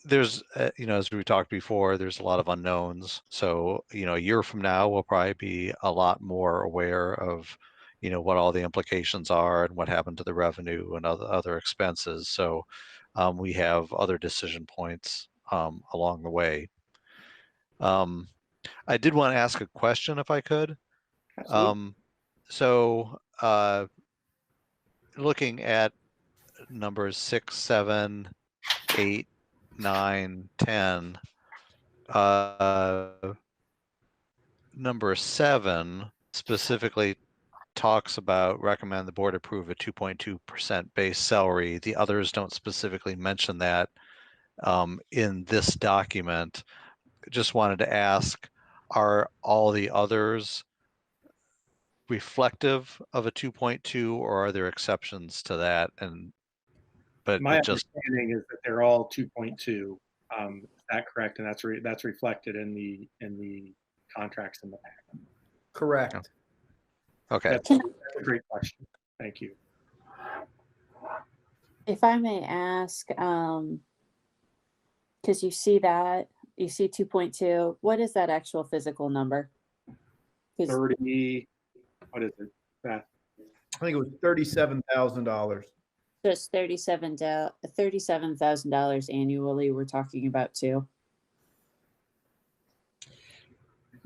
there's, you know, as we talked before, there's a lot of unknowns. So, you know, a year from now, we'll probably be a lot more aware of, you know, what all the implications are and what happened to the revenue and other expenses. So we have other decision points along the way. I did want to ask a question if I could. So looking at numbers 6, 7, 8, 9, 10, number 7 specifically talks about recommend the board approve a 2.2% base salary. The others don't specifically mention that in this document. Just wanted to ask, are all the others reflective of a 2.2, or are there exceptions to that? And but my just understanding is that they're all 2.2. Is that correct? And that's reflected in the contracts in the back. Correct. Okay. That's a great question. Thank you. If I may ask, because you see 2.2, what is that actual physical number? 30, what is it? Beth? I think it was $37,000. So it's $37,000 annually we're talking about too.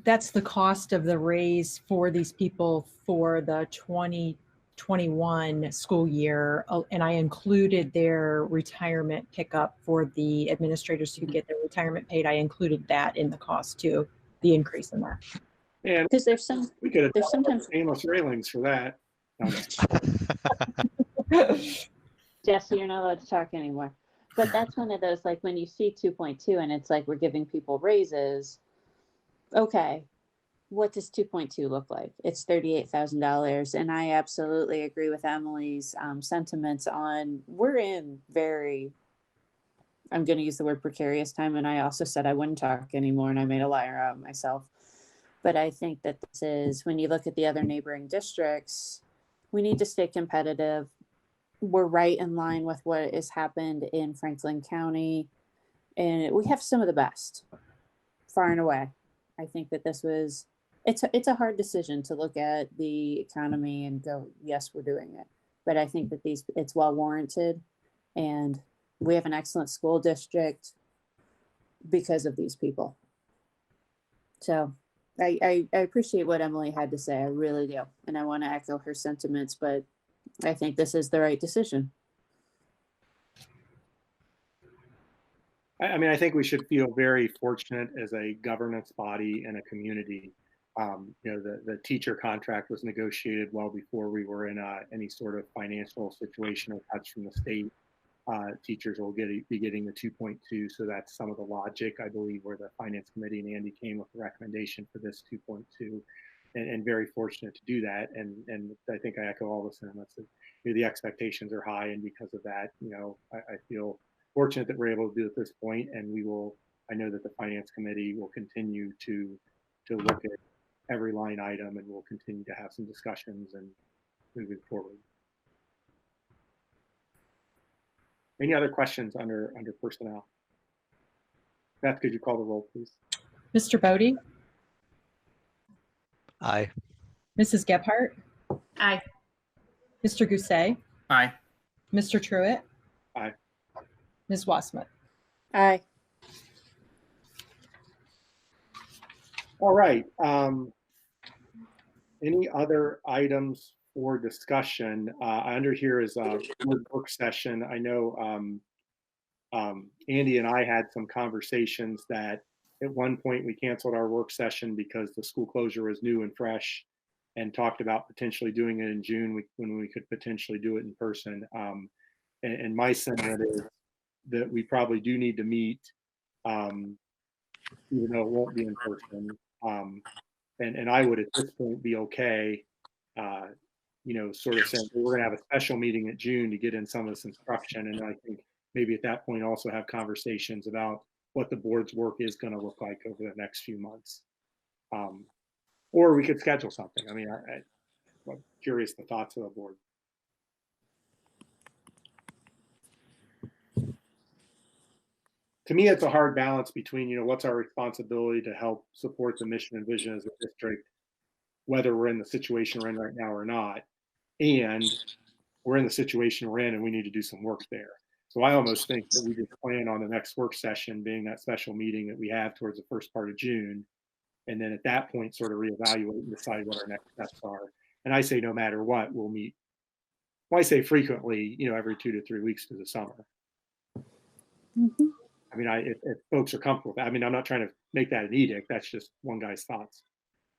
that's the cost of the raise for these people for the 2021 school year. And I included their retirement pickup for the administrators who get their retirement paid. I included that in the cost too, the increase in that. And Because we could have there's sometimes Amos Railings for that. Jesse, you're not allowed to talk anymore. But that's one of those, like when you see 2.2 and it's like we're giving people raises. Okay, what does 2.2 look like? It's $38,000. And I absolutely agree with Emily's sentiments on we're in very, I'm going to use the word precarious time. And I also said I wouldn't talk anymore and I made a liar out of myself. But I think that this is, when you look at the other neighboring districts, we need to stay competitive. We're right in line with what has happened in Franklin County. And we have some of the best, far and away. I think that this was, it's a hard decision to look at the economy and go, yes, we're doing it. But I think that it's well warranted. And we have an excellent school district because of these people. So I appreciate what Emily had to say. I really do. And I want to echo her sentiments, but I think this is the right decision. I mean, I think we should feel very fortunate as a governance body and a community. The teacher contract was negotiated well before we were in any sort of financial situation or touch from the state. Teachers will be getting the 2.2. So that's some of the logic, I believe, where the finance committee and Andy came with the recommendation for this 2.2, and very fortunate to do that. And I think I echo all the sentiments that the expectations are high. And because of that, I feel fortunate that we're able to do it at this point. And I know that the finance committee will continue to look at every line item, and we'll continue to have some discussions and moving forward. Any other questions under personnel? Beth, could you call the roll, please? Mr. Bodie? Aye. Mrs. Gebhardt? Aye. Mr. Gousset? Aye. Mr. Truitt? Aye. Ms. Wassmuth? Aye. All right. Any other items for discussion? Under here is a work session. I know Andy and I had some conversations that at one point we canceled our work session because the school closure was new and fresh, and talked about potentially doing it in June when we could potentially do it in person. And my sentiment is that we probably do need to meet, even though it won't be in person. And I would at this point be okay, sort of saying we're going to have a special meeting in June to get in some of this instruction. And I think maybe at that point also have conversations about what the board's work is going to look like over the next few months. Or we could schedule something. I mean, I'm curious the thoughts of the board. To me, it's a hard balance between, what's our responsibility to help support the mission and vision as a district, whether we're in the situation we're in right now or not, and we're in the situation we're in and we need to do some work there. So I almost think that we just plan on the next work session being that special meeting that we have towards the first part of June. And then at that point, sort of reevaluate and decide what our next steps are. And I say, no matter what, we'll meet. Well, I say frequently, every 2 to 3 weeks through the summer. Mm-hmm. I mean, if folks are comfortable with that. I mean, I'm not trying to make that an edict. That's just one guy's thoughts.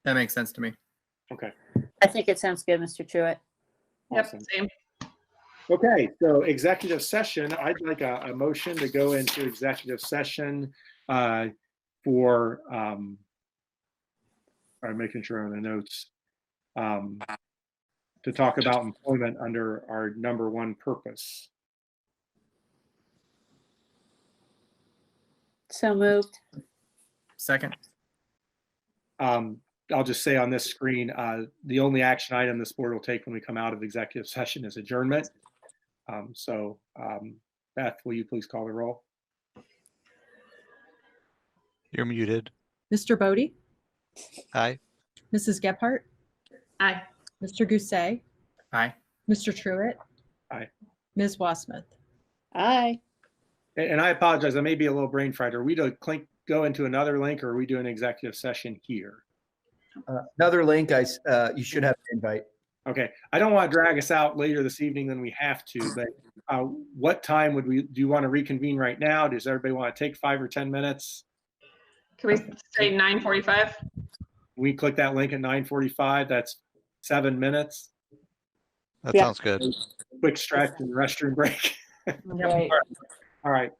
That makes sense to me. Okay. I think it sounds good, Mr. Truitt. Awesome. Yep, same. Okay, so executive session. I'd like a motion to go into executive session for, I'm making sure on the notes, to talk about employment under our number 1 purpose. So moved. Second. I'll just say on this screen, the only action item this board will take when we come out of executive session is adjournment. Beth, will you please call the roll? You're muted. Mr. Bodie? Aye. Mrs. Gebhardt? Aye. Mr. Gousset? Aye. Mr. Truitt? Aye. Ms. Wassmuth? Aye. And I apologize, I may be a little brain fried. Are we to go into another link, or are we doing executive session here? Another link, you should have an invite. Okay. I don't want to drag us out later this evening than we have to, but what time do you want to reconvene right now? Does everybody want to take 5 or 10 minutes? Can we say 9:45? We click that link at 9:45. That's 7 minutes. That sounds good. Quick stretch and restroom break. Right. All right.